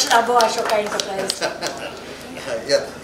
Vaishnavo Ashoka Enterprise. Yeah.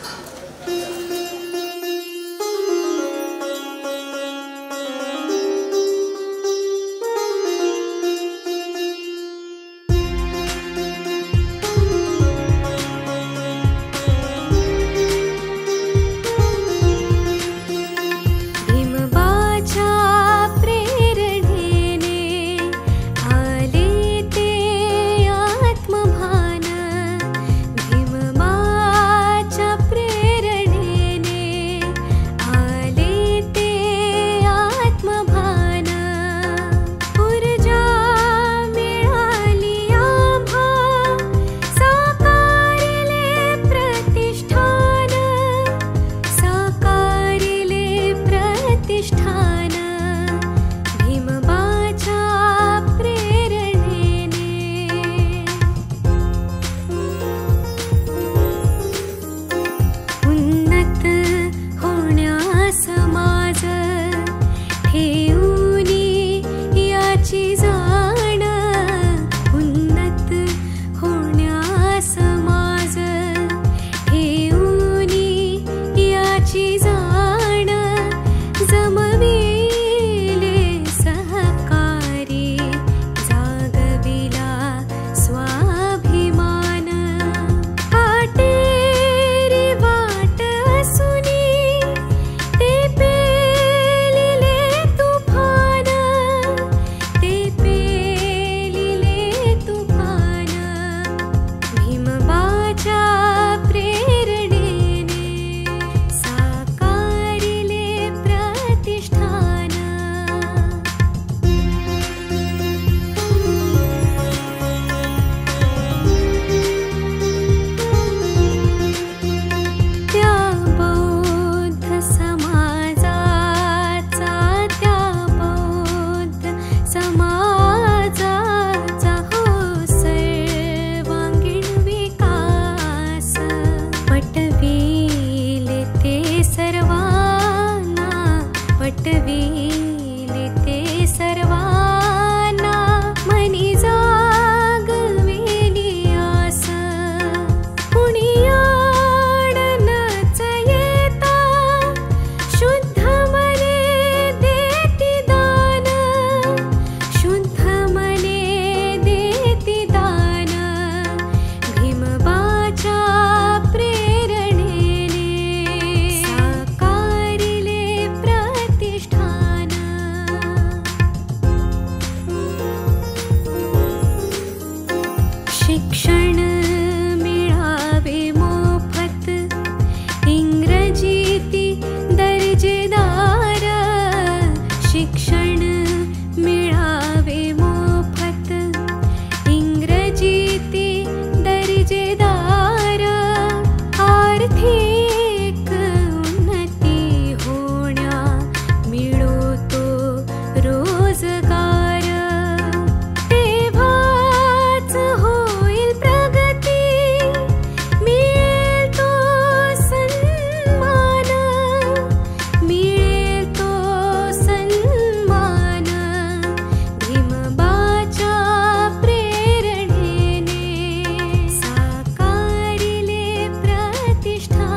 प्रतिष्ठा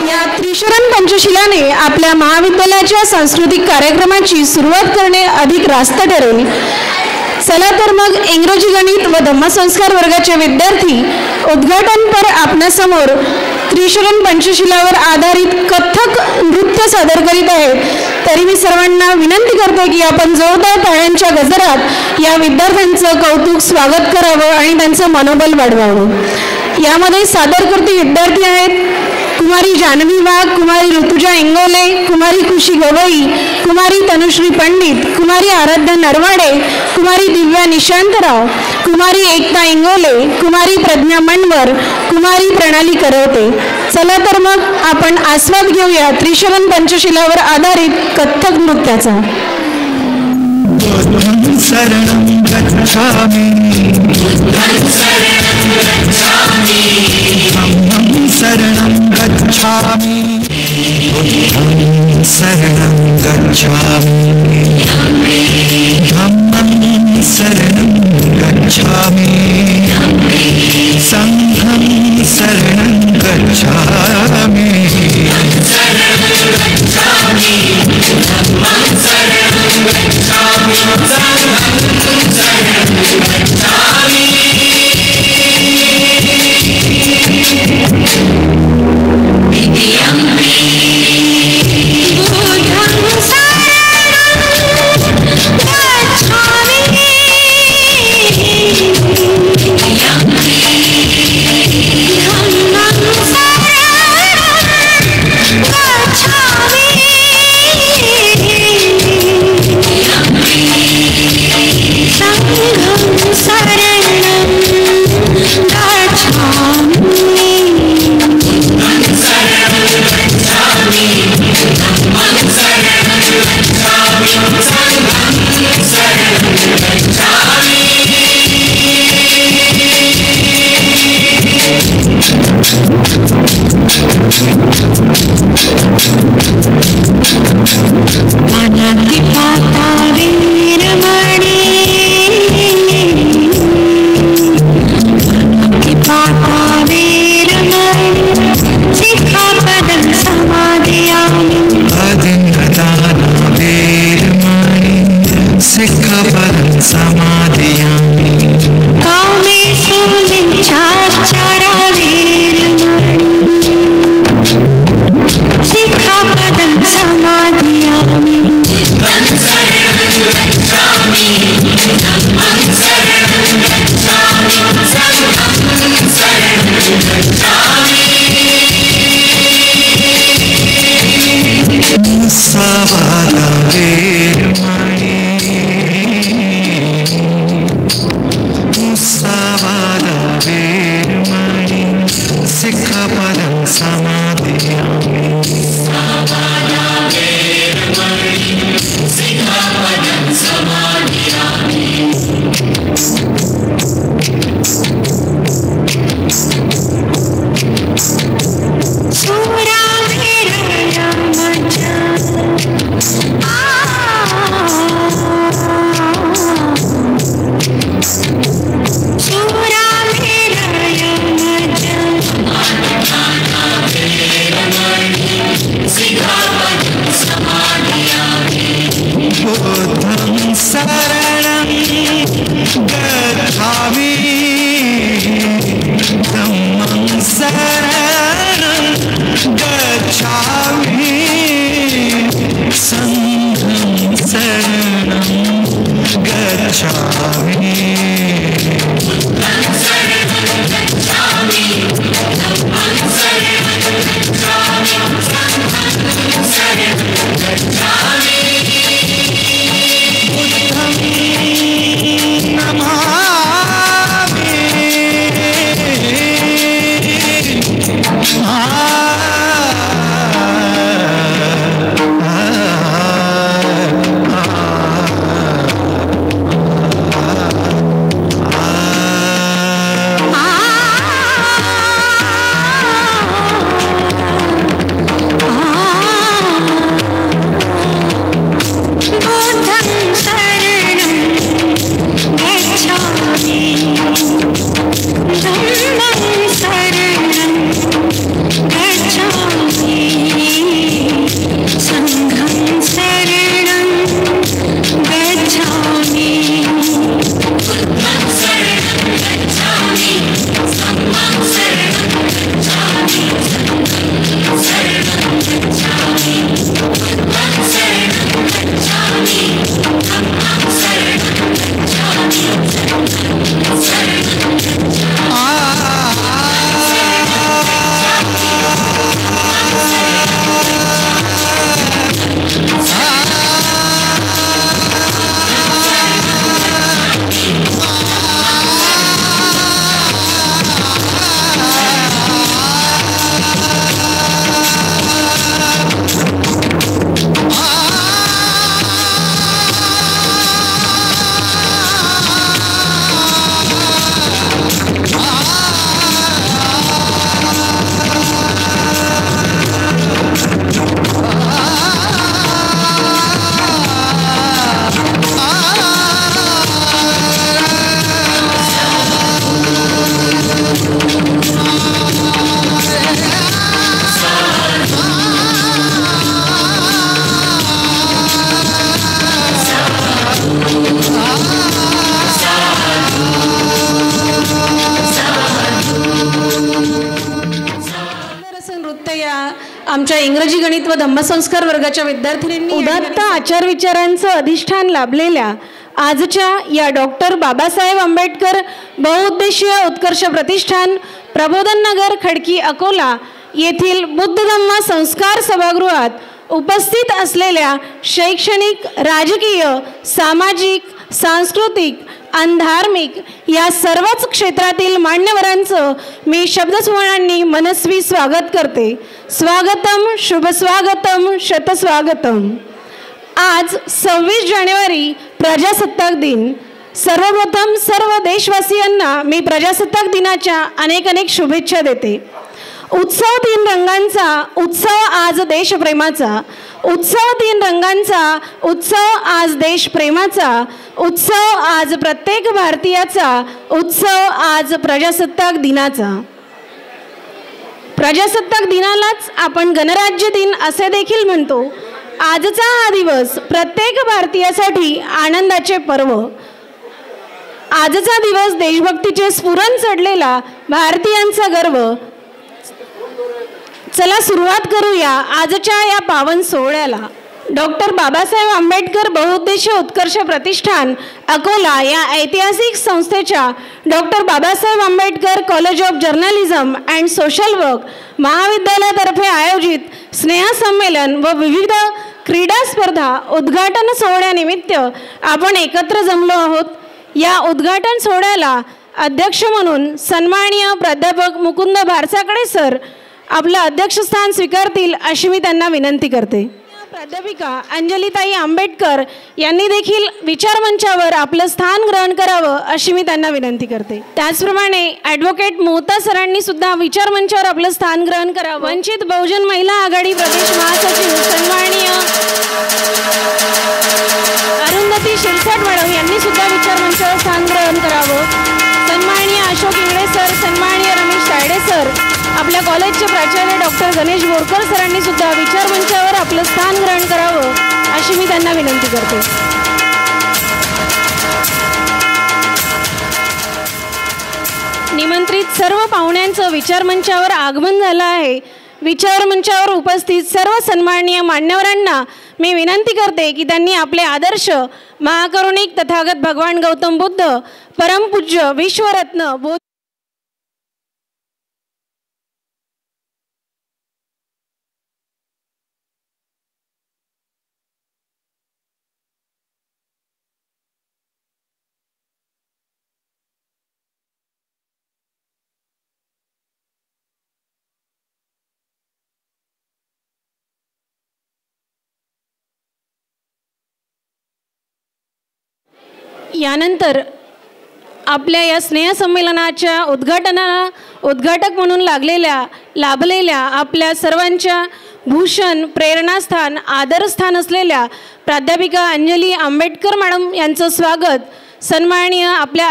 या त्रिशरण पंचशिलाने आपल्या महाविद्यालयाच्या सांस्कृतिक कार्यक्रमाची सुरुवात करणे अधिक रास्त ठरेल. चला तर मग इंग्रजी गणित व धम्मसंस्कार वर्गाचे विद्यार्थी उद्घाटनपर आपणासमोर त्रिशरण पंचशिलावर आधारित कथ्थक नृत्य सादर करीत आहेत. तरी मी सर्वांना विनंती करते की आपण जोरदार टाळ्यांच्या गजरात या विद्यार्थ्यांचं कौतुक स्वागत करावं आणि त्यांचं मनोबल वाढवावं. यामध्ये सादरकर्ते विद्यार्थी आहेत कुमारी जानवी वाघ, कुमारी ऋतुजा इंगोले, कुमारी खुशी गवई, कुमारी तनुश्री पंडित, कुमारी आराध्या नरवाडे, कुमारी दिव्या निशांतराव, कुमारी एकता इंगोले, कुमारी प्रज्ञा मनवर, कुमारी प्रणाली करवते. चला तर मग आपण आस्वाद घेऊया त्रिशरण पंचशिलावर आधारित कथ्थक नृत्याचा. शरणं गच्छामि धम्मं शरणं गच्छामि बुद्धं शरणं गच्छामि धम्मं शरणं गच्छामि संघं शरणं गच्छामि इंग्रजी गणित व धम्मसंस्कार वर्गाच्या विद्यार्थिनींनी उदात्त आचार विचारांचं अधिष्ठान लाभलेल्या आजच्या या डॉक्टर बाबासाहेब आंबेडकर बहुउद्देशीय उत्कर्ष प्रतिष्ठान प्रबोधन नगर खडकी अकोला येथील बुद्ध धम्म संस्कार सभागृहात उपस्थित असलेल्या शैक्षणिक, राजकीय, सामाजिक, सांस्कृतिक आणि धार्मिक या सर्वच क्षेत्रातील मान्यवरांचं मी शब्दसमूहांनी मनस्वी स्वागत करते. स्वागतम, शुभ स्वागतम, शतस्वागतम. आज 26 जानेवारी प्रजासत्ताक दिन. सर्वप्रथम सर्व देशवासियांना मी प्रजासत्ताक दिनाच्या अनेक शुभेच्छा देते. उत्सव तीन रंगांचा, उत्सव आज देशप्रेमाचा. उत्सव तीन रंगांचा, उत्सव आज देशप्रेमाचा. उत्सव आज प्रत्येक भारतीयाचा. उत्सव आज प्रजासत्ताक दिनाचा. प्रजासत्ताक दिनालाच आपण गणराज्य दिन असे देखील म्हणतो. आजचा हा दिवस प्रत्येक भारतीयासाठी आनंदाचे पर्व. आजचा दिवस देशभक्तीचे स्फुरण चढलेला भारतीयांचा गर्व. चला सुरुवात करूया आजच्या या पावन सोहळ्याला. डॉक्टर बाबासाहेब आंबेडकर बहुउद्देशीय उत्कर्ष प्रतिष्ठान अकोला या ऐतिहासिक संस्थेच्या doctor Babasaheb Ambedkar college of journalism and social work महाविद्यालयातर्फे आयोजित स्नेहसंमेलन व विविध क्रीडा स्पर्धा उद्घाटन सोहळ्यानिमित्त आपण एकत्र जमलो आहोत. या उद्घाटन सोहळ्याला अध्यक्ष म्हणून सन्माननीय प्राध्यापक मुकुंद भारसाकडे सर आपलं अध्यक्षस्थान स्वीकारतील अशी मी त्यांना विनंती करते. प्राध्यापिका अंजलीताई आंबेडकर यांनी देखील विचारमंचावर आपलं स्थान ग्रहण करावं अशी मी त्यांना विनंती करते. त्याचप्रमाणे ॲडव्होकेट मोहता सरांनी सुद्धा विचारमंचावर आपलं स्थान ग्रहण करावं. वंचित बहुजन महिला आघाडी प्रदेश महासचिव सन्माननीय अरुंधती शिरसाट मॅडम यांनी सुद्धा विचारमंचावर स्थान ग्रहण करावं. सन्माननीय अशोक इंगळे सर, सन्माननीय रमेश तायडे सर, आपल्या कॉलेजचे प्राचार्य डॉक्टर गणेश बोरकर सरांनी सुद्धा विचारमंचावर आपलं स्थान ग्रहण करावं अशी मी त्यांना विनंती करते. निमंत्रित सर्व पाहुण्यांचं विचारमंचावर आगमन झालं आहे. विचारमंचावर उपस्थित सर्व सन्माननीय मान्यवरांना मी विनंती करते की त्यांनी आपले आदर्श महाकरुणिक तथागत भगवान गौतम बुद्ध, परमपूज्य विश्वरत्न यानंतर आपल्या या स्नेहसंमेलनाच्या उद्घाटक म्हणून लाभलेल्या आपल्या सर्वांच्या भूषण, प्रेरणास्थान, आदरस्थान असलेल्या प्राध्यापिका अंजली आंबेडकर मॅडम यांचं स्वागत सन्माननीय आपल्या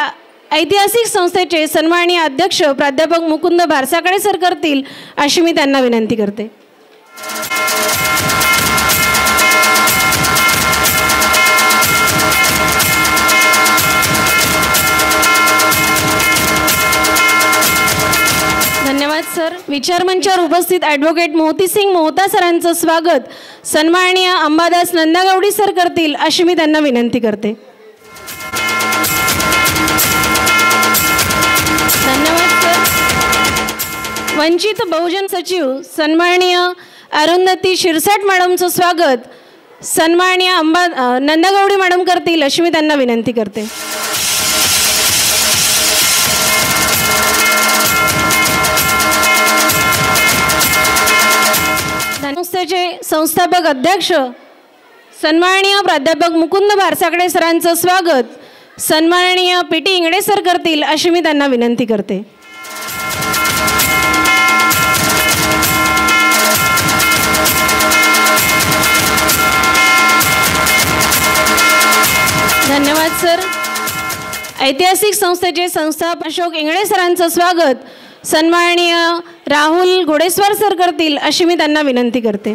ऐतिहासिक संस्थेचे सन्माननीय अध्यक्ष प्राध्यापक मुकुंद भारसाकडे सर करतील अशी मी त्यांना विनंती करते. धन्यवाद सर. विचारमंचावर उपस्थित ॲडव्होकेट मोतीसिंग मोहता सरांचं स्वागत सन्माननीय अंबादास नंदागौडी सर करतील अशी मी त्यांना विनंती करते. धन्यवाद सर. वंचित बहुजन सचिव सन्माननीय अरुंधती शिरसाट मॅडमचं स्वागत सन्माननीय नंदागौडी मॅडम करतील अशी मी त्यांना विनंती करते. संस्थेचे संस्थापक अध्यक्ष सन्माननीय प्राध्यापक मुकुंद भारसाकडे सरांचं स्वागत सन्माननीय पी.टी. इंगळे सर करतील अशी मी त्यांना विनंती करते. धन्यवाद सर. ऐतिहासिक संस्थेचे संस्थापक अशोक इंगळे सरांचं स्वागत सन्माननीय राहुल घोडेस्वार सर करतील अशी मी त्यांना विनंती करते.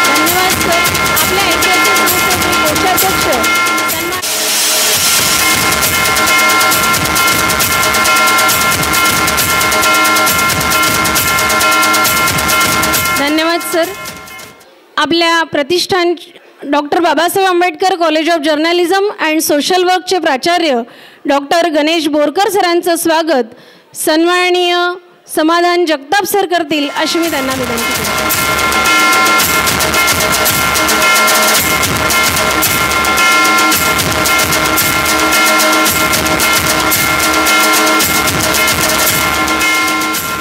धन्यवाद सर. आपल्या ऐतिहासिक संस्थेचे कोषाध्यक्ष सर. आपल्या प्रतिष्ठान doctor Babasaheb Ambedkar college of journalism and social वर्कचे प्राचार्य डॉक्टर गणेश बोरकर सरांचं स्वागत सन्माननीय समाधान जगताप सर करतील अशी मी त्यांना विनंती करते.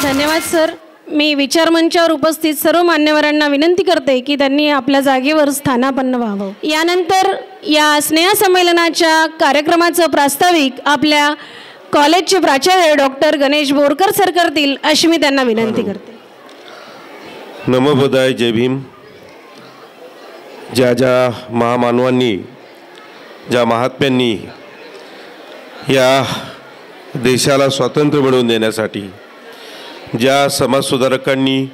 धन्यवाद सर. मी विचारमंचावर उपस्थित सर्व मान्यवरांना विनंती करते की त्यांनी आपल्या जागेवर स्थानापन्न व्हावं. यानंतर या स्नेहसंमेलनाच्या कार्यक्रमाचं प्रास्ताविक आपल्या कॉलेजचे प्राचार्य डॉक्टर गणेश बोरकर सर करतील अशी मी त्यांना विनंती करते. नमो बुद्धाय. जय भीम. ज्या ज्या महामानवांनी ज्या महात्म्यांनी या देशाला स्वातंत्र्य मिळवून देण्यासाठी ज्या समाजसुधारकांनी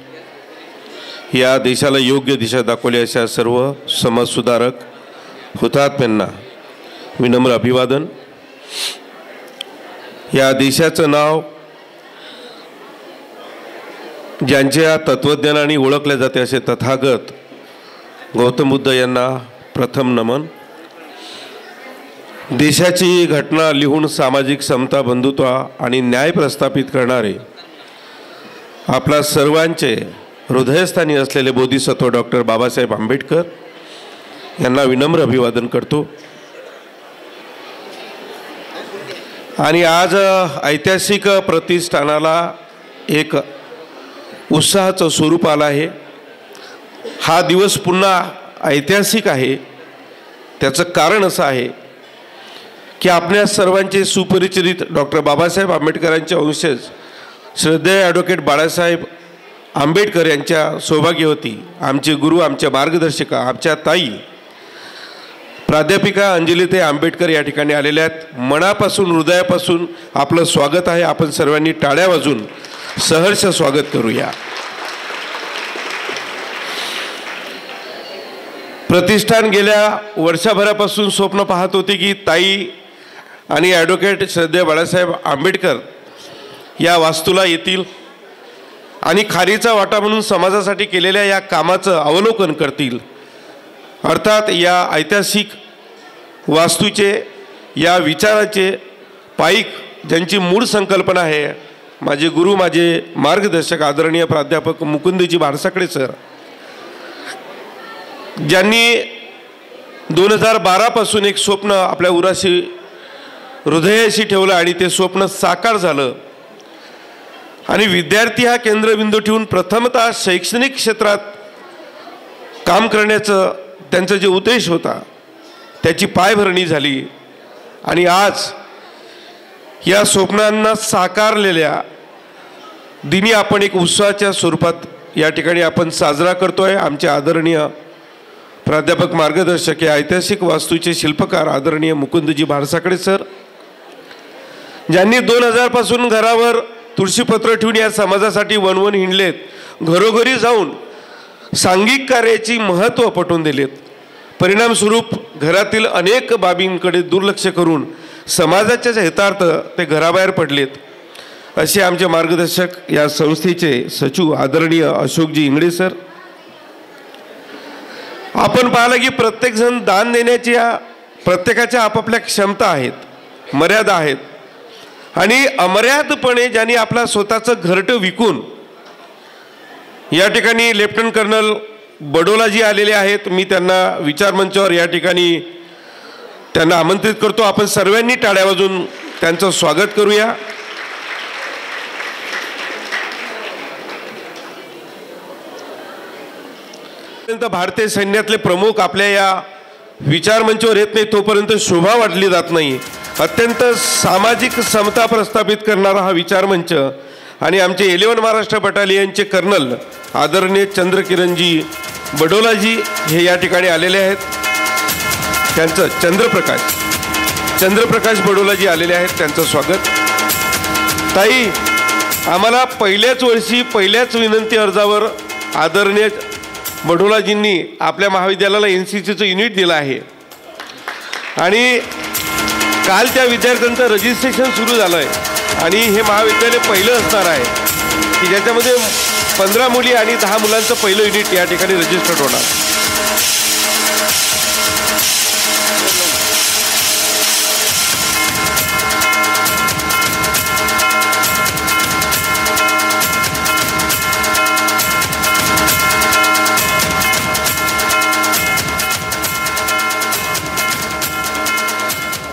या देशाला योग्य दिशा दाखवली अशा सर्व समाजसुधारक हुतात्म्यांना विनम्र अभिवादन. या देशाचं नाव ज्यांच्या तत्त्वज्ञानाने ओळखले जाते असे तथागत गौतम बुद्ध यांना प्रथम नमन. देशाची घटना लिहून सामाजिक समता बंधुत्व आणि न्याय प्रस्थापित करणारे आपला सर्वांचे हृदयस्थानी असलेले बोधिसत्व डॉक्टर बाबासाहेब आंबेडकर यांना विनम्र अभिवादन करतो. आणि आज ऐतिहासिक प्रतिष्ठानाला एक उत्साहाचं स्वरूप आलं आहे. हा दिवस पुन्हा ऐतिहासिक आहे. त्याचं कारण असं आहे की आपल्या सर्वांचे सुपरिचित डॉक्टर बाबासाहेब आंबेडकरांचे वंशज श्रद्धेय ॲडव्होकेट बाळासाहेब आंबेडकर यांच्या सौभाग्यवती आमचे गुरु, आमच्या मार्गदर्शिका, आमच्या ताई प्राध्यापिका अंजलीताई आंबेडकर या ठिकाणी आलेल्या आहेत. मनापासून हृदयापासून आपलं स्वागत आहे. आपण सर्वांनी टाळ्या वाजून सहर्ष स्वागत करूया. प्रतिष्ठान गेल्या वर्षभरापासून स्वप्न पाहत होते की ताई आणि ॲडव्होकेट श्रद्धेय बाळासाहेब आंबेडकर या वास्तूला येतील आणि खारीचा वाटा म्हणून समाजासाठी केलेल्या या कामाचं अवलोकन करतील. अर्थात या ऐतिहासिक वास्तूचे, या विचाराचे पाईक ज्यांची मूळ संकल्पना आहे माझे गुरु, माझे मार्गदर्शक आदरणीय प्राध्यापक मुकुंदजी भारसाकडे सर, ज्यांनी 2012 पासून एक स्वप्न आपल्या उराशी हृदयाशी ठेवलं आणि ते स्वप्न साकार झालं. आणि विद्यार्थी हा केंद्रबिंदू ठेवून प्रथमतः शैक्षणिक क्षेत्रात काम करण्याचं त्यांचा जे उद्देश होता त्याची पायभरणी झाली. आणि आज या स्वप्नांना साकारलेल्या दिनी आपण एक उत्सवाच्या स्वरूपात या ठिकाणी आपण साजरा करतोय. आमचे आदरणीय प्राध्यापक मार्गदर्शक या ऐतिहासिक वास्तूचे शिल्पकार आदरणीय मुकुंदजी भारसाकडे सर, ज्यांनी 2000 पासून घरावर तुळशीपत्र ठेवून या समाजासाठी वनवन हिंडलेत, घरोघरी जाऊन सांघिक कार्याची महत्त्व पटवून दिलेत. परिणामस्वरूप घरातील अनेक बाबींकडे दुर्लक्ष करून समाजाच्या हितार्थ ते घराबाहेर पडलेत. असे आमचे मार्गदर्शक या संस्थेचे सचिव आदरणीय अशोकजी इंगळे सर. आपण पाहिलं की प्रत्येकजण दान देण्याच्या प्रत्येकाच्या आपापल्या क्षमता आहेत, मर्यादा आहेत. आणि अमर्यादपणे ज्यांनी आपला स्वतःचं घरटं विकून या ठिकाणी लेफ्टनंट कर्नल बडोलाजी आलेले आहेत. मी त्यांना विचारमंचावर या ठिकाणी त्यांना आमंत्रित करतो. आपण सर्वांनी टाळ्या वाजून त्यांचं स्वागत करूया. भारतीय सैन्यातले प्रमुख आपल्या या विचारमंचावर येत नाही तोपर्यंत शोभा वाढली जात नाही. अत्यंत सामाजिक समता प्रस्थापित करणारा हा विचारमंच आणि आमचे 11 महाराष्ट्र बटालियनचे कर्नल आदरणीय चंद्रकिरणजी बडोलाजी हे या ठिकाणी आलेले आहेत. त्यांचं चंद्रप्रकाश बडोलाजी आलेले आहेत, त्यांचं स्वागत. ताई, आम्हाला पहिल्याच वर्षी पहिल्याच विनंती अर्जावर आदरणीय बडोलाजींनी आपल्या महाविद्यालयाला NCCचं युनिट दिलं आहे आणि काल त्या विद्यार्थ्यांचं रजिस्ट्रेशन सुरू झालं आहे आणि हे महाविद्यालय पहिलं असणार आहे. की ज्याच्यामध्ये 15 मुली आणि 10 मुलांचं पहिलं युनिट या ठिकाणी रजिस्टर्ड होणार.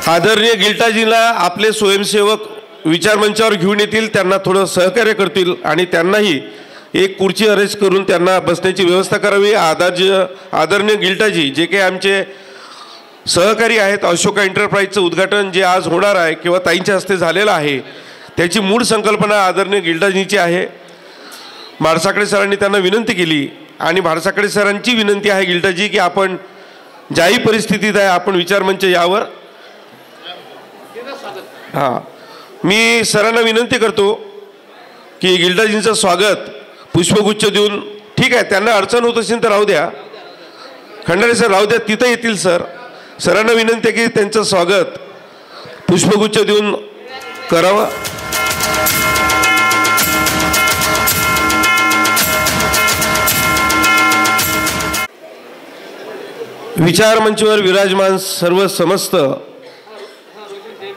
आदरणीय गिल्टाजींना आपले स्वयंसेवक विचारमंचावर घेऊन येतील, त्यांना थोडं सहकार्य करतील आणि त्यांनाही एक खुर्ची अरेंज करून त्यांना बसण्याची व्यवस्था करावी. आदरणीय गिल्टाजी जे काही आमचे सहकारी आहेत, अशोका एंटरप्राइजचं उद्घाटन जे आज होणार आहे किंवा ताईंच्या हस्ते झालेलं आहे, त्याची मूळ संकल्पना आदरणीय गिल्टाजींची आहे. भाडसाकडे सरांनी त्यांना विनंती केली आणि भाडसाकडे सरांची विनंती आहे गिल्टाजी की आपण ज्याही परिस्थितीत आहे आपण विचारमंच यावर. हां, मी सरांना विनंती करतो की गिल्टाजींचं स्वागत पुष्पगुच्छ देऊन. ठीक आहे, त्यांना अडचण होत असेल तर राहू द्या, खंडारे सर राहू द्या, तिथं येतील सर. सरांना विनंती आहे की त्यांचं स्वागत पुष्पगुच्छ देऊन करावं. विचारमंचावर विराजमान सर्व समस्त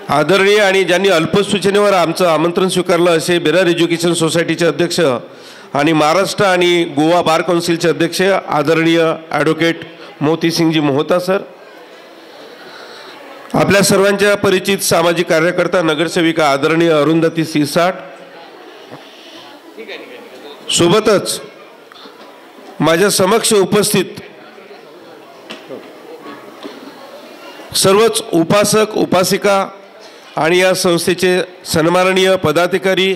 आदरणीय आणि ज्यांनी अल्पसूचनेवर आमचं आमंत्रण स्वीकारलं असे बेरार एज्युकेशन सोसायटीचे अध्यक्ष आणि महाराष्ट्र आणि गोवा बार काउन्सिलचे अध्यक्ष आदरणीय ॲडव्होकेट मोतीसिंगजी मोहता सर, आपल्या सर्वांच्या परिचित सामाजिक कार्यकर्ता नगरसेविका आदरणीय अरुंधती सिरसाट, सोबतच माझ्या समक्ष उपस्थित सर्वच उपासक उपासिका आणि या संस्थेचे सन्माननीय पदाधिकारी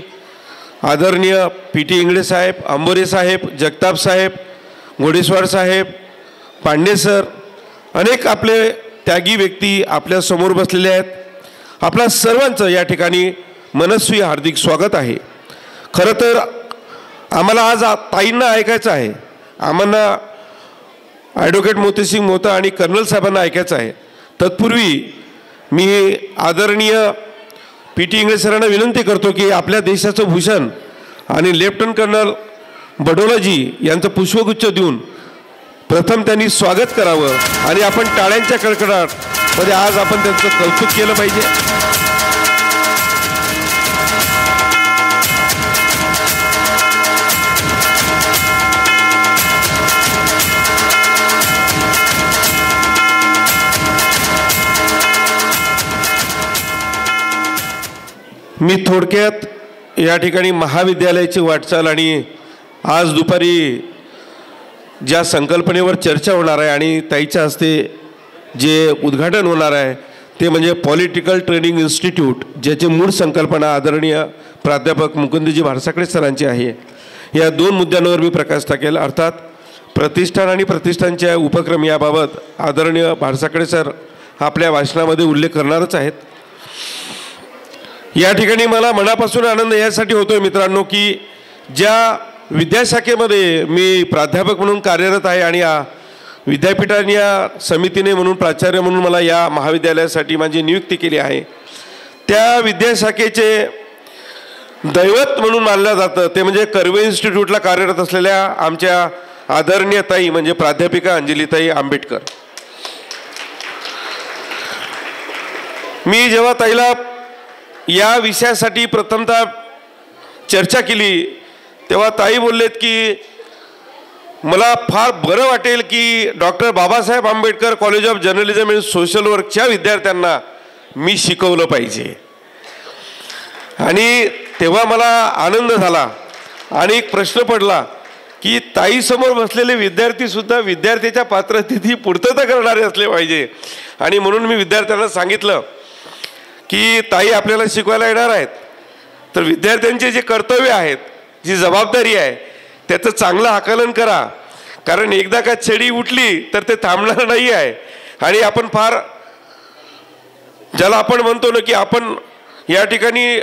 आदरणीय PT इंगळे साहेब, अंबोरे साहेब, जगताप साहेब, घोडेस्वार साहेब, पांडे सर, अनेक आपले त्यागी व्यक्ती आपल्या समोर बसलेले आहेत. आपल्या सर्वांचं या ठिकाणी मनस्वी हार्दिक स्वागत आहे. खरं तर आम्हाला आज ताईंना ऐकायचं आहे, आम्हाला ॲडव्होकेट मोतीसिंग मोहता आणि कर्नल साहेबांना ऐकायचं आहे. तत्पूर्वी मी आदरणीय PT इंगळे सरांना विनंती करतो की आपल्या देशाचं भूषण आणि लेफ्टनंट कर्नल बडोलाजी यांचं पुष्पगुच्छ देऊन प्रथम त्यांनी स्वागत करावं आणि आपण टाळ्यांच्या कडकडाटमध्ये आज आपण त्यांचं कौतुक केलं पाहिजे. मी थोडक्यात या ठिकाणी महाविद्यालयाची वाटचाल आणि आज दुपारी ज्या संकल्पनेवर चर्चा होणार आहे आणि ताईच्या हस्ते जे उद्घाटन होणार आहे ते म्हणजे पॉलिटिकल ट्रेनिंग इन्स्टिट्यूट, ज्याची मूळ संकल्पना आदरणीय प्राध्यापक मुकुंदजी भाडसाकडे सरांची आहे. या 2 मुद्द्यांवर मी प्रकाश टाकेल. अर्थात प्रतिष्ठान आणि प्रतिष्ठानच्या उपक्रम याबाबत आदरणीय भाडसाकडे सर आपल्या भाषणामध्ये उल्लेख करणारच आहेत. या ठिकाणी मला मनापासून आनंद यासाठी होतोय मित्रांनो की ज्या विद्याशाखेमध्ये मी प्राध्यापक म्हणून कार्यरत आहे आणि या विद्यापीठाने या समितीने म्हणून प्राचार्य म्हणून मला या महाविद्यालयासाठी माझी नियुक्ती केली आहे, त्या विद्याशाखेचे दैवत म्हणून मानलं जातं ते म्हणजे कर्वे इन्स्टिट्यूटला कार्यरत असलेल्या आमच्या आदरणीय ताई म्हणजे प्राध्यापिका अंजलीताई आंबेडकर. मी जेव्हा ताईला या विषयासाठी प्रथमतः चर्चा केली तेव्हा ताई बोललेत की मला फार बरं वाटेल की doctor Babasaheb Ambedkar college of journalism and social वर्कच्या विद्यार्थ्यांना मी शिकवलं पाहिजे. आणि तेव्हा मला आनंद झाला आणि एक प्रश्न पडला की ताईसमोर बसलेले विद्यार्थीसुद्धा विद्यार्थ्याच्या पात्रतेची पूर्तता करणारे असले पाहिजे. आणि म्हणून मी विद्यार्थ्यांना सांगितलं की ताई आपल्याला शिकवायला येणार आहेत तर विद्यार्थ्यांचे जे कर्तव्य आहेत, जी जबाबदारी आहे त्याचं चांगलं आकलन करा, कारण एकदा का छडी उठली तर ते थांबणार नाही आहे. आणि आपण फार ज्याला आपण म्हणतो ना की आपण या ठिकाणी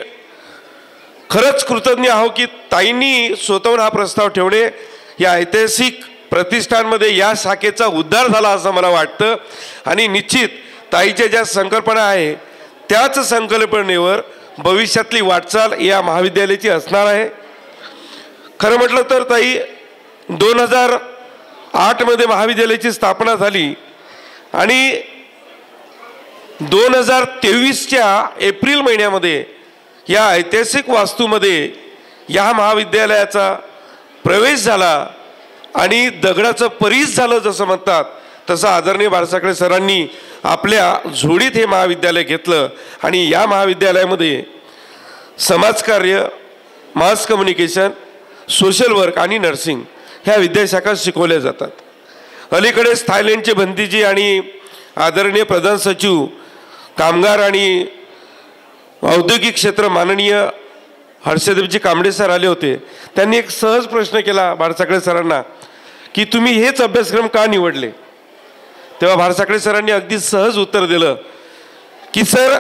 खरंच कृतज्ञ आहोत की ताईंनी स्वतःहून हा प्रस्ताव ठेवणे, या ऐतिहासिक प्रतिष्ठानमध्ये या शाखेचा उद्धार झाला असं मला वाटतं. आणि निश्चित ताईच्या ज्या संकल्पना आहे त्याच संकल्पनेवर भविष्यातली वाटचाल या महाविद्यालयाची असणार आहे. खरं म्हटलं तर ताई 2008 महाविद्यालयाची स्थापना झाली आणि 2023च्या एप्रिल महिन्यामध्ये या ऐतिहासिक वास्तूमध्ये या महाविद्यालयाचा प्रवेश झाला आणि दगडाचं परीस झालं जसं म्हणतात तसं आदरणीय बारसाकडे सरांनी आपल्या झोडीत हे महाविद्यालय घेतलं आणि या महाविद्यालयामध्ये समाजकार्य, मास कम्युनिकेशन, सोशल वर्क आणि नर्सिंग ह्या विद्याशाखा शिकवल्या जातात. अलीकडेच थायलंडचे भंतीजी आणि आदरणीय प्रधान सचिव कामगार आणि औद्योगिक क्षेत्र माननीय हर्षदेवजी कांबळे सर आले होते. त्यांनी एक सहज प्रश्न केला बारसाकडे सरांना की तुम्ही हेच अभ्यासक्रम का निवडले. तेव्हा बारसाकडे सरांनी अगदी सहज उत्तर दिलं की सर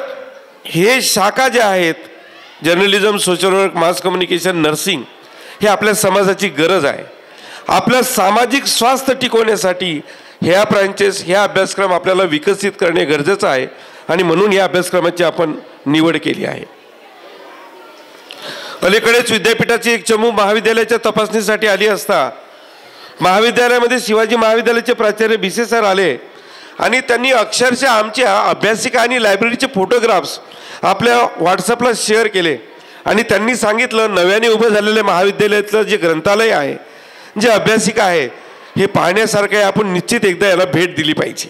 हे शाखा ज्या आहेत journalism, social work, mass communication, nursing हे आपल्या समाजाची गरज आहे. आपलं सामाजिक स्वास्थ्य टिकवण्यासाठी ह्या ब्रांचेस, ह्या अभ्यासक्रम आपल्याला विकसित करणे गरजेचं आहे आणि म्हणून या अभ्यासक्रमाची आपण निवड केली आहे. अलीकडेच विद्यापीठाची एक चमू महाविद्यालयाच्या तपासणीसाठी आली असता महाविद्यालयामध्ये शिवाजी महाविद्यालयाचे प्राचार्य भिसे सर आले आणि त्यांनी अक्षरशः आमच्या अभ्यासिका आणि लायब्ररीचे फोटोग्राफ्स आपल्या व्हॉट्सअपला शेअर केले आणि त्यांनी सांगितलं नव्याने उभं झालेल्या महाविद्यालयातलं जे ग्रंथालय आहे, जे अभ्यासिका आहे हे पाहण्यासारखं आहे. आपण निश्चित एकदा याला भेट दिली पाहिजे.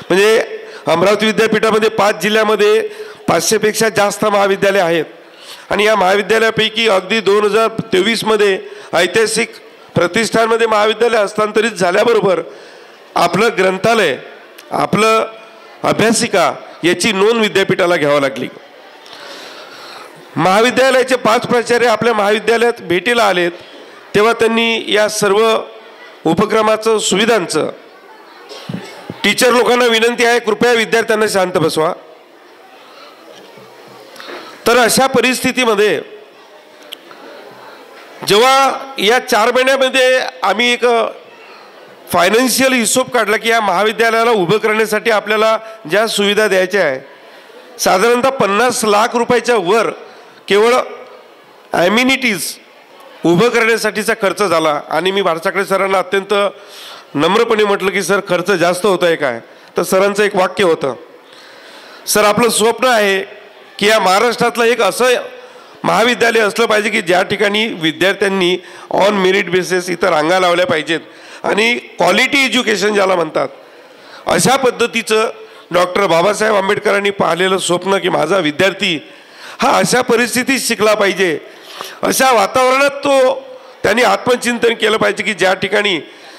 म्हणजे अमरावती विद्यापीठामध्ये 5 जिल्ह्यामध्ये 500पेक्षा जास्त महाविद्यालय आहेत आणि या महाविद्यालयापैकी अगदी 2023 ऐतिहासिक प्रतिष्ठानमध्ये महाविद्यालय हस्तांतरित झाल्याबरोबर आपलं ग्रंथालय, आपलं अभ्यासिका याची नोंद विद्यापीठाला घ्यावी लागली. महाविद्यालयाचे 5 प्राचार्य आपल्या महाविद्यालयात भेटीला आलेत तेव्हा त्यांनी या सर्व उपक्रमाचं, सुविधांचं टीचर लोकांना विनंती आहे कृपया विद्यार्थ्यांना शांत बसवा. तर अशा परिस्थितीमध्ये जेव्हा या 4 महिन्यामध्ये आम्ही एक फायनान्शियल हिशोब काढला की या महाविद्यालयाला उभं करण्यासाठी आपल्याला ज्या सुविधा द्यायच्या आहे साधारणतः 50 लाख रुपयाच्या वर केवळ ॲम्युनिटीज उभं करण्यासाठीचा खर्च झाला. आणि मी बारसाकडे सरांना अत्यंत नम्रपणे म्हटलं की सर खर्च जास्त होत आहे काय. तर सरांचं एक वाक्य होतं, सर आपलं स्वप्न आहे की या महाराष्ट्रातलं एक असं महाविद्यालय असलं पाहिजे की ज्या ठिकाणी विद्यार्थ्यांनी ऑन मेरिट बेसिस इतर रांगा लावल्या पाहिजेत आणि क्वालिटी एज्युकेशन ज्याला म्हणतात अशा पद्धतीचं डॉक्टर बाबासाहेब आंबेडकरांनी पाहिलेलं स्वप्न की माझा विद्यार्थी हा अशा परिस्थितीत शिकला पाहिजे, अशा वातावरणात त्यांनी आत्मचिंतन केलं पाहिजे की ज्या ठिकाणी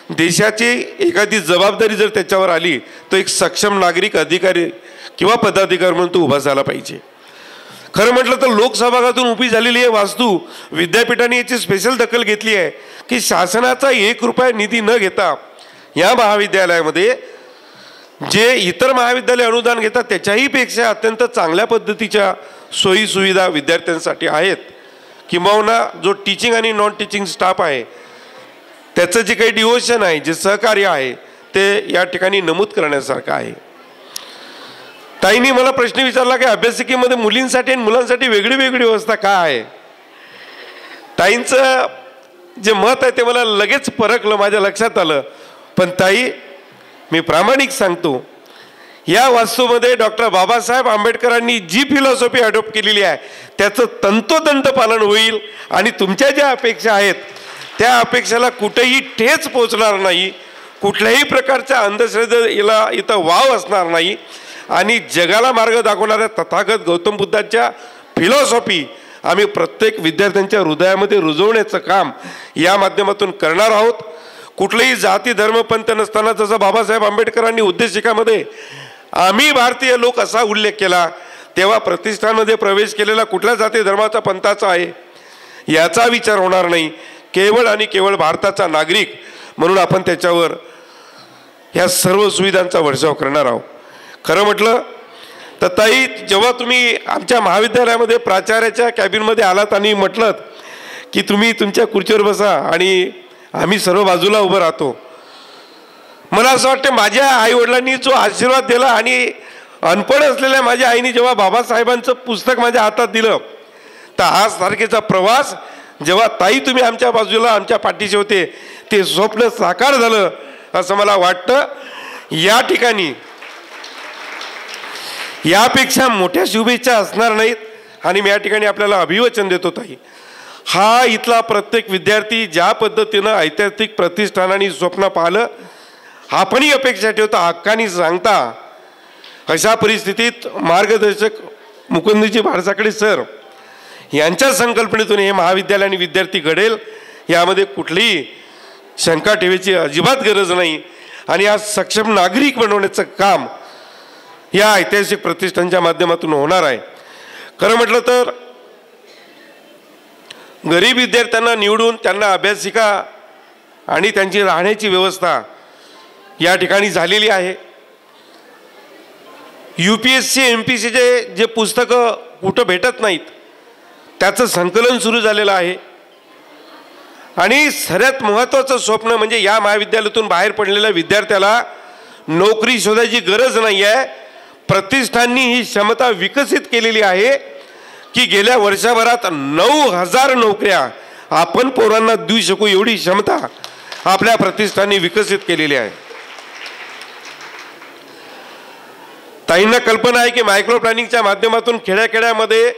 देशाची एखादी जबाबदारी जर त्याच्यावर आली तो एक सक्षम नागरिक, अधिकारी किंवा पदाधिकारी म्हणून तो उभा झाला पाहिजे. खरं म्हटलं तर लोकसभागातून उभी झालेली आहे वास्तू विद्यापीठाने याची स्पेशल दखल घेतली आहे की शासनाचा 1 रुपया निधी न घेता या महाविद्यालयामध्ये जे इतर महाविद्यालय अनुदान घेतात त्याच्याही पेक्षा अत्यंत चांगल्या पद्धतीच्या सोयी सुविधा विद्यार्थ्यांसाठी आहेत. किंबहुना जो टीचिंग आणि नॉन टीचिंग स्टाफ आहे त्याचं जे काही डिवोशन आहे, जे सहकार्य आहे ते या ठिकाणी नमूद करण्यासारखं आहे. ताईंनी मला प्रश्न विचारला की अभ्यासिकेमध्ये मुलींसाठी आणि मुलांसाठी वेगळी वेगळी व्यवस्था काय आहे. ताईंचं जे मत आहे ते मला लगेच परखलं, माझ्या लक्षात आलं. पण ताई मी प्रामाणिक सांगतो या वास्तूमध्ये डॉक्टर बाबासाहेब आंबेडकरांनी जी फिलॉसॉफी अडॉप्ट केलेली आहे त्याचं तंतोतंत पालन होईल आणि तुमच्या ज्या अपेक्षा आहेत त्या अपेक्षेला कुठेही ठेच पोचणार नाही, कुठल्याही प्रकारच्या अंधश्रद्धेला इथं वाव असणार नाही आणि जगाला मार्ग दाखवणाऱ्या तथागत गौतम बुद्धांच्या फिलॉसॉफी आम्ही प्रत्येक विद्यार्थ्यांच्या हृदयामध्ये रुजवण्याचं काम या माध्यमातून करणार आहोत. कुठलेही जाती धर्म पंथ नसताना जसं बाबासाहेब आंबेडकरांनी उद्देशिकामध्ये आम्ही भारतीय लोक असा उल्लेख केला तेव्हा प्रतिष्ठानमध्ये प्रवेश केलेला कुठल्या जाती धर्माचा पंथाचा आहे याचा विचार होणार नाही. केवळ आणि केवळ भारताचा नागरिक म्हणून आपण त्याच्यावर ह्या सर्व सुविधांचा वर्षाव करणार आहोत. खरं म्हटलं तर ताई जेव्हा तुम्ही आमच्या महाविद्यालयामध्ये प्राचार्याच्या कॅबिनमध्ये आलात आणि म्हटलं की तुम्ही तुमच्या खुर्चीवर बसा आणि आम्ही सर्व बाजूला उभं राहतो, मला असं वाटतं माझ्या आईवडिलांनी जो आशीर्वाद दिला आणि अनपढ असलेल्या माझ्या आईने जेव्हा बाबासाहेबांचं पुस्तक माझ्या हातात दिलं तर आज तारखेचा प्रवास जेव्हा ताई तुम्ही आमच्या बाजूला आमच्या पाठीशी होते ते स्वप्न साकार झालं असं मला वाटतं. या ठिकाणी यापेक्षा मोठ्या शुभेच्छा असणार नाहीत आणि मी या ठिकाणी आपल्याला अभिवचन देतो ताई. हा इथला प्रत्येक विद्यार्थी ज्या पद्धतीनं ऐतिहासिक प्रतिष्ठानाने स्वप्न पाहिलं आपणही अपेक्षा ठेवता हक्कानी सांगता अशा परिस्थितीत मार्गदर्शक मुकुंदजी भारसाकडे सर यांच्या संकल्पनेतून हे महाविद्यालय आणि विद्यार्थी घडेल यामध्ये कुठलीही शंका ठेवायची अजिबात गरज नाही. आणि आज सक्षम नागरिक बनवण्याचं काम या ऐतिहासिक प्रतिष्ठानच्या माध्यमातून होणार आहे. खरं म्हटलं तर गरीब विद्यार्थ्यांना निवडून त्यांना अभ्यासिका आणि त्यांची राहण्याची व्यवस्था या ठिकाणी झालेली आहे. UPSC MPSCचे जे पुस्तकं कुठं भेटत नाहीत त्याचं संकलन सुरू झालेलं आहे. आणि सर्वात महत्त्वाचं स्वप्न म्हणजे या महाविद्यालयातून बाहेर पडलेल्या विद्यार्थ्याला नोकरी शोधायची गरज नाही आहे. प्रतिष्ठाननी ही क्षमता विकसित केलेली आहे की गेल्या वर्षभरात 9,000 नोकऱ्या आपण पोरांना देऊ शकू एवढी क्षमता आपल्या प्रतिष्ठानने विकसित केलेली आहे. ताईंना कल्पना आहे की मायक्रो प्लॅनिंगच्या माध्यमातून खेड्याखेड्यामध्ये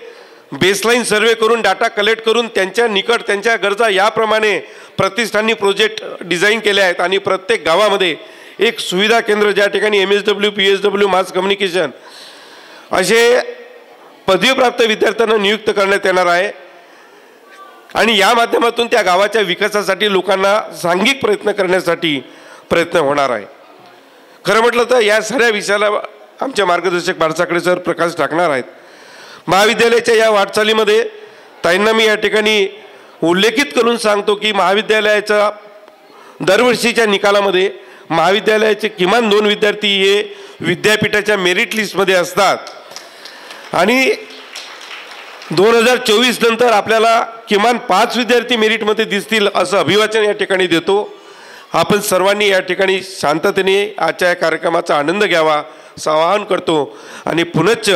बेसलाईन सर्वे करून डाटा कलेक्ट करून त्यांच्या निकट त्यांच्या गरजा याप्रमाणे प्रतिष्ठाननी प्रोजेक्ट डिझाईन केले आहेत. आणि प्रत्येक गावामध्ये एक सुविधा केंद्र ज्या ठिकाणी MSW PSW मास कम्युनिकेशन असे पदवीप्राप्त विद्यार्थ्यांना नियुक्त करण्यात येणार आहे. आणि या माध्यमातून त्या गावाच्या विकासासाठी लोकांना सांघिक प्रयत्न करण्यासाठी प्रयत्न होणार आहे. खरं म्हटलं तर या साऱ्या विषयाला आमचे मार्गदर्शक भारसाकडे सर प्रकाश टाकणार आहेत. महाविद्यालयाच्या या वाटचालीमध्ये ताईंना मी या ठिकाणी उल्लेखित करून सांगतो की महाविद्यालयाच्या दरवर्षीच्या निकालामध्ये महाविद्यालयाचे किमान 2 विद्यार्थी हे विद्यापीठाच्या मेरिट लिस्टमध्ये असतात. आणि 2024 नंतर आपल्याला किमान 5 विद्यार्थी मेरिटमध्ये दिसतील असं अभिवाचन या ठिकाणी देतो. आपण सर्वांनी या ठिकाणी शांततेने आजच्या या कार्यक्रमाचा आनंद घ्यावा असं आवाहन करतो. आणि पुनश्च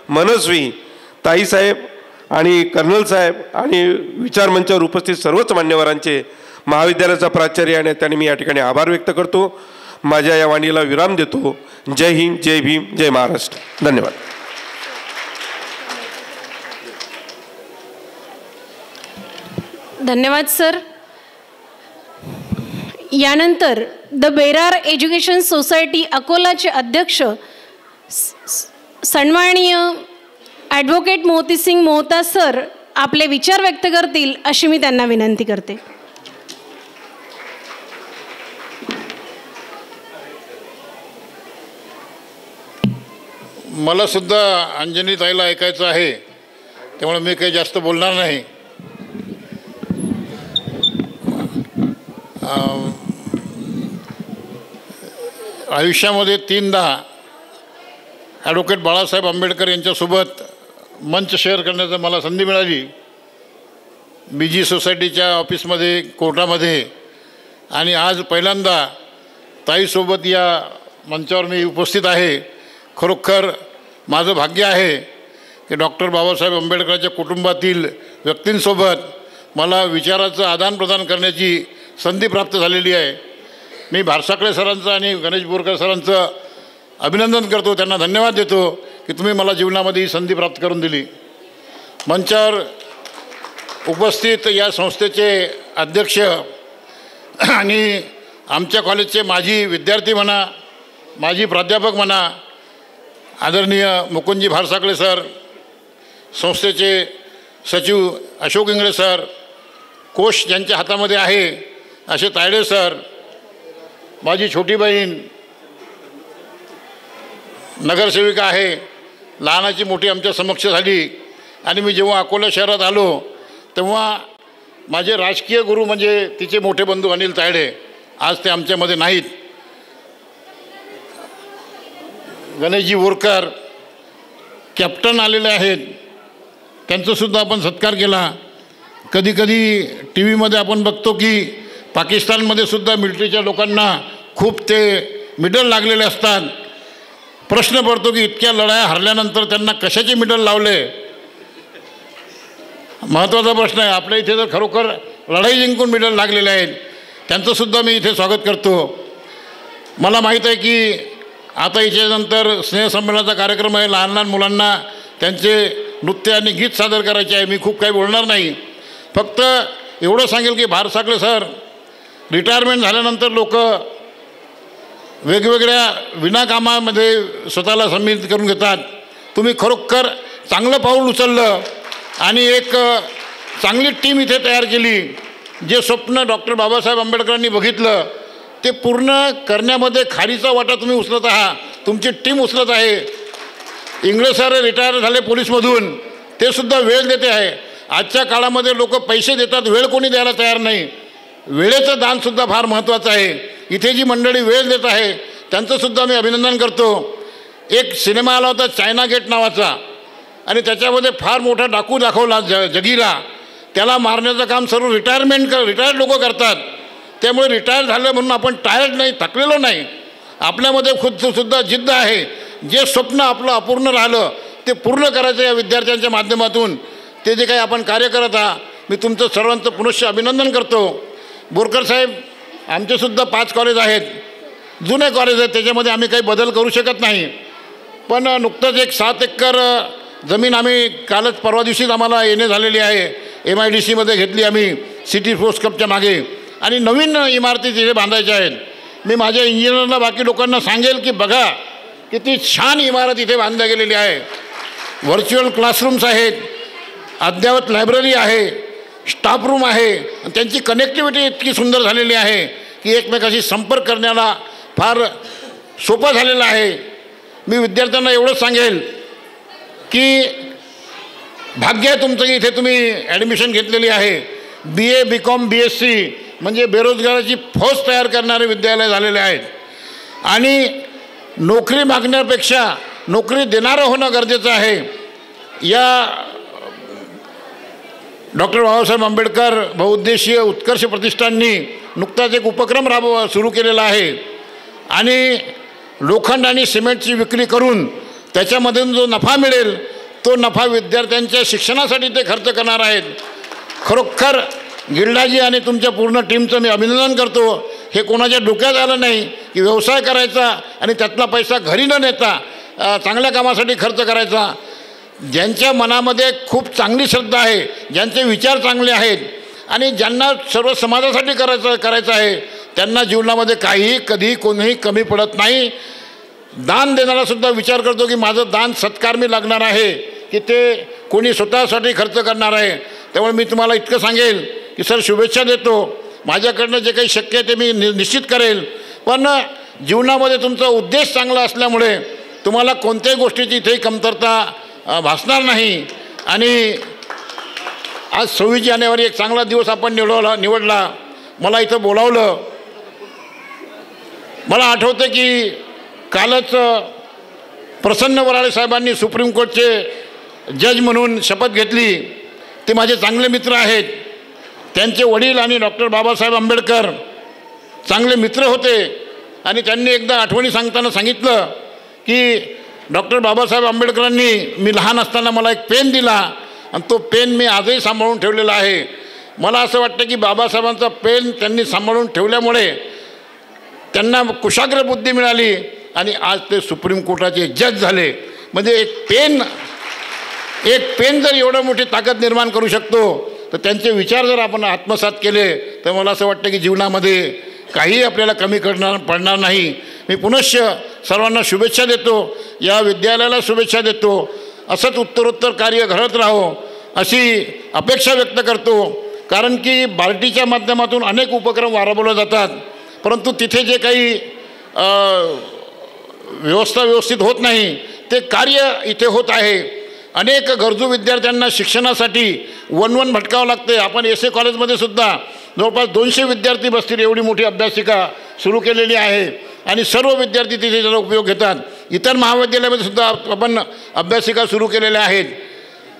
मनस्वी ताईसाहेब आणि कर्नल साहेब आणि विचारमंचावर उपस्थित सर्वच मान्यवरांचे महाविद्यालयाचा प्राचार्य आणि त्यांनी मी या ठिकाणी आभार व्यक्त करतो. माझ्या या वाणीला विराम देतो. जय हिंद, जय भीम, जय महाराष्ट्र. धन्यवाद. धन्यवाद सर. यानंतर द बेरार एज्युकेशन सोसायटी अकोलाचे अध्यक्ष सन्माननीय ॲडव्होकेट मोतीसिंग मोहता सर आपले विचार व्यक्त करतील अशी मी त्यांना विनंती करते. मला सुद्धा अंजनी ताईला ऐकायचं आहे त्यामुळे मी काही जास्त बोलणार नाही. आयुष्यामध्ये 3दा ॲडव्होकेट बाळासाहेब आंबेडकर यांच्यासोबत मंच शेअर करण्याची मला संधी मिळाली. BG सोसायटीच्या ऑफिसमध्ये कोर्टामध्ये आणि आज पहिल्यांदा ताईसोबत या मंचावर मी उपस्थित आहे. खरोखर माझं भाग्य आहे की डॉक्टर बाबासाहेब आंबेडकरांच्या कुटुंबातील व्यक्तींसोबत मला विचाराचं आदानप्रदान करण्याची संधी प्राप्त झालेली आहे. मी भारसाकडे सरांचं आणि गणेश बोरकर सरांचं अभिनंदन करतो. त्यांना धन्यवाद देतो की तुम्ही मला जीवनामध्ये ही संधी प्राप्त करून दिली. मंचावर उपस्थित या संस्थेचे अध्यक्ष आणि आमच्या कॉलेजचे माजी विद्यार्थी म्हणा, माजी प्राध्यापक म्हणा, आदरणीय मुकुंदजी भारसाकडे सर, संस्थेचे सचिव अशोक इंगळे सर, कोश ज्यांच्या हातामध्ये आहे असे तायडे सर, माझी छोटी बहीण नगरसेविका आहे, लहानाची मोठी आमच्या समक्ष झाली. आणि मी जेव्हा अकोला शहरात आलो तेव्हा माझे राजकीय गुरु म्हणजे तिचे मोठे बंधू अनिल तायडे, आज ते आमच्यामध्ये नाहीत. गणेशजी बोरकर कॅप्टन आलेले आहेत, त्यांचासुद्धा आपण सत्कार केला. कधीकधी टी व्हीमध्ये आपण बघतो की पाकिस्तानमध्ये सुद्धा मिलिटरीच्या लोकांना खूप ते मिडल लागलेले असतात. प्रश्न पडतो की इतक्या लढाया हरल्यानंतर त्यांना कशाचे मिडल लावले. महत्त्वाचा प्रश्न आहे. आपल्या इथे जर खरोखर लढाई जिंकून मेडल लागलेले आहेत त्यांचंसुद्धा मी इथे स्वागत करतो. मला माहीत आहे की आता याच्यानंतर स्नेहसंमेलनाचा कार्यक्रम आहे. लहान लहान मुलांना त्यांचे नृत्य आणि गीत सादर करायचे आहे. मी खूप काही बोलणार नाही. फक्त एवढं सांगेल की भारसाखळे सर रिटायरमेंट झाल्यानंतर लोक वेगवेगळ्या विनाकामामध्ये स्वतःला सम्मिलित करून घेतात. तुम्ही खरोखर चांगलं पाऊल उचललं आणि एक चांगली टीम इथे तयार केली. जे स्वप्न डॉक्टर बाबासाहेब आंबेडकरांनी बघितलं ते पूर्ण करण्यामध्ये खारीचा वाटा तुम्ही उचलत आहात. तुमची टीम उचलत आहे. इंगळे सर रिटायर झाले पोलीसमधून, ते सुद्धा वेळ देते आहे. आजच्या काळामध्ये लोक पैसे देतात, वेळ कोणी द्यायला तयार नाही. वेळेचं दानसुद्धा फार महत्त्वाचं आहे. इथे जी मंडळी वेळ देत आहे त्यांचंसुद्धा मी अभिनंदन करतो. एक सिनेमा आला होता चायना गेट नावाचा आणि त्याच्यामध्ये फार मोठा डाकू दाखवला जगीला. त्याला मारण्याचं काम सर्व रिटायर्ड लोक करतात. त्यामुळे रिटायर झालं म्हणून आपण टायर्ड नाही, थकलेलो नाही. आपल्यामध्ये खुदसुद्धा जिद्द आहे. जे स्वप्न आपलं अपूर्ण राहिलं ते पूर्ण करायचं या विद्यार्थ्यांच्या माध्यमातून. ते जे काही आपण कार्य करत आहात, मी तुमचं सर्वांचं पुनश्च अभिनंदन करतो. बोरकर साहेब, आमचेसुद्धा 5 कॉलेज आहेत, जुने कॉलेज आहेत, त्याच्यामध्ये आम्ही काही बदल करू शकत नाही. पण नुकतंच एक 7 एकर जमीन आम्ही कालच परवा दिवशीच आम्हाला येणे झालेली आहे. MIDCमध्ये घेतली आम्ही सिटी स्पोर्ट्स क्लबच्या मागे आणि नवीन इमारती तिथे बांधायच्या आहेत. मी माझ्या इंजिनियरला बाकी लोकांना सांगेल की बघा किती छान इमारत इथे बांधल्या गेलेली आहे. व्हर्च्युअल क्लासरूम्स आहेत, अद्ययावत लायब्ररी आहे, स्टाफ रूम आहे. त्यांची कनेक्टिव्हिटी इतकी सुंदर झालेली आहे की एकमेकाशी संपर्क करण्याला फार सोपं झालेलं आहे. मी विद्यार्थ्यांना एवढंच सांगेल की भाग्य आहे तुमचं की इथे तुम्ही ॲडमिशन घेतलेली आहे. BA BCom BSc म्हणजे बेरोजगाराची फौज तयार करणारे विद्यालय झालेले आहेत. आणि नोकरी मागण्यापेक्षा नोकरी देणारं होणं गरजेचं आहे. या डॉक्टर बाबासाहेब आंबेडकर बहुउद्देशीय उत्कर्ष प्रतिष्ठाननी नुकताच एक उपक्रम सुरू केलेला आहे आणि लोखंड आणि सिमेंटची विक्री करून त्याच्यामधून जो नफा मिळेल तो नफा विद्यार्थ्यांच्या शिक्षणासाठी ते खर्च करणार आहेत. खरोखर गिल्डाजी आणि तुमच्या पूर्ण टीमचं मी अभिनंदन करतो. हे कोणाच्या डोक्यात आलं नाही की व्यवसाय करायचा आणि त्यातला पैसा घरी न नेता चांगल्या कामासाठी खर्च करायचा. ज्यांच्या मनामध्ये खूप चांगली श्रद्धा आहे, ज्यांचे विचार चांगले आहेत आणि ज्यांना सर्व समाजासाठी करायचं आहे त्यांना जीवनामध्ये काहीही कधी कोणीही कमी पडत नाही. दान देणारासुद्धा विचार करतो की माझं दान सत्कारमी लागणार आहे की ते कोणी स्वतःसाठी खर्च करणार आहे. त्यामुळे मी तुम्हाला इतकं सांगेल की सर शुभेच्छा देतो. माझ्याकडनं जे काही शक्य आहे ते मी निश्चित करेल. पण जीवनामध्ये तुमचा उद्देश चांगला असल्यामुळे तुम्हाला कोणत्याही गोष्टीची इथेही कमतरता भासणार नाही. आणि आज 26 जानेवारी एक चांगला दिवस आपण निवडला. मला इथं बोलावलं. मला आठवतं की कालच प्रसन्न वराळे साहेबांनी सुप्रीम कोर्टचे जज म्हणून शपथ घेतली. ते माझे चांगले मित्र आहेत. त्यांचे वडील आणि डॉक्टर बाबासाहेब आंबेडकर चांगले मित्र होते आणि त्यांनी एकदा आठवणी सांगताना सांगितलं की डॉक्टर बाबासाहेब आंबेडकरांनी मी लहान असताना मला एक पेन दिला आणि तो पेन मी आजही सांभाळून ठेवलेला आहे. मला असं वाटतं की बाबासाहेबांचा पेन त्यांनी सांभाळून ठेवल्यामुळे त्यांना कुशाग्र बुद्धी मिळाली आणि आज ते सुप्रीम कोर्टाचे जज झाले. म्हणजे एक पेन जर एवढं मोठी ताकद निर्माण करू शकतो तर त्यांचे विचार जर आपण आत्मसात केले तर मला असं वाटतं की जीवनामध्ये काही आपल्याला कमी पडणार नाही. मी पुनश्च सर्वांना शुभेच्छा देतो. या विद्यालयाला शुभेच्छा देतो. असंच उत्तरोत्तर कार्य घडत राहो अशी अपेक्षा व्यक्त करतो. कारण की बार्टीच्या माध्यमातून अनेक उपक्रम राबवले जातात परंतु तिथे जे काही व्यवस्था व्यवस्थित होत नाही ते कार्य इथे होत आहे. अनेक गरजू विद्यार्थ्यांना शिक्षणासाठी वन भटकावं लागते. आपण SA कॉलेजमध्ये सुद्धा जवळपास 200 विद्यार्थी बसतील एवढी मोठी अभ्यासिका सुरू केलेली आहे आणि सर्व विद्यार्थी तिथे त्याचा उपयोग घेतात. इतर महाविद्यालयामध्ये सुद्धा आपण अभ्यासिका सुरू केलेल्या आहेत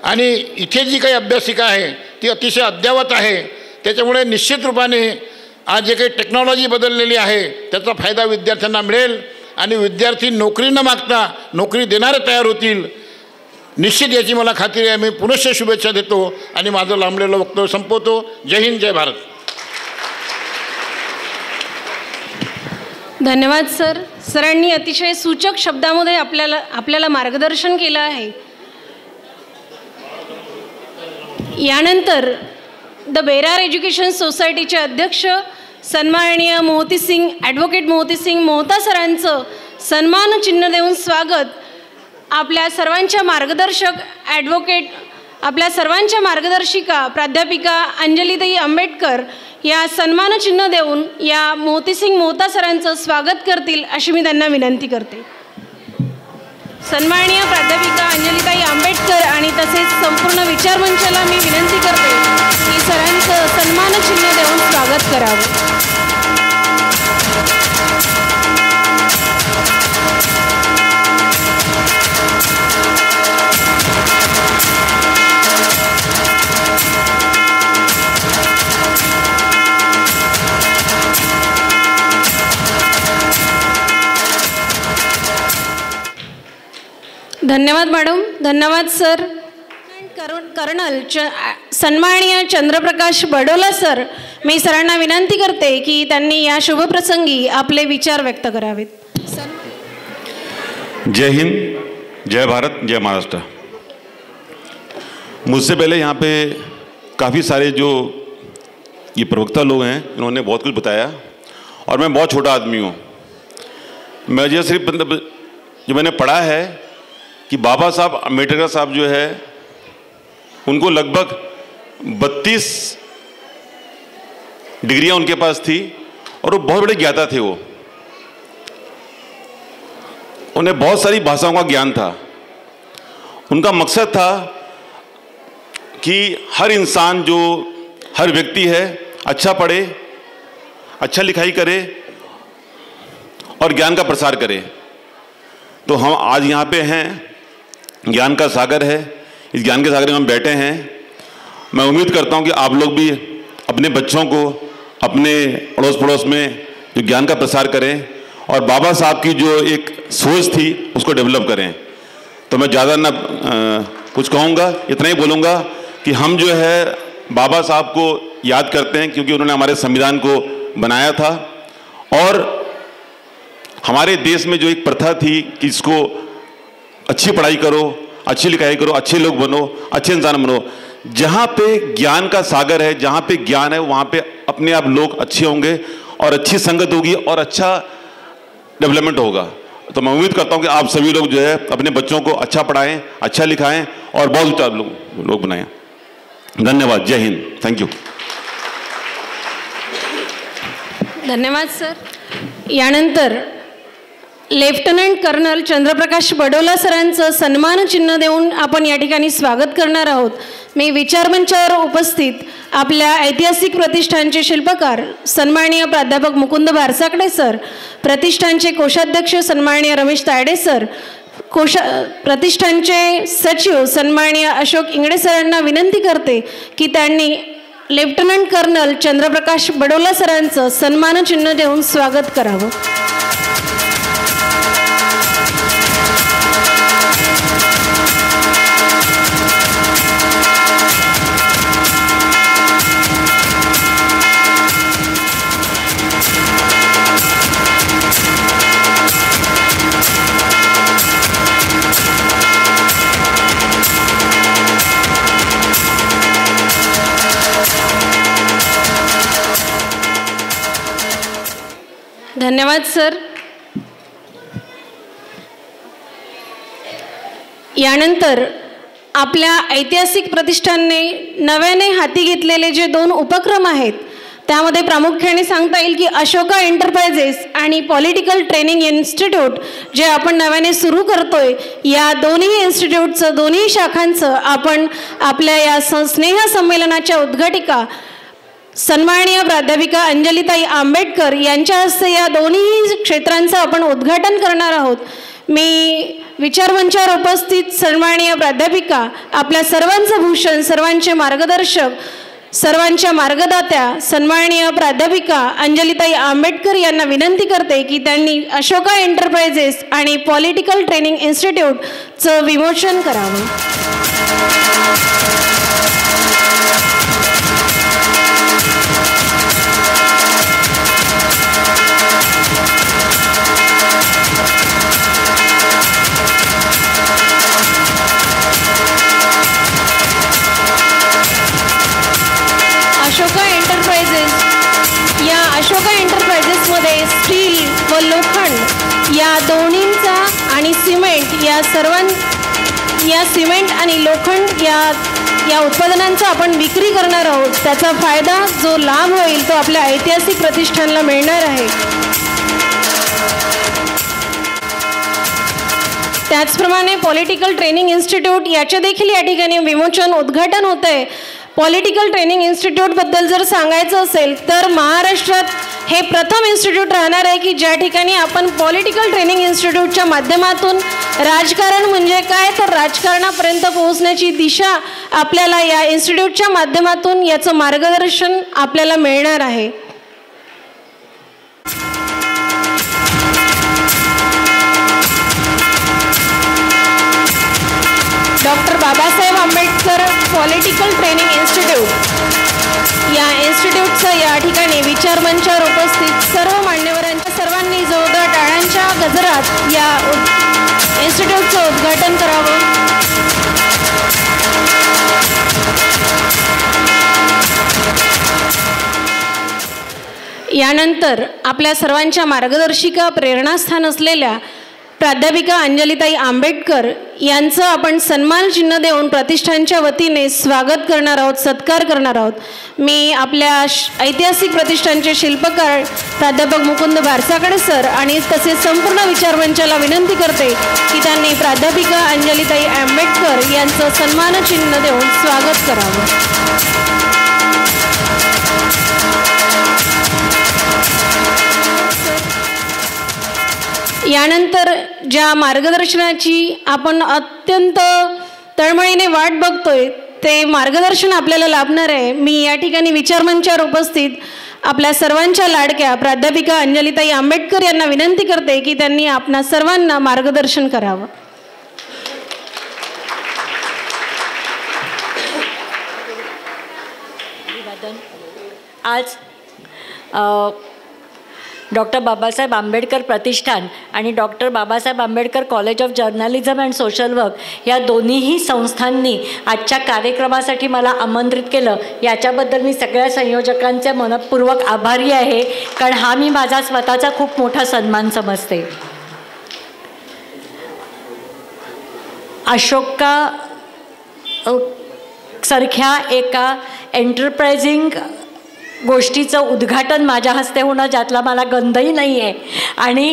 आणि इथे जी काही अभ्यासिका आहे ती अतिशय अद्ययावत आहे. त्याच्यामुळे निश्चित रूपाने आज जे काही टेक्नॉलॉजी बदललेली आहे त्याचा फायदा विद्यार्थ्यांना मिळेल आणि विद्यार्थी नोकरी न मागता नोकरी देणारे तयार होतील. निश्चित याची मला खात्री आहे. मी पुनश्च शुभेच्छा देतो आणि माझं लांबलेलं वक्तव्य संपवतो. जय हिंद, जय भारत. धन्यवाद सर. सरांनी अतिशय सूचक शब्दामध्ये आपल्याला मार्गदर्शन केलं आहे. यानंतर द बेरार एज्युकेशन सोसायटीचे अध्यक्ष सन्माननीय ॲडव्होकेट मोहती सिंग मोहता सरांचं सन्मान चिन्ह देऊन स्वागत. आपल्या सर्वांच्या मार्गदर्शिका प्राध्यापिका अंजलीताई आंबेडकर या सन्मान चिन्ह देऊन या मोहती सिंग मोहता सरांचं स्वागत करतील अशी मी त्यांना विनंती करते. सन्माननीय प्राध्यापिका अंजलीताई आंबेडकर आणि तसेच संपूर्ण विचारमंचाला मी विनंती करते की सरांचं सन्मान चिन्ह देऊन स्वागत करावं. धन्यवाद मॅडम. धन्यवाद सर. कर्नल सन्माननीय चंद्रप्रकाश बडोला सर, मी सरांना विनंती करते की त्यांनी या शुभप्रसंगी आपले विचार व्यक्त करावेत. जय हिंद, जय भारत, जय महाराष्ट्र. मुझसे पहले यहाँ पे काफ़ी सारे जो ये प्रवक्ता लोग हैं इन्होंने बहुत कुछ बताया और मैं बहुत छोटा आदमी हूँ. मुझे सिर्फ जो मैंने पढ़ा है कि बाबा साहब अम्बेडकर साहब जो है उनको लगभग 32 डिग्रियां उनके पास थी और वो बहुत बड़े ज्ञाता थे. वो उन्हें बहुत सारी भाषाओं का ज्ञान था. उनका मकसद था कि हर इंसान जो हर व्यक्ति है अच्छा पढ़े, अच्छा लिखाई करे और ज्ञान का प्रसार करे. तो हम आज यहाँ पे हैं, ज्ञान का सागर है, इस ज्ञान के सागर में हम बैठे हैं. मैं उम्मीद करता हूँ कि आप लोग भी अपने बच्चों को अपने अड़ोस पड़ोस में जो ज्ञान का प्रसार करें और बाबा साहब की जो एक सोच थी उसको डेवलप करें. तो मैं ज़्यादा ना कुछ कहूँगा, इतना ही बोलूँगा कि हम जो है बाबा साहब को याद करते हैं क्योंकि उन्होंने हमारे संविधान को बनाया था. और हमारे देश में जो एक प्रथा थी कि इसको अच्छी पढ़ाई करो, अच्छी लिखाई करो, अच्छे लोग बनो, अच्छे इंसान बनो. जहाँ पे ज्ञान का सागर है, जहाँ पे ज्ञान है, वहाँ पे अपने आप लोग अच्छे होंगे और अच्छी संगत होगी और अच्छा डेवलपमेंट होगा. तो मैं उम्मीद करता हूँ कि आप सभी लोग जो है अपने बच्चों को अच्छा पढ़ाएं, अच्छा लिखाएं और बहुत अच्छा लोग बनाएं. धन्यवाद. जय हिंद. Thank you. धन्यवाद सर. यानंतर लेफ्टनंट कर्नल चंद्रप्रकाश बडोला सरांचं सन्मान चिन्ह देऊन आपण या ठिकाणी स्वागत करणार आहोत. मी विचारमंचावर उपस्थित आपल्या ऐतिहासिक प्रतिष्ठानचे शिल्पकार सन्माननीय प्राध्यापक मुकुंद बारसाकडे सर, प्रतिष्ठानचे कोषाध्यक्ष सन्माननीय रमेश तायडे सर, प्रतिष्ठानचे सचिव सन्माननीय अशोक इंगडे सरांना विनंती करते की त्यांनी लेफ्टनंट कर्नल चंद्रप्रकाश बडोला सरांचं सन्मान चिन्ह देऊन स्वागत करावं. धन्यवाद सर. यानंतर आपल्या ऐतिहासिक प्रतिष्ठानने नव्याने हाती घेतलेले जे 2 उपक्रम आहेत त्यामध्ये प्रामुख्याने सांगता येईल की अशोका एंटरप्राइजेस आणि पॉलिटिकल ट्रेनिंग इन्स्टिट्यूट जे आपण नव्याने सुरू करतोय, या दोन्ही इन्स्टिट्यूटचं, दोन्ही शाखांचं आपण आपल्या या स्नेह संमेलनाच्या उद्घाटिका सन्माननीय प्राध्यापिका अंजलीताई आंबेडकर यांच्या हस्ते या दोन्ही क्षेत्रांचं आपण उद्घाटन करणार आहोत. मी विचारमंचावर उपस्थित सन्माननीय प्राध्यापिका आपल्या सर्वांचं भूषण, सर्वांचे मार्गदर्शक सर्वांच्या मार्गदात्या सन्माननीय प्राध्यापिका अंजलीताई आंबेडकर यांना विनंती करते की त्यांनी अशोका एंटरप्राइजेस आणि पॉलिटिकल ट्रेनिंग इन्स्टिट्यूटचं विमोचन करावं. अशोका एंटरप्राइजेसमध्ये स्टील व लोखंड या दोन्हींचा आणि सिमेंट या सिमेंट आणि लोखंड या उत्पादनांचा आपण विक्री करणार आहोत. त्याचा फायदा जो लाभ होईल तो आपल्या ऐतिहासिक प्रतिष्ठानला मिळणार आहे. त्याचप्रमाणे पॉलिटिकल ट्रेनिंग इन्स्टिट्यूट याचे देखील या ठिकाणी विमोचन उद्घाटन होत आहे. पॉलिटिकल ट्रेनिंग इन्स्टिट्यूटबद्दल जर सांगायचं असेल तर महाराष्ट्रात हे प्रथम इन्स्टिट्यूट राहणार आहे की ज्या ठिकाणी आपण पॉलिटिकल ट्रेनिंग इन्स्टिट्यूटच्या माध्यमातून राजकारण म्हणजे काय तर राजकारणापर्यंत पोहोचण्याची दिशा आपल्याला या इन्स्टिट्यूटच्या माध्यमातून याचं मार्गदर्शन आपल्याला मिळणार आहे. Doctor Babasaheb Ambedkar political training institute या इन्स्टिट्यूटचं या ठिकाणी विचारमंचावर उपस्थित सर्व मान्यवरांच्या सर्वांनी जोरदार टाळ्यांच्या गजरात या इन्स्टिट्यूटचं उद्घाटन करावं. यानंतर आपल्या सर्वांच्या मार्गदर्शिका प्रेरणास्थान असलेल्या प्राध्यापिका अंजलीताई आंबेडकर यांचं आपण सन्मान चिन्ह देऊन प्रतिष्ठानच्या वतीने स्वागत करणार आहोत, सत्कार करणार आहोत. मी आपल्या ऐतिहासिक प्रतिष्ठानचे शिल्पकार प्राध्यापक मुकुंद बारसाकडे सर आणि तसेच संपूर्ण विचारमंचाला विनंती करते की त्यांनी प्राध्यापिका अंजलीताई आंबेडकर यांचं सन्मान चिन्ह देऊन स्वागत करावं. यानंतर ज्या मार्गदर्शनाची आपण अत्यंत तळमळीने वाट बघतोय ते मार्गदर्शन आपल्याला लाभणार आहे. मी या ठिकाणी विचारमंचावर उपस्थित आपल्या सर्वांच्या लाडक्या प्राध्यापिका अंजलीताई आंबेडकर यांना विनंती करते की त्यांनी आपणा सर्वांना मार्गदर्शन करावं. आज डॉक्टर बाबासाहेब आंबेडकर प्रतिष्ठान आणि doctor Babasaheb Ambedkar college of journalism and social work या दोन्हीही संस्थांनी आजच्या कार्यक्रमासाठी मला आमंत्रित केलं. याच्याबद्दल मी सगळ्या संयोजकांचे मनपूर्वक आभारी आहे, कारण हा मी माझा स्वतःचा खूप मोठा सन्मान समजते. अशोका सारख्या एका एंटरप्राइझिंग गोष्टीचं उद्घाटन माझ्या हस्ते होणं ज्यातला मला गंधही नाही आहे आणि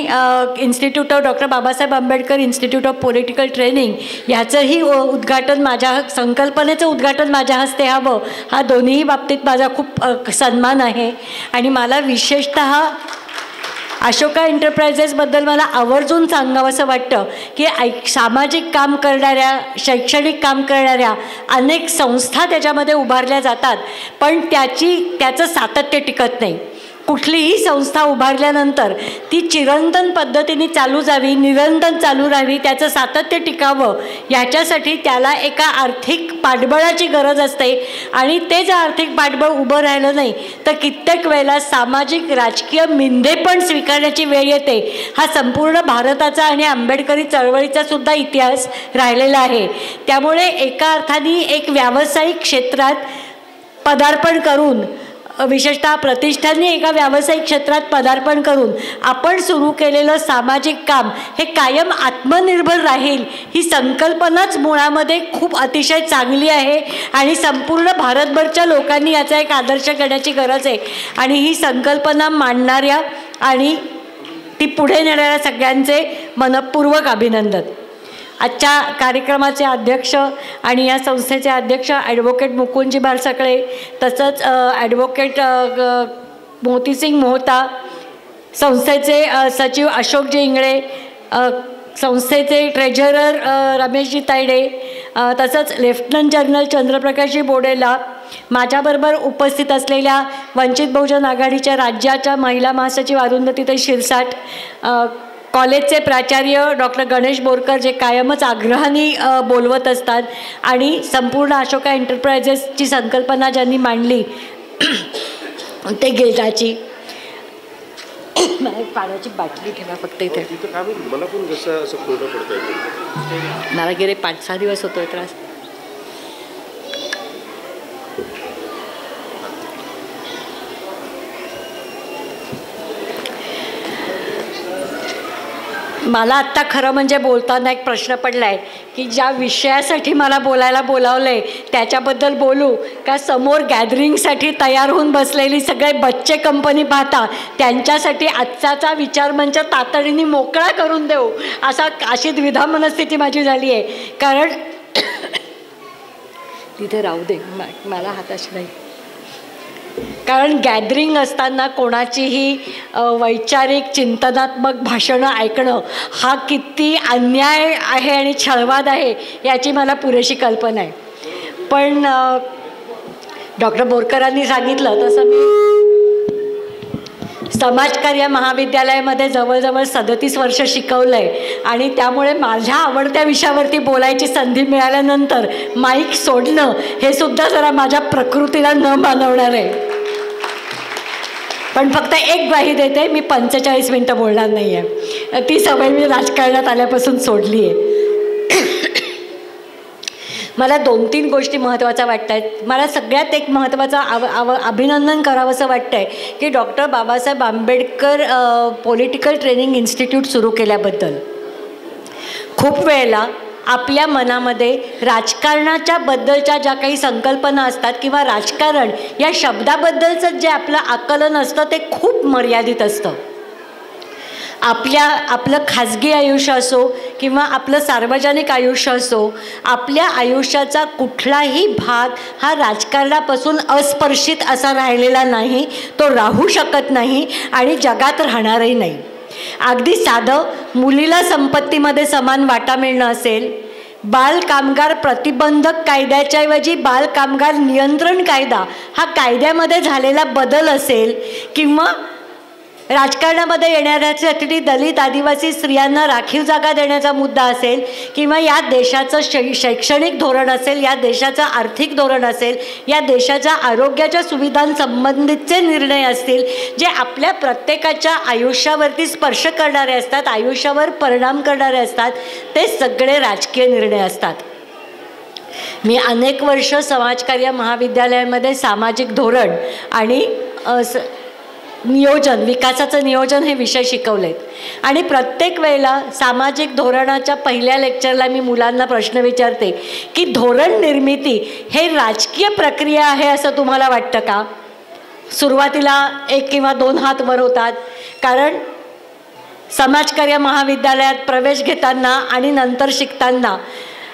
institute of doctor Babasaheb Ambedkar institute of political training ह्याचंही उद्घाटन माझ्या संकल्पनेचं उद्घाटन माझ्या हस्ते हवं हा दोन्ही बाबतीत माझा खूप सन्मान आहे. आणि मला विशेषतः अशोका एंटरप्राइजेसबद्दल मला आवर्जून सांगावंसं वाटतं की सामाजिक काम करणाऱ्या शैक्षणिक काम करणाऱ्या अनेक संस्था त्याच्यामध्ये उभारल्या जातात, पण त्याचं सातत्य टिकत नाही. कुठलीही संस्था उभारल्यानंतर ती चिरंतन पद्धतीने चालू जावी, निरंतर चालू राहावी, त्याचं सातत्य टिकावं याच्यासाठी त्याला एका आर्थिक पाठबळाची गरज असते. आणि ते जर आर्थिक पाठबळ उभं राहिलं नाही तर कित्येक वेळेला सामाजिक राजकीय मिंधे पण स्वीकारण्याची वेळ येते. हा संपूर्ण भारताचा आणि आंबेडकरी चळवळीचा सुद्धा इतिहास राहिलेला आहे. त्यामुळे एका अर्थाने एक व्यावसायिक क्षेत्रात पदार्पण करून, विशेषतः प्रतिष्ठानने एका व्यावसायिक क्षेत्रात पदार्पण करून आपण सुरू केलेलं सामाजिक काम हे कायम आत्मनिर्भर राहील ही संकल्पनाच मुळामध्ये खूप अतिशय चांगली आहे आणि संपूर्ण भारतभरच्या लोकांनी याचा एक आदर्श घेण्याची गरज आहे. आणि ही संकल्पना मांडणाऱ्या आणि ती पुढे नेणाऱ्या सगळ्यांचे मनपूर्वक अभिनंदन. आजच्या कार्यक्रमाचे अध्यक्ष आणि या संस्थेचे अध्यक्ष ॲडव्होकेट मुकुंदजी बारसाकडे, तसंच ॲडव्होकेट मोतीसिंग मोहता, संस्थेचे सचिव अशोकजी इंगळे, संस्थेचे ट्रेझरर रमेशजी तायडे, तसंच लेफ्टनंट जनरल चंद्रप्रकाशजी बोडेला, माझ्याबरोबर उपस्थित असलेल्या वंचित बहुजन आघाडीच्या राज्याच्या महिला महासचिव अरुंधतीताई शिरसाट, कॉलेजचे प्राचार्य डॉक्टर गणेश बोरकर जे कायमच आग्रहाने बोलवत असतात, आणि संपूर्ण अशोका एंटरप्राइजेसची संकल्पना ज्यांनी मांडली ते गिल्डाची. मला एक पाण्याची बाटली ठेवा फक्त इथे. मला पण जसं असं कोरडं पडतंय, मला गेले 5-6 दिवस होतोय त्रास. मला आत्ता खरं म्हणजे बोलताना एक प्रश्न पडला आहे की ज्या विषयासाठी मला बोलायला बोलावलं आहे त्याच्याबद्दल बोलू का समोर गॅदरिंगसाठी तयार होऊन बसलेली सगळे बच्चे कंपनी पाहता त्यांच्यासाठी आजचा विचारमंच तातडीने मोकळा करून देऊ अशी द्विधा मनस्थिती माझी झाली आहे. कारण तिथे राहू दे, मला हाताशी नाही. कारण गॅदरिंग असताना कोणाचीही वैचारिक चिंतनात्मक भाषणं ऐकणं हा किती अन्याय आहे आणि छळवाद आहे याची मला पुरेशी कल्पना आहे. पण डॉक्टर बोरकरांनी सांगितलं तसं मी समाजकार्य महाविद्यालयामध्ये जवळजवळ 37 वर्ष शिकवलं आहे आणि त्यामुळे माझ्या आवडत्या विषयावरती बोलायची संधी मिळाल्यानंतर माईक सोडणं हे सुद्धा जरा माझ्या प्रकृतीला न मानवणार आहे. पण फक्त एक ग्वाही देते, मी 45 मिनटं बोलणार नाही आहे. ती सवय मी राजकारणात आल्यापासून सोडली आहे. मला 2-3 गोष्टी महत्त्वाच्या वाटत आहेत. मला सगळ्यात एक महत्त्वाचं अभिनंदन करावंसं वाटतं आहे की doctor Babasaheb Ambedkar political training institute सुरू केल्याबद्दल. खूप वेळेला आपल्या मनामध्ये राजकारणाच्या बद्दलच्या ज्या काही संकल्पना असतात किंवा राजकारण या शब्दाबद्दलचं जे आपलं आकलन असतं ते खूप मर्यादित असतं. आपलं खाजगी आयुष्य असो किंवा आपलं सार्वजनिक आयुष्य असो, आपल्या आयुष्याचा कुठलाही भाग हा राजकारणापासून अस्पर्शित असा राहिलेला नाही, तो राहू शकत नाही आणि जगात राहणारही नाही. अगदी साधं मुलीला संपत्तीमध्ये समान वाटा मिळणं असेल, बाल कामगार प्रतिबंधक कायद्याच्याऐवजी बाल कामगार नियंत्रण कायदा हा कायद्यामध्ये झालेला बदल असेल, किंवा राजकारणामध्ये येणाऱ्यासाठी दलित आदिवासी स्त्रियांना राखीव जागा देण्याचा मुद्दा असेल, किंवा या देशाचं शैक्षणिक धोरण असेल, या देशाचं आर्थिक धोरण असेल, या देशाच्या आरोग्याच्या सुविधांसंबंधीचे निर्णय असतील, जे आपल्या प्रत्येकाच्या आयुष्यावरती स्पर्श करणारे असतात, आयुष्यावर परिणाम करणारे असतात, ते सगळे राजकीय निर्णय असतात. मी अनेक वर्ष समाजकार्य महाविद्यालयामध्ये सामाजिक धोरण आणि नियोजन, विकासाचं नियोजन हे विषय शिकवलेत. आणि प्रत्येक वेळेला सामाजिक धोरणाच्या पहिल्या लेक्चरला मी मुलांना प्रश्न विचारते की धोरण निर्मिती हे राजकीय प्रक्रिया आहे असं तुम्हाला वाटतं का? सुरुवातीला 1 किंवा 2 हात वर होतात, कारण समाजकार्य महाविद्यालयात प्रवेश घेताना आणि नंतर शिकताना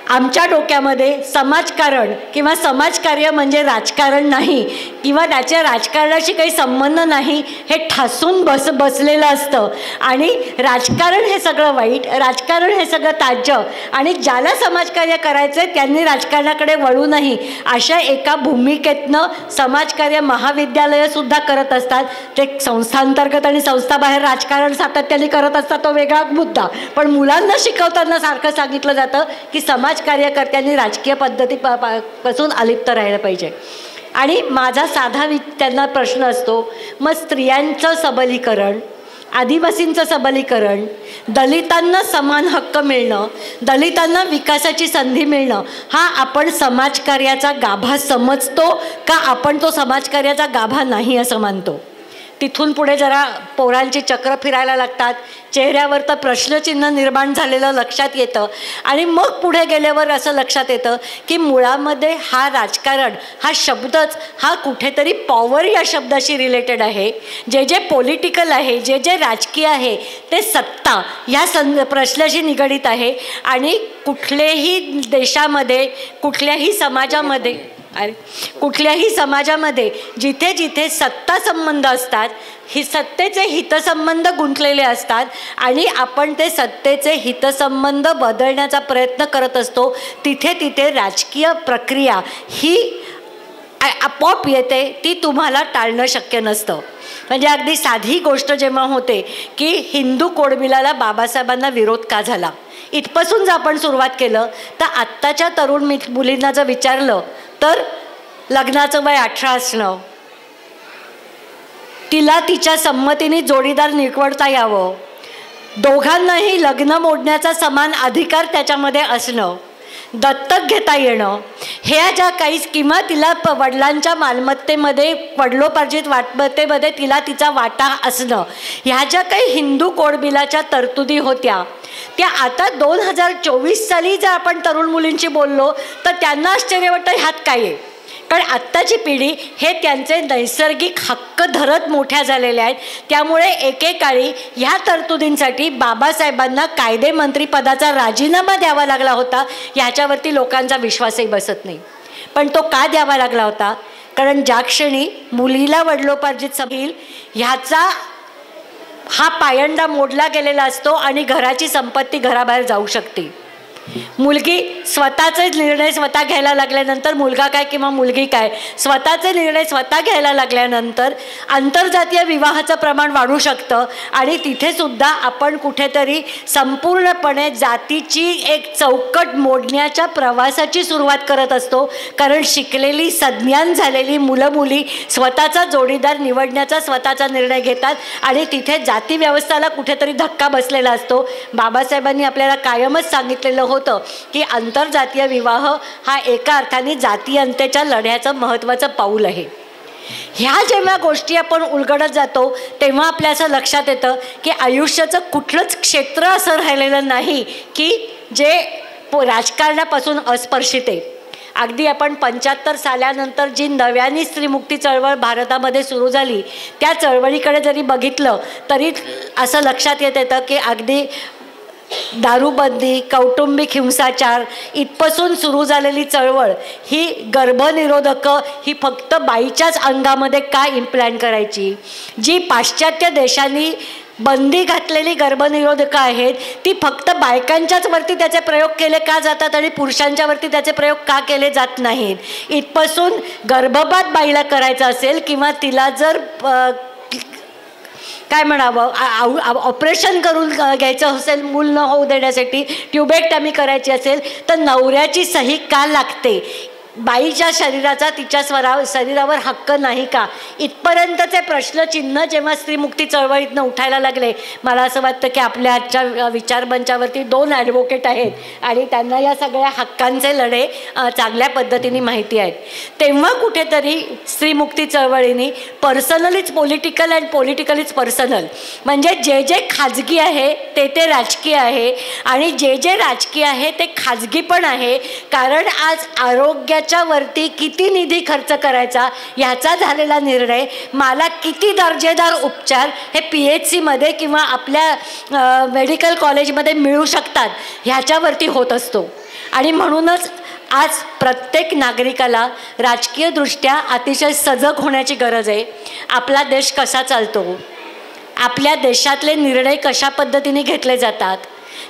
आमच्या डोक्यामध्ये समाजकारण किंवा समाजकार्य म्हणजे राजकारण नाही किंवा त्याच्या राजकारणाशी काही संबंध नाही हे ठासून बसलेलं असतं. आणि राजकारण हे सगळं वाईट, राजकारण हे सगळं ताज्य, आणि ज्याला समाजकार्य करायचं आहे त्यांनी राजकारणाकडे वळू नाही अशा एका भूमिकेतनं समाजकार्य महाविद्यालयंसुद्धा करत असतात. ते संस्थांतर्गत आणि संस्थाबाहेर राजकारण सातत्याने करत असतात, तो वेगळा मुद्दा. पण मुलांना शिकवताना सारखं सांगितलं जातं की समाजकार्यकर्त्यांनी राजकीय पद्धतीपासून अलिप्त राहिलं पाहिजे. आणि माझा साधा त्यांना प्रश्न असतो, मग स्त्रियांचं सबलीकरण, आदिवासींचं सबलीकरण, दलितांना समान हक्क मिळणं, दलितांना विकासाची संधी मिळणं हा आपण समाजकार्याचा गाभा समजतो का आपण तो समाजकार्याचा गाभा नाही असं मानतो? तिथून पुढे जरा पोरांची चक्र फिरायला लागतात, चेहऱ्यावर तर प्रश्नचिन्ह निर्माण झालेलं लक्षात येतं. आणि मग पुढे गेल्यावर असं लक्षात येतं की मुळामध्ये हा राजकारण हा शब्दच हा कुठेतरी पॉवर या शब्दाशी रिलेटेड आहे. जे जे पॉलिटिकल आहे, जे जे राजकीय आहे ते सत्ता ह्या प्रश्नाशी निगडीत आहे. आणि कुठल्याही देशामध्ये, कुठल्याही समाजामध्ये जिथे जिथे सत्ता संबंध असतात, ही सत्तेचे हितसंबंध गुंतलेले असतात आणि आपण ते सत्तेचे हितसंबंध बदलण्याचा प्रयत्न करत असतो, तिथे तिथे राजकीय प्रक्रिया ही आपोआप येते ती तुम्हाला टाळणं शक्य नसतं. म्हणजे अगदी साधी गोष्ट जेव्हा होते की हिंदू कोड बिलाला बाबासाहेबांना विरोध का झाला, इथपासून जर आपण सुरुवात केलं तर आत्ताच्या तरुण मुलींना जर विचारलं तर लग्नाचं वय 18 असणं, तिला तिच्या संमतीने जोडीदार निवडता यावं, दोघांनाही लग्न मोडण्याचा समान अधिकार त्याच्यामध्ये असणं, दत्तक घेता येणं, ह्या ज्या काही किंवा तिला वडिलांच्या मालमत्तेमध्ये वडिलोपार्जित मालमत्तेमध्ये तिला तिचा वाटा असणं, ह्या ज्या काही हिंदू कोड बिलाच्या तरतुदी होत्या त्या आता 2024 साली जर आपण तरुण मुलींशी बोललो तर त्यांना आश्चर्य वाटतं ह्यात काय आहे. कारण आत्ताची पिढी हे त्यांचे नैसर्गिक हक्क धरत मोठ्या झालेल्या आहेत. त्यामुळे एकेकाळी ह्या तरतुदींसाठी बाबासाहेबांना कायदेमंत्रीपदाचा राजीनामा द्यावा लागला होता. ह्याच्यावरती लोकांचा विश्वासही बसत नाही. पण तो का द्यावा लागला होता? कारण ज्या क्षणी मुलीला वडिलोपार्जित होईल ह्याचा हा पायंडा मोडला गेलेला असतो आणि घराची संपत्ती घराबाहेर जाऊ शकते. मुलगी स्वतःचे निर्णय स्वतः घ्यायला लागल्यानंतर, मुलगा काय किंवा मुलगी काय स्वतःचे निर्णय स्वतः घ्यायला लागल्यानंतर आंतरजातीय विवाहाचं प्रमाण वाढू शकतं. आणि तिथे सुद्धा आपण कुठेतरी संपूर्णपणे जातीची एक चौकट मोडण्याच्या प्रवासाची सुरुवात करत असतो. कारण शिकलेली सज्ञान झालेली मुलं मुली स्वतःचा जोडीदार निवडण्याचा स्वतःचा निर्णय घेतात आणि तिथे जाती व्यवस्थेला कुठेतरी धक्का बसलेला असतो. बाबासाहेबांनी आपल्याला कायमच सांगितलेलं होतं की आंतरजातीय विवाह हा एका अर्थाने जातीयंतेच्या लढ्याचं महत्त्वाचं पाऊल आहे. ह्या जेव्हा गोष्टी आपण उलगडत जातो तेव्हा आपल्या असं लक्षात येतं की आयुष्याचं कुठलंच क्षेत्र असं राहिलेलं नाही की जे राजकारणापासून अस्पर्शित आहे. अगदी आपण 75 साल्यानंतर जी नव्याने स्त्रीमुक्ती चळवळ भारतामध्ये सुरू झाली त्या चळवळीकडे जरी बघितलं तरी असं लक्षात येतं की अगदी दारूबंदी, कौटुंबिक हिंसाचार इथपासून सुरू झालेली चळवळ ही गर्भनिरोधकं ही फक्त बाईच्याच अंगामध्ये का इम्प्लॅन्ट करायची. जी पाश्चात्य देशांनी बंदी घातलेली गर्भनिरोधकं आहेत ती फक्त बायकांच्याच वरती त्याचे प्रयोग केले का जातात आणि पुरुषांच्या वरती त्याचे प्रयोग का केले जात नाहीत. इथपासून गर्भपात बाईला करायचा असेल किंवा तिला जर काय म्हणावं ऑपरेशन करून घ्यायचं असेल मूल न होऊ देण्यासाठी, ट्युबेक्टमी करायची असेल तर नवऱ्याची सही का लागते. बाईच्या शरीराचा तिच्या शरीरावर हक्क नाही का. इथपर्यंतचे प्रश्नचिन्ह जेव्हा स्त्रीमुक्ती चळवळीतनं उठायला लागले मला असं वाटतं की आपल्या आजच्या विचारमंचावरती 2 ॲडव्होकेट आहेत आणि त्यांना या सगळ्या हक्कांचे लढे चांगल्या पद्धतीने माहिती आहेत. तेव्हा कुठेतरी स्त्रीमुक्ती चळवळीने पर्सनलीच पॉलिटिकल अँड पॉलिटिकलीच पर्सनल म्हणजे जे जे खाजगी आहे ते राजकीय आहे आणि जे जे राजकीय आहे ते खाजगी पण आहे. कारण आज आरोग्य वरती किती निधी खर्च करायचा ह्याचा झालेला निर्णय, मला किती दर्जेदार उपचार हे PHC मध्ये किंवा आपल्या मेडिकल कॉलेजमध्ये मिळू शकतात ह्याच्यावरती होत असतो. आणि म्हणूनच आज प्रत्येक नागरिकाला राजकीयदृष्ट्या अतिशय सजग होण्याची गरज आहे. आपला देश कसा चालतो, आपल्या देशातले निर्णय कशा पद्धतीने घेतले जातात,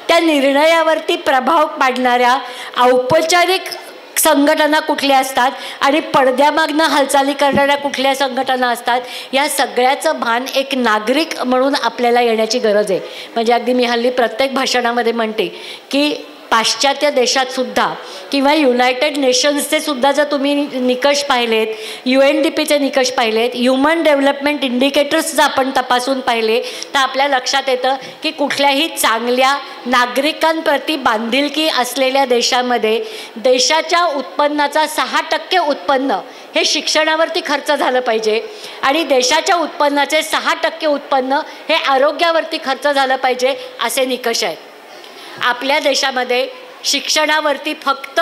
त्या निर्णयावरती प्रभाव पाडणाऱ्या औपचारिक संघटना कुठल्या असतात आणि पडद्यामागनं हालचाली करणाऱ्या कुठल्या संघटना असतात, या सगळ्याचं भान एक नागरिक म्हणून आपल्याला येण्याची गरज आहे. म्हणजे अगदी मी हल्ली प्रत्येक भाषणामध्ये म्हणते की पाश्चात्य देशात सुद्धा किंवा युनायटेड नेशन्सचे सुद्धा जर तुम्ही निकष पाहिलेत, UNDPचे निकष पाहिलेत, ह्युमन डेव्हलपमेंट इंडिकेटर्स जर आपण तपासून पाहिले तर आपल्या लक्षात येतं की कुठल्याही चांगल्या नागरिकांप्रती बांधिलकी असलेल्या देशामध्ये देशाच्या उत्पन्नाचा 6% उत्पन्न हे शिक्षणावरती खर्च झालं पाहिजे आणि देशाच्या उत्पन्नाचे 6% उत्पन्न हे आरोग्यावरती खर्च झालं पाहिजे असे निकष आहेत. आपल्या देशामध्ये शिक्षणावरती फक्त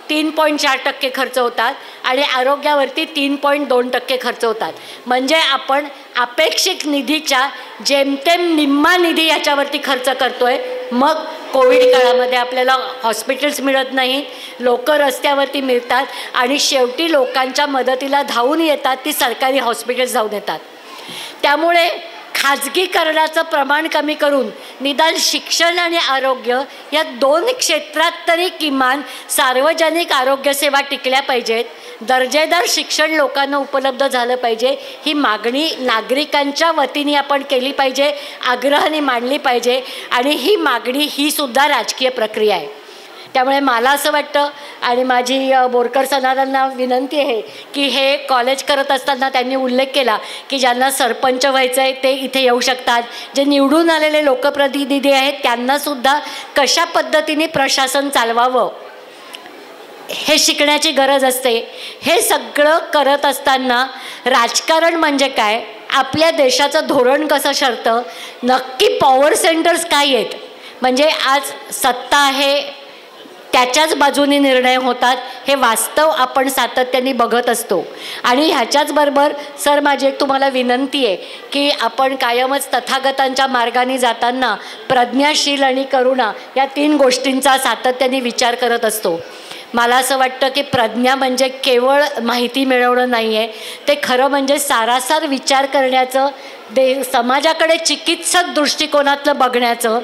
3.4% खर्च होतात आणि आरोग्यावरती 3.2% खर्च होतात. म्हणजे आपण अपेक्षित निधीच्या जेमतेम निम्मा निधी याच्यावरती खर्च करतोय. मग कोविड काळामध्ये आपल्याला हॉस्पिटल्स मिळत नाहीत, लोक रस्त्यावरती मिळतात आणि शेवटी लोकांच्या मदतीला धावून येतात ती सरकारी हॉस्पिटल्स जाऊन येतात. त्यामुळे खाजगीकरणाचं प्रमाण कमी करून निदान शिक्षण आणि आरोग्य या 2 क्षेत्रात तरी किमान सार्वजनिक आरोग्यसेवा टिकल्या पाहिजेत, दर्जेदार शिक्षण लोकांना उपलब्ध झालं पाहिजे, ही मागणी नागरिकांच्या वतीने आपण केली पाहिजे, आग्रहाने मांडली पाहिजे. आणि ही मागणी ही सुद्धा राजकीय प्रक्रिया आहे. त्यामुळे मला असं वाटतं आणि माझी बोरकर सरांना विनंती आहे की हे कॉलेज करत असताना त्यांनी उल्लेख केला की ज्यांना सरपंच व्हायचं आहे ते इथे येऊ शकतात, जे निवडून आलेले लोकप्रतिनिधी आहेत त्यांनासुद्धा कशा पद्धतीने प्रशासन चालवावं हे शिकण्याची गरज असते. हे सगळं करत असताना राजकारण म्हणजे काय, आपल्या देशाचं धोरण कसं ठरतं, नक्की पॉवर सेंटर्स काय आहेत, म्हणजे आज सत्ता आहे त्याच्याच बाजूने निर्णय होतात हे वास्तव आपण सातत्याने बघत असतो. आणि ह्याच्याचबरोबर सर माझी एक तुम्हाला विनंती आहे की आपण कायमच तथागतांच्या मार्गाने जाताना प्रज्ञाशील आणि करुणा या 3 गोष्टींचा सातत्याने विचार करत असतो. मला असं वाटतं की प्रज्ञा म्हणजे केवळ माहिती मिळवणं नाही आहे, ते खरं म्हणजे सारासार विचार करण्याचं, समाजाकडे चिकित्सक दृष्टिकोनातलं बघण्याचं,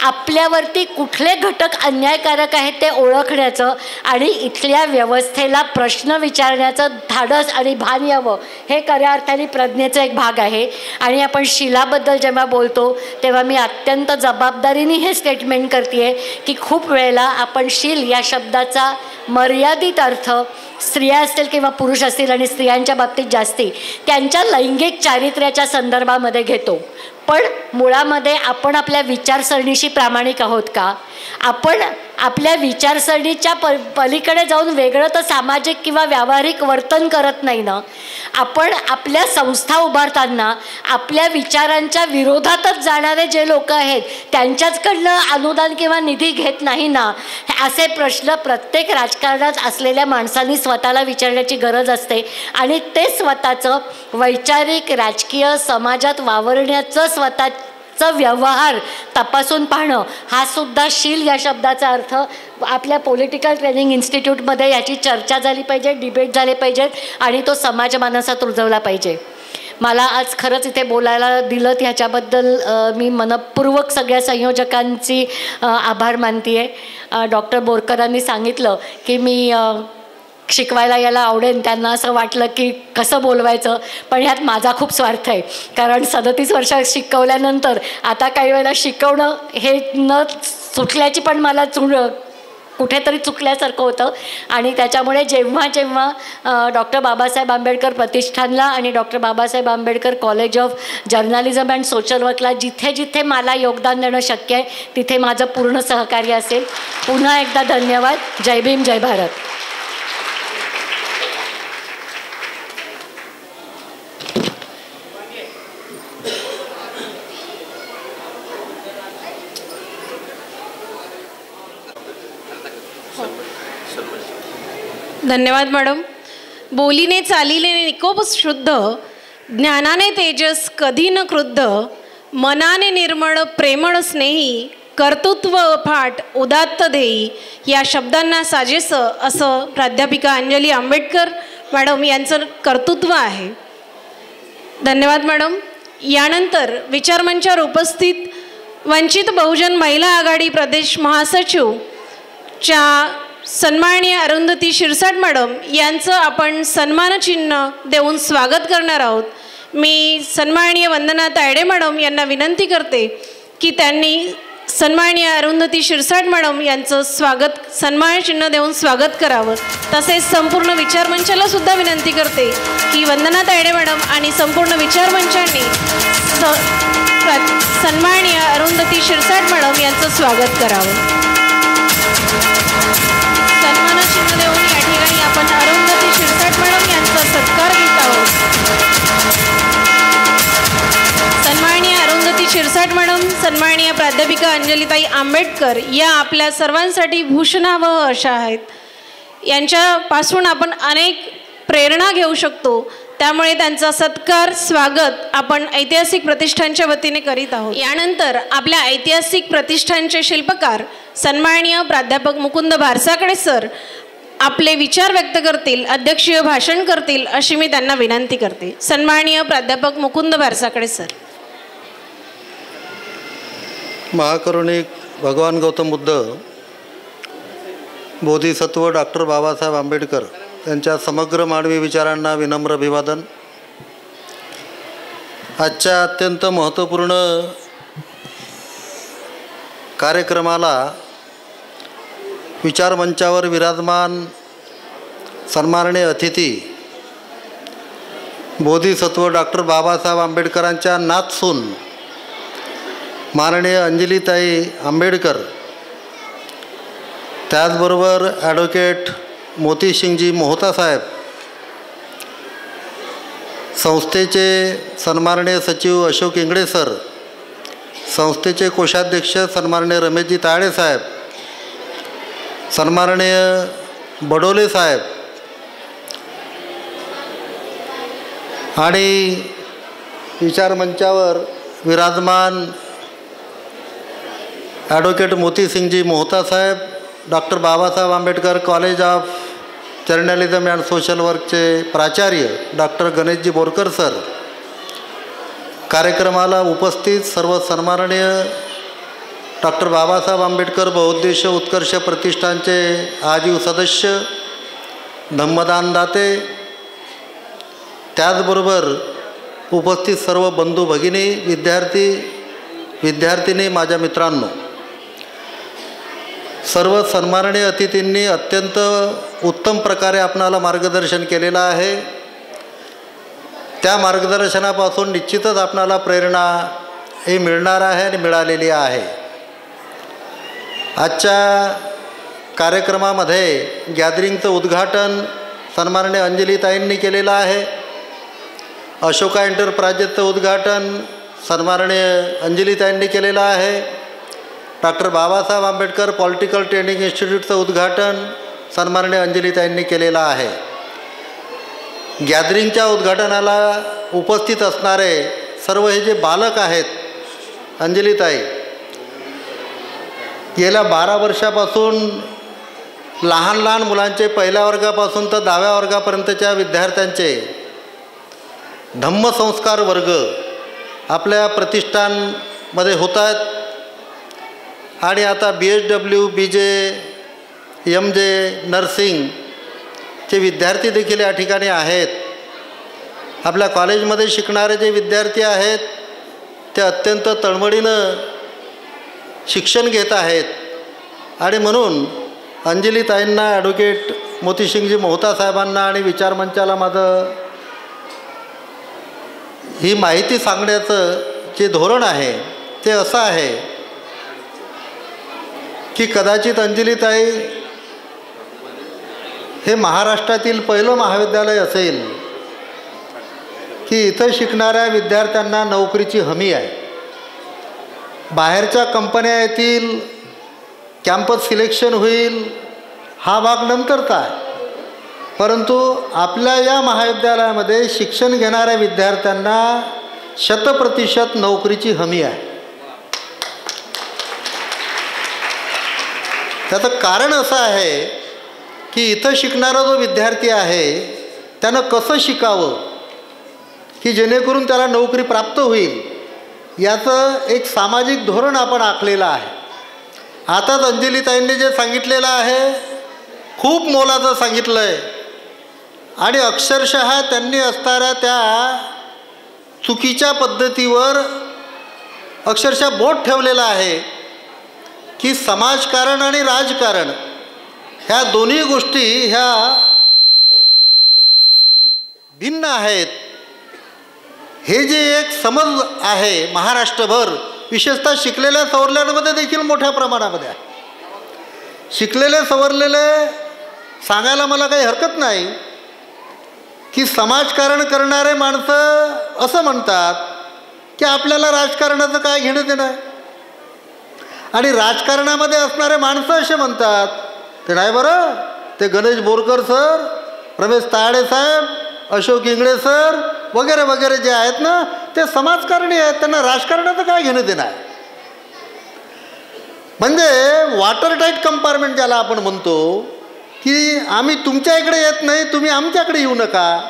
आपल्यावरती कुठले घटक अन्यायकारक आहेत ते ओळखण्याचं आणि इथल्या व्यवस्थेला प्रश्न विचारण्याचं धाडस आणि भान यावं हे खऱ्या अर्थाने प्रज्ञेचा एक भाग आहे. आणि आपण शीलाबद्दल जेव्हा बोलतो तेव्हा मी अत्यंत जबाबदारीने हे स्टेटमेंट करते आहे की खूप वेळेला आपण शील या शब्दाचा मर्यादित अर्थ स्त्रिया असतील किंवा पुरुष असतील आणि स्त्रियांच्या बाबतीत जास्ती त्यांच्या लैंगिक चारित्र्याच्या संदर्भामध्ये घेतो. पण मुळामध्ये आपण आपल्या विचारसरणीशी प्रामाणिक आहोत का, आपण आपल्या विचारसरणीच्या पलीकडे जाऊन वेगळं तर सामाजिक किंवा व्यावहारिक वर्तन करत नाही ना. आपण आपल्या संस्था उभारताना आपल्या विचारांच्या विरोधातच जाणारे जे लोक आहेत त्यांच्याचकडनं अनुदान किंवा निधी घेत नाही ना. असे प्रश्न प्रत्येक राजकारणात असलेल्या माणसांनी स्वतःला विचारण्याची गरज असते आणि ते स्वतःचं वैचारिक राजकीय समाजात वावरण्याचं स्वतःचं व्यवहार तपासून पाहणं हा सुद्धा शील या शब्दाचा अर्थ. आपल्या पॉलिटिकल ट्रेनिंग इन्स्टिट्यूटमध्ये याची चर्चा झाली पाहिजे, डिबेट झाले पाहिजेत आणि तो समाजमानसात रुजवला पाहिजे. मला आज खरंच इथे बोलायला दिलं ह्याच्याबद्दल मी मनपूर्वक सगळ्या संयोजकांची आभार मानते आहे. डॉक्टर बोरकरांनी सांगितलं की मी शिकवायला यायला आवडेल, त्यांना असं वाटलं की कसं बोलवायचं, पण ह्यात माझा खूप स्वार्थ आहे. कारण 37 वर्षात शिकवल्यानंतर आता काही वेळेला शिकवणं हे न सुटल्याची पण मला कुठेतरी चुकल्यासारखं होतं. आणि त्याच्यामुळे जेव्हा जेव्हा डॉक्टर बाबासाहेब आंबेडकर प्रतिष्ठानला आणि doctor Babasaheb Ambedkar college of journalism and social Varkala जिथे जिथे मला योगदान देणं शक्य आहे तिथे माझं पूर्ण सहकार्य असेल. पुन्हा एकदा धन्यवाद. जय भीम, जय भारत. धन्यवाद मॅडम. बोलीने चालीने निकोप शुद्ध, ज्ञानाने तेजस कधी न क्रुद्ध, मनाने निर्मळ प्रेमळ स्नेही, कर्तृत्व फाट उदात्त देई या शब्दांना साजेसं असं प्राध्यापिका अंजली आंबेडकर मॅडम यांचं कर्तृत्व आहे. धन्यवाद मॅडम. यानंतर विचारमंचावर उपस्थित वंचित बहुजन महिला आघाडी प्रदेश महासचिव च्या सन्माननीय अरुंधती शिरसाट मॅडम यांचं आपण सन्मानचिन्ह देऊन स्वागत करणार आहोत. मी सन्माननीय वंदना तायडे मॅडम यांना विनंती करते की त्यांनी सन्माननीय अरुंधती शिरसाट मॅडम यांचं सन्मानचिन्ह देऊन स्वागत करावं. तसेच संपूर्ण विचारमंचाला सुद्धा विनंती करते की वंदना तायडे मॅडम आणि संपूर्ण विचारमंचांनी सन्माननीय अरुंधती शिरसाट मॅडम यांचं स्वागत करावं. सन्मानचिन्ह देऊन या ठिकाणी आपण अरुंधती शिरसाट मॅडम यांचा सत्कार घेत आहोत. सन्माननीय अरुंधती शिरसाट मॅडम, सन्माननीय प्राध्यापिका अंजलीताई आंबेडकर या आपल्या सर्वांसाठी भूषणावह अशा आहेत. यांच्यापासून आपण अनेक प्रेरणा घेऊ शकतो. त्यामुळे त्यांचा सत्कार स्वागत आपण ऐतिहासिक प्रतिष्ठानच्या वतीने करीत आहोत. यानंतर आपल्या ऐतिहासिक प्रतिष्ठानचे शिल्पकार सन्माननीय प्राध्यापक मुकुंद भारसाकडे सर आपले विचार व्यक्त करतील, अध्यक्षीय भाषण करतील अशी मी त्यांना विनंती करते. सन्माननीय प्राध्यापक मुकुंद भारसाकडे सर. महाकरुणिक भगवान गौतम बुद्ध, बोधिसत्व डॉक्टर बाबासाहेब आंबेडकर यांच्या समग्र मानवी विचारांना विनम्र अभिवादन. आजच्या अत्यंत महत्त्वपूर्ण कार्यक्रमाला विचारमंचावर विराजमान सन्माननीय अतिथी बोधिसत्व डॉक्टर बाबासाहेब आंबेडकरांच्या नातसून माननीय अंजलीताई आंबेडकर, त्याचबरोबर ॲडव्होकेट मोतीसिंगजी मोहता साहेब, संस्थेचे सन्माननीय सचिव अशोक इंगळे सर, संस्थेचे कोषाध्यक्ष सन्माननीय रमेशजी ताळे साहेब, सन्माननीय बडोले साहेब आणि विचारमंचावर विराजमान ॲडव्होकेट मोतीसिंगजी मोहता साहेब, doctor Babasaheb Ambedkar college of journalism and social वर्कचे प्राचार्य डॉक्टर गणेशजी बोरकर सर, कार्यक्रमाला उपस्थित सर्व सन्माननीय डॉक्टर बाबासाहेब आंबेडकर बहुउद्देशीय उत्कर्ष प्रतिष्ठानचे आजीव सदस्य, धम्मदानदाते, त्याचबरोबर उपस्थित सर्व बंधू भगिनी, विद्यार्थिनी, माझ्या मित्रांनो, सर्व सन्माननीय अतिथींनी अत्यंत उत्तम प्रकारे आपणाला मार्गदर्शन केलेलं आहे. त्या मार्गदर्शनापासून निश्चितच आपणाला प्रेरणा ही मिळणार आहे आणि मिळालेली आहे. आजच्या कार्यक्रमामध्ये गॅदरिंगचं उद्घाटन सन्माननीय अंजलीताईंनी केलेलं आहे. अशोका एंटरप्राइजेसचं उद्घाटन सन्माननीय अंजलीताईंनी केलेलं आहे. Doctor Babasaheb Ambedkar political training इन्स्टिट्यूटचं उद्घाटन सन्माननीय अंजलीताईंनी केलेलं आहे. गॅदरिंगच्या उद्घाटनाला उपस्थित असणारे सर्व हे जे बालक आहेत, अंजलीताई गेल्या 12 वर्षापासून लहान मुलांचे पहिल्या वर्गापासून तर 10व्या वर्गापर्यंतच्या विद्यार्थ्यांचे धम्मसंस्कार वर्ग आपल्या प्रतिष्ठानमध्ये होत आहेत आणि आता BSW, BJ, MJ नर्सिंगचे विद्यार्थी देखील या ठिकाणी आहेत. आपल्या कॉलेजमध्ये शिकणारे जे विद्यार्थी आहेत ते अत्यंत तळमळीनं शिक्षण घेत आहेत आणि म्हणून अंजलीताईंना, ॲडव्होकेट मोतीसिंगजी मोहता साहेबांना आणि विचारमंचाला माझं ही माहिती सांगण्याचं जे धोरण आहे ते असं आहे की कदाचित अंजलीताई हे महाराष्ट्रातील पहिलं महाविद्यालय असेल की इथं शिकणाऱ्या विद्यार्थ्यांना नोकरीची हमी आहे. बाहेरच्या कंपन्या येतील, कॅम्पस सिलेक्शन होईल, हा भाग नंतरचा आहे, परंतु आपल्या या महाविद्यालयामध्ये शिक्षण घेणाऱ्या विद्यार्थ्यांना 100% नोकरीची हमी आहे. त्याचं कारण असं आहे की इथं शिकणारा जो विद्यार्थी आहे त्यानं कसं शिकावं की जेणेकरून त्याला नोकरी प्राप्त होईल, याचं एक सामाजिक धोरण आपण आखलेलं आहे. आताच अंजलीताईंनी जे सांगितलेलं आहे खूप मोलाचं सांगितलं आहे आणि अक्षरशः त्यांनी असणाऱ्या त्या चुकीच्या पद्धतीवर अक्षरशः बोट ठेवलेलं आहे की समाजकारण आणि राजकारण ह्या दोन्ही गोष्टी ह्या भिन्न आहेत. हे जे एक समज आहे महाराष्ट्रभर, विशेषतः शिकलेल्या सवरलेल्यांमध्ये देखील मोठ्या प्रमाणामध्ये आहे. शिकलेले सवरलेले सांगायला मला काही हरकत नाही की समाजकारण करणारे माणसं असं म्हणतात की आपल्याला राजकारणाचं काय घेणं देणं आहे, आणि राजकारणामध्ये असणारे माणसं असे म्हणतात ते नाही बरं, ते गणेश बोरकर सर, रमेश ताळे साहेब, अशोक इंगळे सर वगैरे वगैरे जे आहेत ना ते समाजकारणी आहेत, त्यांना राजकारणाचं काय घेणं देणं आहे. म्हणजे वॉटर टाईट कंपार्टमेंट ज्याला आपण म्हणतो की आम्ही तुमच्या इकडे येत नाही, तुम्ही आमच्याकडे येऊ नका.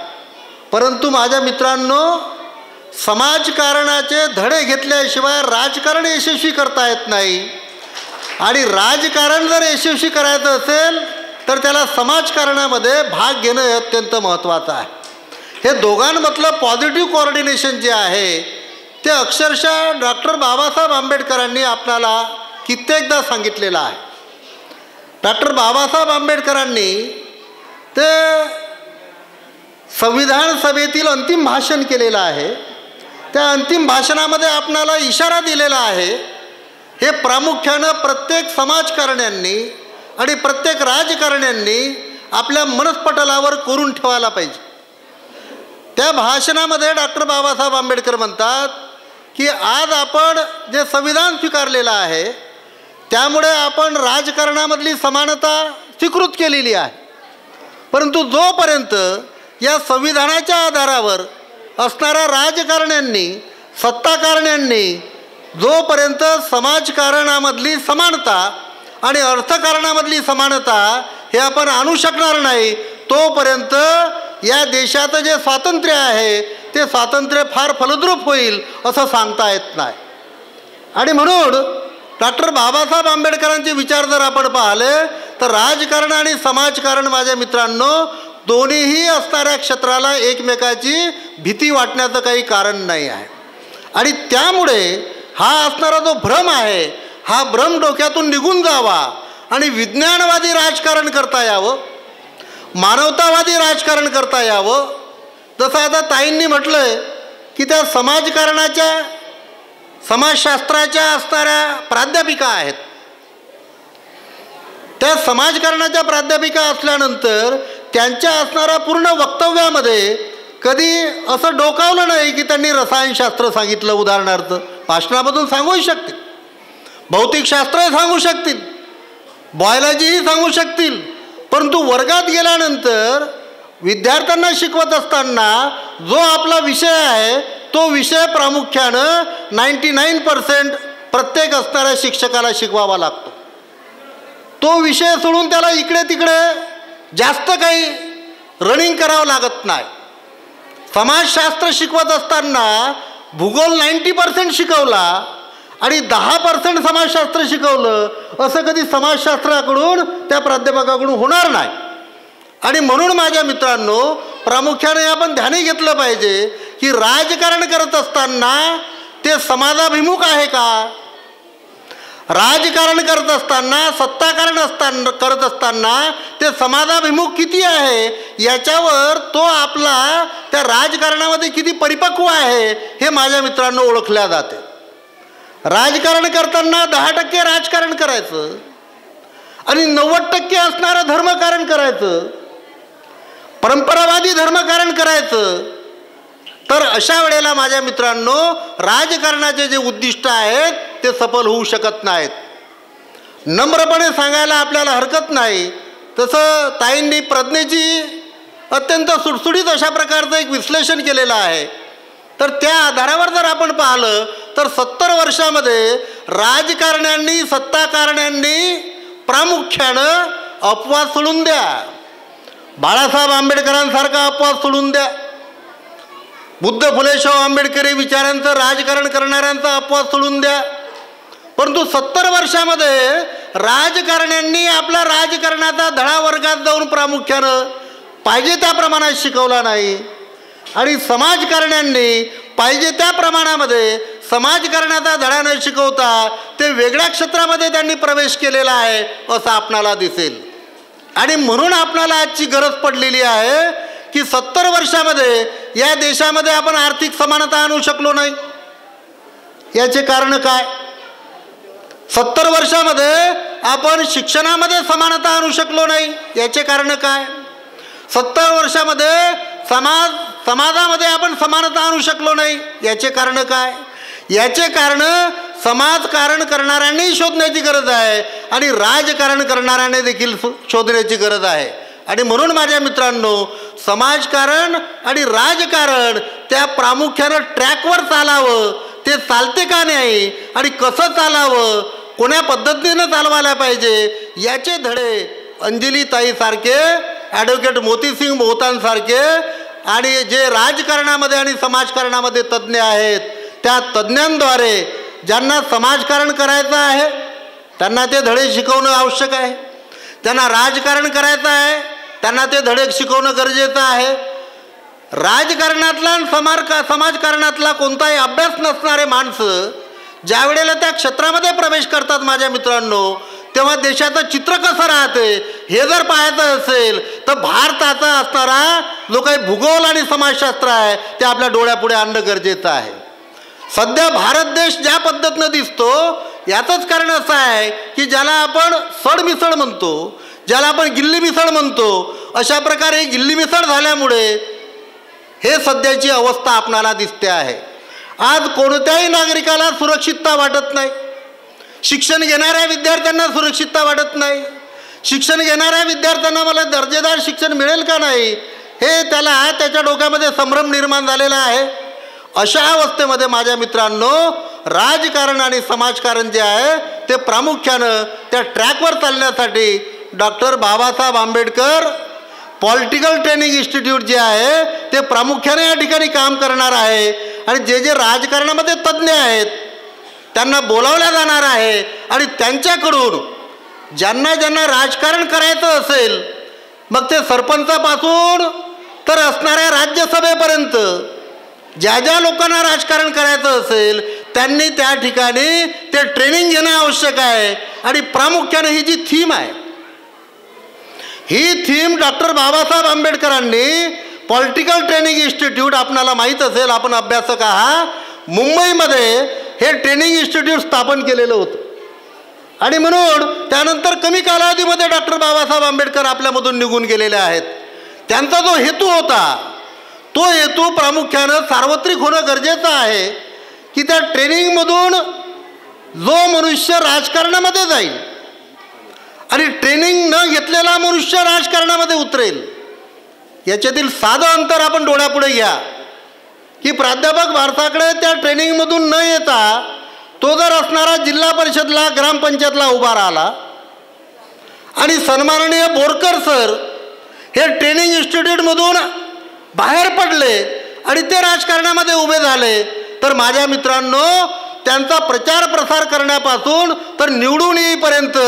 परंतु माझ्या मित्रांनो, समाजकारणाचे धडे घेतल्याशिवाय राजकारण यशस्वी करता येत नाही. आणि राजकारण जर यशस्वी करायचं असेल तर त्याला समाजकारणामध्ये भाग घेणं हे अत्यंत महत्त्वाचं आहे. हे दोघांमधलं पॉझिटिव्ह कोऑर्डिनेशन जे आहे ते अक्षरशः डॉक्टर बाबासाहेब आंबेडकरांनी आपल्याला कित्येकदा सांगितलेलं आहे. डॉक्टर बाबासाहेब आंबेडकरांनी ते संविधान सभेतील अंतिम भाषण केलेलं आहे. त्या अंतिम भाषणामध्ये आपणाला इशारा दिलेला आहे. हे प्रामुख्यानं प्रत्येक समाजकारण्यांनी आणि प्रत्येक राजकारण्यांनी आपल्या मनस्पटलावर कोरून ठेवायला पाहिजे. त्या भाषणामध्ये डॉक्टर बाबासाहेब आंबेडकर म्हणतात की आज आपण जे संविधान स्वीकारलेलं आहे त्यामुळे आपण राजकारणामधली समानता स्वीकृत केलेली आहे. परंतु जोपर्यंत या संविधानाच्या आधारावर असणाऱ्या राजकारण्यांनी सत्ताकारण्यांनी जोपर्यंत समाजकारणामधली समानता आणि अर्थकारणामधली समानता हे आपण आणू शकणार नाही तोपर्यंत या देशाचं जे स्वातंत्र्य आहे ते स्वातंत्र्य फार फलद्रूप होईल असं सांगता येत नाही. आणि म्हणून डॉक्टर बाबासाहेब आंबेडकरांचे विचार जर आपण पाहिले तर राजकारण आणि समाजकारण माझ्या मित्रांनो दोन्हीही असणाऱ्या क्षेत्राला एकमेकाची भीती वाटण्याचं काही कारण नाही आहे. आणि त्यामुळे हा असणारा जो भ्रम आहे हा भ्रम डोक्यातून निघून जावा आणि विज्ञानवादी राजकारण करता यावं, मानवतावादी राजकारण करता यावं. जसं आता ताईंनी म्हटलं आहे की त्या समाजकारणाच्या समाजशास्त्राच्या असणाऱ्या प्राध्यापिका आहेत. त्या समाजकारणाच्या प्राध्यापिका असल्यानंतर त्यांच्या असणाऱ्या पूर्ण वक्तव्यामध्ये कधी असं डोकावलं नाही की त्यांनी रसायनशास्त्र सांगितलं. उदाहरणार्थ भाषणामधून सांगूही शकतील, भौतिकशास्त्रही सांगू शकतील, बायोलॉजीही सांगू शकतील. परंतु वर्गात गेल्यानंतर विद्यार्थ्यांना शिकवत असताना जो आपला विषय आहे तो विषय प्रामुख्यानं 99% प्रत्येक असणाऱ्या शिक्षकाला शिकवावा लागतो. तो विषय सोडून त्याला इकडे तिकडे जास्त काही रनिंग करावं लागत नाही. समाजशास्त्र शिकवत असताना भूगोल 90% शिकवला आणि 10% समाजशास्त्र शिकवलं असं कधी समाजशास्त्राकडून त्या प्राध्यापकाकडून होणार नाही. आणि म्हणून माझ्या मित्रांनो प्रामुख्याने आपण ध्यानी घेतलं पाहिजे की राजकारण करत असताना ते समाजाभिमुख आहे का, राजकारण करत असताना सत्ताकारण करत असताना ते समाजाभिमुख किती आहे याच्यावर तो आपला त्या राजकारणामध्ये किती परिपक्व आहे हे माझ्या मित्रांनो ओळखल्या जाते. राजकारण करताना 10% राजकारण करायचं आणि 90% असणारं धर्मकारण करायचं, परंपरावादी धर्मकारण करायचं. तर अशा वेळेला माझ्या मित्रांनो राजकारणाचे जे उद्दिष्ट आहेत ते सफल होऊ शकत नाहीत. नम्रपणे सांगायला आपल्याला हरकत नाही. तसं ताईंनी प्रज्ञेची अत्यंत सुटसुटीत अशा प्रकारचं एक विश्लेषण केलेलं आहे. तर त्या आधारावर जर आपण पाहिलं तर 70 वर्षामध्ये राजकारण्यांनी सत्ताकारण्यांनी प्रामुख्यानं अपवाद सोडून द्या, बाळासाहेब आंबेडकरांसारखा अपवाद सोडून द्या, बुद्ध फुले शाहू आंबेडकरी विचारांचं राजकारण करणाऱ्यांचा अपवाद सोडून द्या. परंतु 70 वर्षामध्ये राजकारण्यांनी आपला राजकारणाचा धडा वर्गात जाऊन प्रामुख्यानं पाहिजे त्या प्रमाणात शिकवला नाही आणि समाजकारण्यांनी पाहिजे त्या प्रमाणामध्ये समाजकारणाचा धडा न शिकवता ते वेगळ्या क्षेत्रामध्ये त्यांनी प्रवेश केलेला आहे असं आपणाला दिसेल. आणि म्हणून आपणाला आजची गरज पडलेली आहे की 70 वर्षामध्ये या देशामध्ये आपण आर्थिक समानता आणू शकलो नाही. याचे कारण काय? 70 वर्षामध्ये आपण शिक्षणामध्ये समानता आणू शकलो नाही. याचे कारण काय? 70 वर्षामध्ये समाजामध्ये आपण समानता आणू शकलो नाही. याचे कारण काय? याचे कारण समाजकारण करणाऱ्यांनी शोधण्याची गरज आहे आणि राजकारण करणाऱ्याने देखील शोधण्याची गरज आहे. आणि म्हणून माझ्या मित्रांनो समाजकारण आणि राजकारण त्या प्रामुख्यानं ट्रॅकवर चालावं. ते चालते का नाही आणि कसं चालावं, कोण्या पद्धतीनं चालवायला पाहिजे याचे धडे अंजली ताईसारखे, ॲडव्होकेट मोतीसिंग मोहतांसारखे आणि जे राजकारणामध्ये आणि समाजकारणामध्ये तज्ज्ञ आहेत त्या तज्ज्ञांद्वारे ज्यांना समाजकारण करायचं आहे त्यांना ते धडे शिकवणं आवश्यक आहे, त्यांना राजकारण करायचं आहे त्यांना ते धडे शिकवणं गरजेचं आहे. राजकारणातला आणि समाजकारणातला कोणताही अभ्यास नसणारे माणसं ज्या वेळेला त्या क्षेत्रामध्ये प्रवेश करतात माझ्या मित्रांनो, तेव्हा देशाचं चित्र कसं राहते हे जर पाहायचं असेल तर भारताचा असणारा जो काही भूगोल आणि समाजशास्त्र आहे ते आपल्या डोळ्यापुढे आणणं गरजेचं आहे. सध्या भारत देश ज्या पद्धतीनं दिसतो याचंच कारण असं आहे की ज्याला आपण सडमिसळ म्हणतो, ज्याला आपण गिल्ली मिसळ म्हणतो, अशा प्रकारे गिल्ली मिसळ झाल्यामुळे हे सध्याची अवस्था आपणाला दिसते आहे. आज कोणत्याही नागरिकाला सुरक्षितता वाटत नाही. शिक्षण घेणाऱ्या विद्यार्थ्यांना सुरक्षितता वाटत नाही. शिक्षण घेणाऱ्या विद्यार्थ्यांना मला दर्जेदार शिक्षण मिळेल का नाही हे त्याच्या डोक्यामध्ये संभ्रम निर्माण झालेला आहे. अशा अवस्थेमध्ये माझ्या मित्रांनो राजकारण आणि समाजकारण जे आहे ते प्रामुख्यानं त्या ट्रॅकवर चालण्यासाठी doctor Babasaheb Ambedkar political training institute जे आहे ते प्रामुख्याने या ठिकाणी काम करणार आहे. आणि जे राजकारणामध्ये तज्ज्ञ आहेत त्यांना बोलावल्या जाणार आहे आणि त्यांच्याकडून ज्यांना राजकारण करायचं असेल मग ते सरपंचापासून तर असणाऱ्या राज्यसभेपर्यंत ज्या लोकांना राजकारण करायचं असेल त्यांनी त्या ठिकाणी ते ट्रेनिंग घेणं आवश्यक आहे. आणि प्रामुख्याने ही जी थीम आहे ही थीम डॉक्टर बाबासाहेब आंबेडकरांनी पॉलिटिकल ट्रेनिंग इन्स्टिट्यूट आपणाला माहीत असेल, आपण अभ्यासक आहात, मुंबईमध्ये हे ट्रेनिंग इन्स्टिट्यूट स्थापन केलेलं होतं. आणि म्हणून त्यानंतर कमी कालावधीमध्ये डॉक्टर बाबासाहेब आंबेडकर आपल्यामधून निघून गेलेले आहेत. त्यांचा जो हेतू होता तो हेतू प्रामुख्यानं सार्वत्रिक होणं गरजेचं आहे की त्या ट्रेनिंगमधून जो मनुष्य राजकारणामध्ये जाईल आणि ट्रेनिंग न घेतलेला मनुष्य राजकारणामध्ये उतरेल याच्यातील साधं अंतर आपण डोळ्यापुढे घ्या की प्राध्यापक भारताकडे त्या ट्रेनिंगमधून न येता तो जर असणारा जिल्हा परिषदला ग्रामपंचायतला उभा राहिला आणि सन्माननीय बोरकर सर हे ट्रेनिंग इन्स्टिट्यूटमधून बाहेर पडले आणि ते राजकारणामध्ये उभे झाले तर माझ्या मित्रांनो त्यांचा प्रचार प्रसार करण्यापासून तर निवडून येईपर्यंत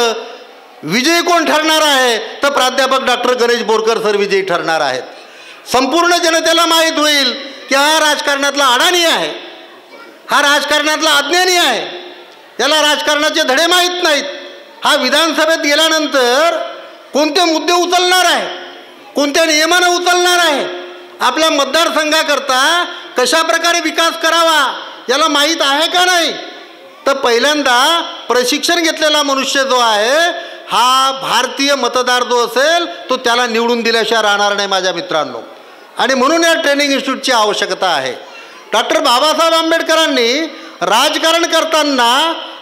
विजयी कोण ठरणार आहे तर प्राध्यापक डॉक्टर गणेश बोरकर सर विजयी ठरणार आहेत. संपूर्ण जनतेला माहीत होईल की हा राजकारणातला अडाणी आहे, हा राजकारणातला अज्ञानी आहे, याला राजकारणाचे धडे माहीत नाहीत. हा विधानसभेत गेल्यानंतर कोणते मुद्दे उचलणार आहे, कोणत्या नियमानं उचलणार आहे, आपल्या मतदारसंघाकरता कशा प्रकारे विकास करावा याला माहीत आहे का नाही. तर पहिल्यांदा प्रशिक्षण घेतलेला मनुष्य जो आहे हा भारतीय मतदार जो असेल तो त्याला निवडून दिल्याशिवाय राहणार नाही माझ्या मित्रांनो. आणि म्हणून या ट्रेनिंग इन्स्टिट्यूटची आवश्यकता आहे. डॉक्टर बाबासाहेब आंबेडकरांनी राजकारण करताना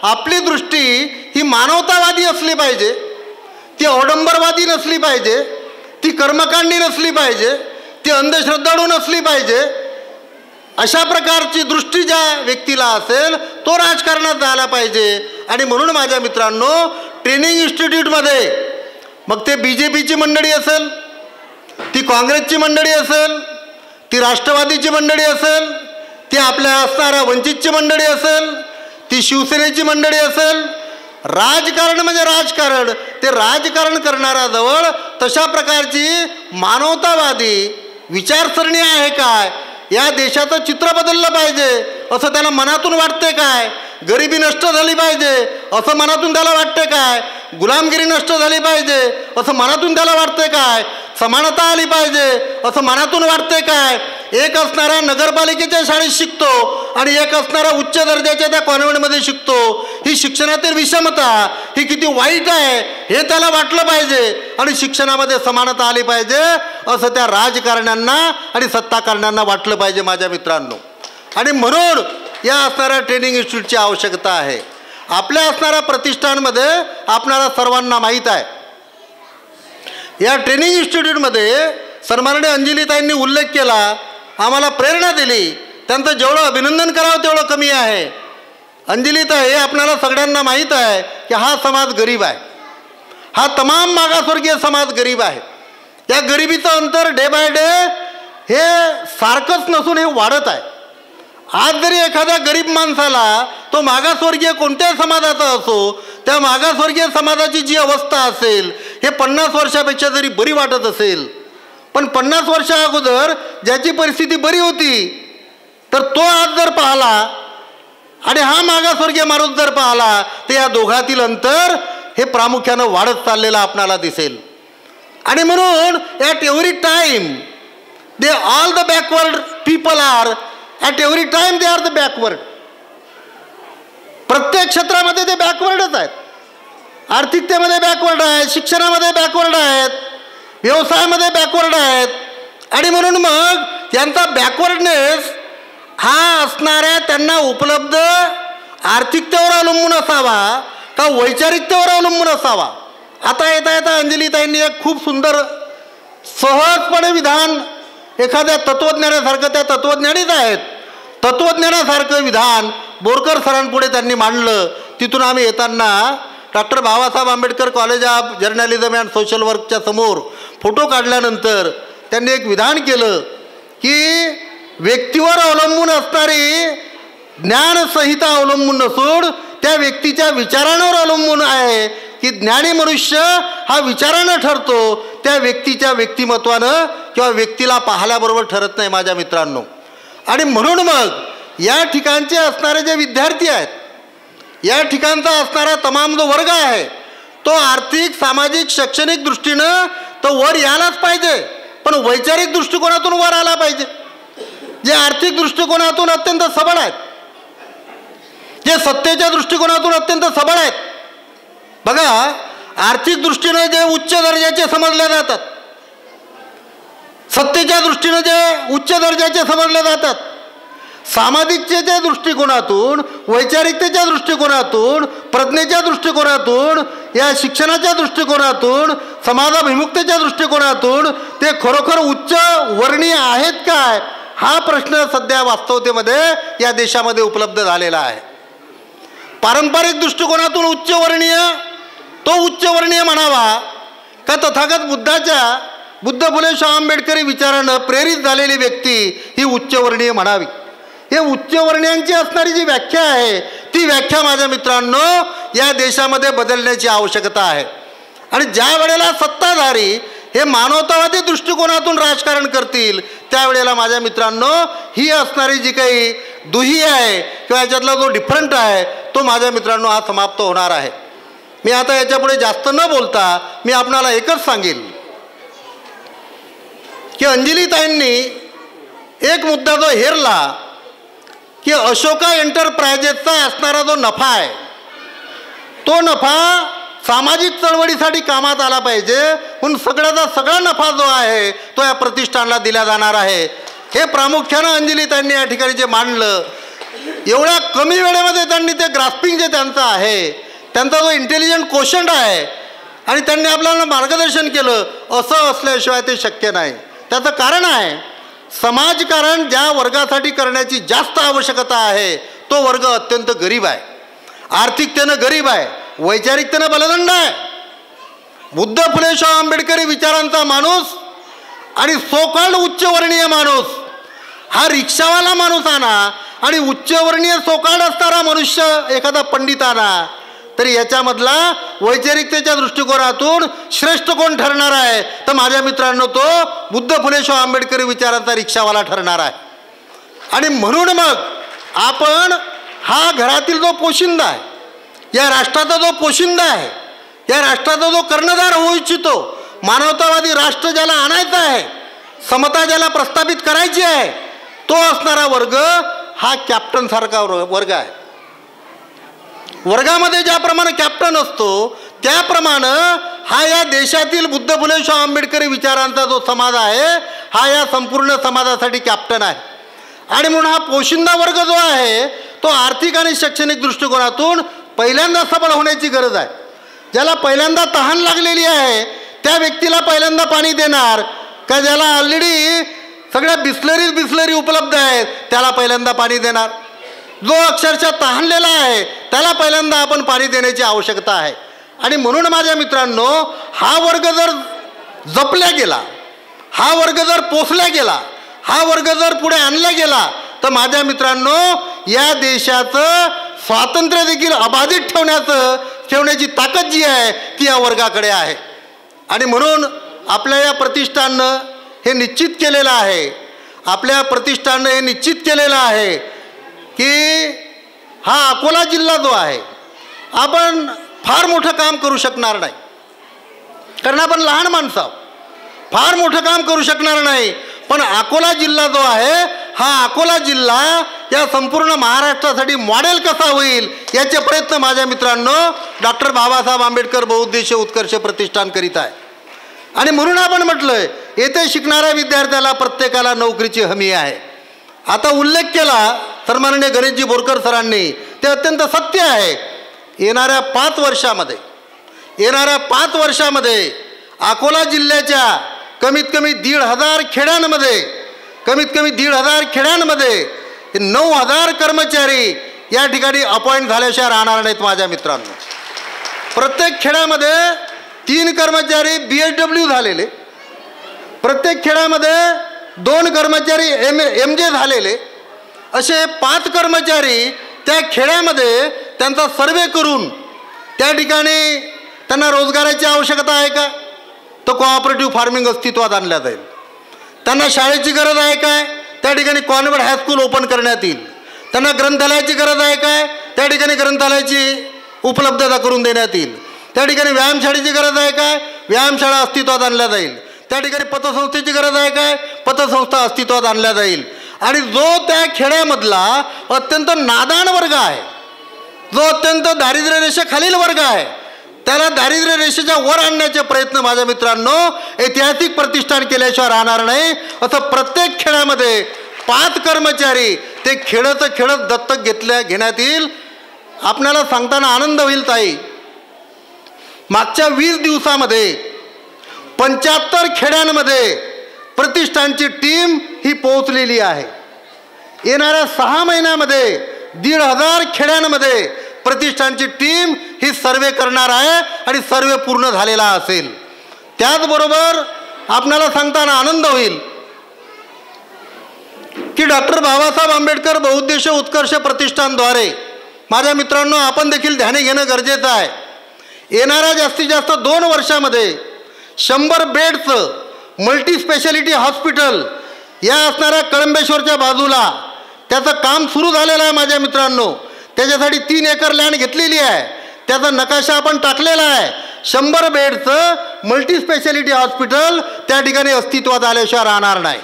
आपली दृष्टी ही मानवतावादी असली पाहिजे, ती अवडंबरवादी नसली पाहिजे, ती कर्मकांडी नसली पाहिजे, ती अंधश्रद्धाळू नसली पाहिजे. अशा प्रकारची दृष्टी ज्या व्यक्तीला असेल तो राजकारणात जायला पाहिजे. आणि म्हणून माझ्या मित्रांनो ट्रेनिंग इन्स्टिट्यूटमध्ये मग ते BJPची मंडळी असेल, ती काँग्रेसची मंडळी असेल, ती राष्ट्रवादीची मंडळी असेल, ती आपल्या असणाऱ्या वंचितची मंडळी असेल, ती शिवसेनेची मंडळी असेल, राजकारण म्हणजे राजकारण, ते राजकारण करणाऱ्याजवळ तशा प्रकारची मानवतावादी विचारसरणी आहे काय, या देशाचं चित्र बदललं पाहिजे असं त्याला मनातून वाटते काय, गरिबी नष्ट झाली पाहिजे असं मनातून त्याला वाटते काय, गुलामगिरी नष्ट झाली पाहिजे असं मनातून त्याला वाटते काय, समानता आली पाहिजे असं मनातून वाटते काय. एक असणाऱ्या नगरपालिकेच्या शाळेत शिकतो आणि एक असणाऱ्या उच्च दर्जाच्या त्या कॉन्व्हेंटमध्ये शिकतो, ही शिक्षणातील विषमता ही किती वाईट आहे हे त्याला वाटलं पाहिजे आणि शिक्षणामध्ये समानता आली पाहिजे असं त्या राजकारण्यांना आणि सत्ताकारण्यांना वाटलं पाहिजे माझ्या मित्रांनो. आणि म्हणून या असणाऱ्या ट्रेनिंग इन्स्टिट्यूटची आवश्यकता आहे. आपल्या असणाऱ्या प्रतिष्ठानमध्ये आपणाला सर्वांना माहीत आहे या ट्रेनिंग इन्स्टिट्यूटमध्ये सन्माननीय अंजलीताईंनी उल्लेख केला, आम्हाला प्रेरणा दिली, त्यांचं जेवढं अभिनंदन करावं तेवढं कमी आहे. अंजलीताई आपणाला सगळ्यांना माहीत आहे की हा समाज गरीब आहे, हा तमाम मागासवर्गीय समाज गरीब आहे. या गरिबीचं अंतर डे बाय डे हे सारखंच नसून हे वाढत आहे. आज जरी एखाद्या गरीब माणसाला, तो मागासवर्गीय कोणत्याही समाजाचा असो, त्या मागासवर्गीय समाजाची जी अवस्था असेल हे 50 वर्षापेक्षा जरी बरी वाटत असेल, पण 50 वर्षा अगोदर ज्याची परिस्थिती बरी होती तर तो आज जर पाहिला आणि हा मागासवर्गीय माणूस जर पाहिला तर या दोघातील अंतर हे प्रामुख्यानं वाढत चाललेलं आपणाला दिसेल. आणि म्हणून at every time they all the backward people are, at every time they are the backward. प्रत्येक क्षेत्रामध्ये ते बॅकवर्डच आहेत. आर्थिकतेमध्ये बॅकवर्ड आहेत, शिक्षणामध्ये बॅकवर्ड आहेत, व्यवसायामध्ये बॅकवर्ड आहेत. आणि म्हणून मग यांचा बॅकवर्डनेस हा असणाऱ्या त्यांना उपलब्ध आर्थिकतेवर अवलंबून असावा का वैचारिकतेवर अवलंबून असावा. आता येता येता अंजलीताईंनी एक खूप सुंदर सहजपणे विधान, एखाद्या तत्त्वज्ञानासारखं, त्या तत्त्वज्ञानीच आहेत, तत्त्वज्ञानासारखं विधान बोरकर सरांपुढे त्यांनी मांडलं. तिथून आम्ही येताना doctor Babasaheb Ambedkar college of journalism and social वर्कच्या समोर फोटो काढल्यानंतर त्यांनी एक विधान केलं की व्यक्तीवर अवलंबून असणारी ज्ञानसंहिता अवलंबून नसून त्या व्यक्तीच्या विचारांवर अवलंबून आहे की ज्ञानी मनुष्य हा विचारानं ठरतो, त्या व्यक्तीच्या व्यक्तिमत्वानं किंवा व्यक्तीला पाहिल्याबरोबर ठरत नाही माझ्या मित्रांनो. आणि म्हणून मग या ठिकाणचे असणारे जे विद्यार्थी आहेत, या ठिकाणचा असणारा तमाम जो वर्ग आहे तो आर्थिक, सामाजिक, शैक्षणिक दृष्टीनं तो वर यायलाच पाहिजे, पण वैचारिक दृष्टिकोनातून वर आला पाहिजे. जे आर्थिक दृष्टिकोनातून अत्यंत सबळ आहेत, जे सत्तेच्या दृष्टिकोनातून अत्यंत सबळ आहेत. बघा, आर्थिक दृष्टीने जे उच्च दर्जाचे समजले जातात, सत्तेच्या दृष्टीने जे उच्च दर्जाचे समजले जातात, सामाजिकतेच्या दृष्टिकोनातून, वैचारिकतेच्या दृष्टिकोनातून, प्रज्ञेच्या दृष्टिकोनातून, या शिक्षणाच्या दृष्टिकोनातून, समाजाभिमुखतेच्या दृष्टिकोनातून ते खरोखर उच्च वर्णीय आहेत काय, हा प्रश्न सध्या वास्तवतेमध्ये या देशामध्ये उपलब्ध झालेला आहे. पारंपरिक दृष्टिकोनातून उच्चवर्णीय, तो उच्चवर्णीय म्हणावा का तथागत बुद्ध फुले शाहू आंबेडकरी विचारानं प्रेरित झालेली व्यक्ती ही उच्चवर्णीय म्हणावी. हे उच्चवर्णीयांची असणारी जी व्याख्या आहे ती व्याख्या माझ्या मित्रांनो या देशामध्ये बदलण्याची आवश्यकता आहे. आणि ज्या वेळेला सत्ताधारी हे मानवतावादी दृष्टिकोनातून राजकारण करतील त्यावेळेला माझ्या मित्रांनो ही असणारी जी काही दुही आहे किंवा याच्यातला जो डिफरंट आहे तो माझ्या मित्रांनो हा समाप्त होणार आहे. मी आता याच्यापुढे जास्त न बोलता मी आपणाला एकच सांगेल की अंजलीताईंनी एक मुद्दा जो हेरला की अशोका एंटरप्राइजेसचा असणारा जो नफा आहे तो नफा सामाजिक चळवळीसाठी कामात आला पाहिजे, म्हणून सगळ्याचा सगळा नफा जो आहे तो या प्रतिष्ठानला दिला जाणार आहे. हे प्रामुख्यानं अंजलीताईंनी या ठिकाणी जे मांडलं, एवढ्या कमी वेळेमध्ये त्यांनी ते ग्रास्पिंग जे त्यांचं आहे, त्यांचा जो इंटेलिजंट कोशंट आहे आणि त्यांनी आपल्याला मार्गदर्शन केलं, असं असल्याशिवाय ते शक्य नाही. त्याचं कारण आहे समाजकारण ज्या वर्गासाठी करण्याची जास्त आवश्यकता आहे तो वर्ग अत्यंत गरीब आहे, आर्थिकतेनं गरीब आहे, वैचारिकतेनं बलदंड आहे. बुद्ध फुले शाहू आंबेडकरी विचारांचा माणूस आणि सोकाल्ड उच्चवर्णीय माणूस हा रिक्षावाला माणूस आणा आणि उच्चवर्णीय सोकाल्ड असणारा मनुष्य एखादा पंडित आणा, तरी याच्यामधला वैचारिकतेच्या दृष्टिकोनातून श्रेष्ठ कोण ठरणार आहे तर माझ्या मित्रांनो तो बुद्ध फुले शाहू आंबेडकरी विचारांचा रिक्षावाला ठरणार आहे. आणि म्हणून मग आपण हा घरातील जो पोशिंदा आहे, या राष्ट्राचा जो पोशिंदा आहे, या राष्ट्राचा जो कर्णधार होऊ इच्छितो, मानवतावादी राष्ट्र ज्याला आणायचं आहे, समता ज्याला प्रस्थापित करायची आहे, तो असणारा वर्ग हा कॅप्टनसारखा वर्ग आहे. वर्गामध्ये ज्याप्रमाणे कॅप्टन असतो त्याप्रमाणे हा या देशातील बुद्ध फुले शाहू आंबेडकरी विचारांचा जो समाज आहे हा या संपूर्ण समाजासाठी कॅप्टन आहे. आणि म्हणून हा पोशिंदा वर्ग जो आहे तो आर्थिक आणि शैक्षणिक दृष्टिकोनातून पहिल्यांदा सबळ होण्याची गरज आहे. ज्याला पहिल्यांदा तहान लागलेली आहे त्या व्यक्तीला पहिल्यांदा पाणी देणार का ज्याला ऑलरेडी सगळ्या बिस्लरी उपलब्ध आहेत त्याला पहिल्यांदा पाणी देणार. जो अक्षरशः तहानलेला आहे त्याला पहिल्यांदा आपण पाणी देण्याची आवश्यकता आहे. आणि म्हणून माझ्या मित्रांनो हा वर्ग जर जपल्या गेला, हा वर्ग जर पोसला गेला, हा वर्ग जर पुढे आणला गेला तर माझ्या मित्रांनो या देशाचं स्वातंत्र्य देखील अबाधित ठेवण्याची ताकद जी आहे ती या वर्गाकडे आहे. आणि म्हणून आपल्या या प्रतिष्ठाननं हे निश्चित केलेलं आहे, आपल्या प्रतिष्ठाननं हे निश्चित केलेलं आहे की हा अकोला जिल्हा जो आहे आपण फार मोठं काम करू शकणार नाही, कारण आपण लहान माणसं आहोत, फार मोठं काम करू शकणार नाही. पण अकोला जिल्हा जो आहे हा अकोला जिल्हा या संपूर्ण महाराष्ट्रासाठी मॉडेल कसा होईल याचे प्रयत्न माझ्या मित्रांनो डॉक्टर बाबासाहेब आंबेडकर बहुउद्देशीय उत्कर्ष प्रतिष्ठान करीत आहे. आणि म्हणून आपण म्हटलंय येथे शिकणाऱ्या विद्यार्थ्याला प्रत्येकाला नोकरीची हमी आहे. आता उल्लेख केला सन्माननीय गणेशजी बोरकर सरांनी, ते अत्यंत सत्य आहे. येणाऱ्या 5 वर्षामध्ये अकोला जिल्ह्याच्या कमीत कमी 1,500 खेड्यांमध्ये 9,000 कर्मचारी या ठिकाणी अपॉइंट झाल्याशिवाय राहणार नाहीत माझ्या मित्रांनो. प्रत्येक खेड्यामध्ये 3 कर्मचारी BHW झालेले, प्रत्येक खेड्यामध्ये 2 कर्मचारी MJ झालेले, असे 5 कर्मचारी त्या खेड्यामध्ये त्यांचा सर्वे करून त्या ठिकाणी त्यांना रोजगाराची आवश्यकता आहे का, तर कोऑपरेटिव्ह फार्मिंग अस्तित्वात आणल्या जाईल. त्यांना शाळेची गरज आहे काय, त्या ठिकाणी कॉन्व्हेंट हायस्कूल ओपन करण्यात येईल. त्यांना ग्रंथालयाची गरज आहे काय, त्या ठिकाणी ग्रंथालयाची उपलब्धता करून देण्यात येईल. त्या ठिकाणी व्यायामशाळेची गरज आहे काय, व्यायामशाळा अस्तित्वात आणल्या जाईल. त्या ठिकाणी पतसंस्थेची गरज आहे काय, पतसंस्था अस्तित्वात आणल्या जाईल. आणि जो त्या खेड्यामधला अत्यंत नादान वर्ग आहे, जो अत्यंत दारिद्र्य रेषेखालील वर्ग आहे, त्याला दारिद्र्य रेषेच्या वर आणण्याचे प्रयत्न माझ्या मित्रांनो ऐतिहासिक प्रतिष्ठान केल्याशिवाय राहणार नाही. असं प्रत्येक खेड्यामध्ये 5 कर्मचारी ते खेळत दत्तक घेण्यात येईल. आपल्याला सांगताना आनंद होईल ताई, मागच्या 20 दिवसामध्ये 75 खेड्यांमध्ये प्रतिष्ठानची टीम ही पोहोचलेली आहे. येणाऱ्या 6 महिन्यामध्ये 1,500 खेड्यांमध्ये प्रतिष्ठानची टीम ही सर्वे करणार आहे आणि सर्वे पूर्ण झालेला असेल. त्याचबरोबर आपल्याला सांगताना आनंद होईल की डॉक्टर बाबासाहेब आंबेडकर बहुउद्देशीय उत्कर्ष प्रतिष्ठानद्वारे माझ्या मित्रांनो आपण देखील ध्यानी घेणं गरजेचं आहे. येणाऱ्या जास्तीत जास्त 2 वर्षामध्ये 100 बेडचं मल्टी स्पेशालिटी हॉस्पिटल या असणाऱ्या कळंबेश्वरच्या बाजूला त्याचं काम सुरू झालेलं आहे माझ्या मित्रांनो. त्याच्यासाठी 3 एकर लँड घेतलेली आहे, त्याचा नकाशा आपण टाकलेला आहे. 100 बेडचं मल्टी स्पेशालिटी हॉस्पिटल त्या ठिकाणी अस्तित्वात आल्याशिवाय राहणार नाही.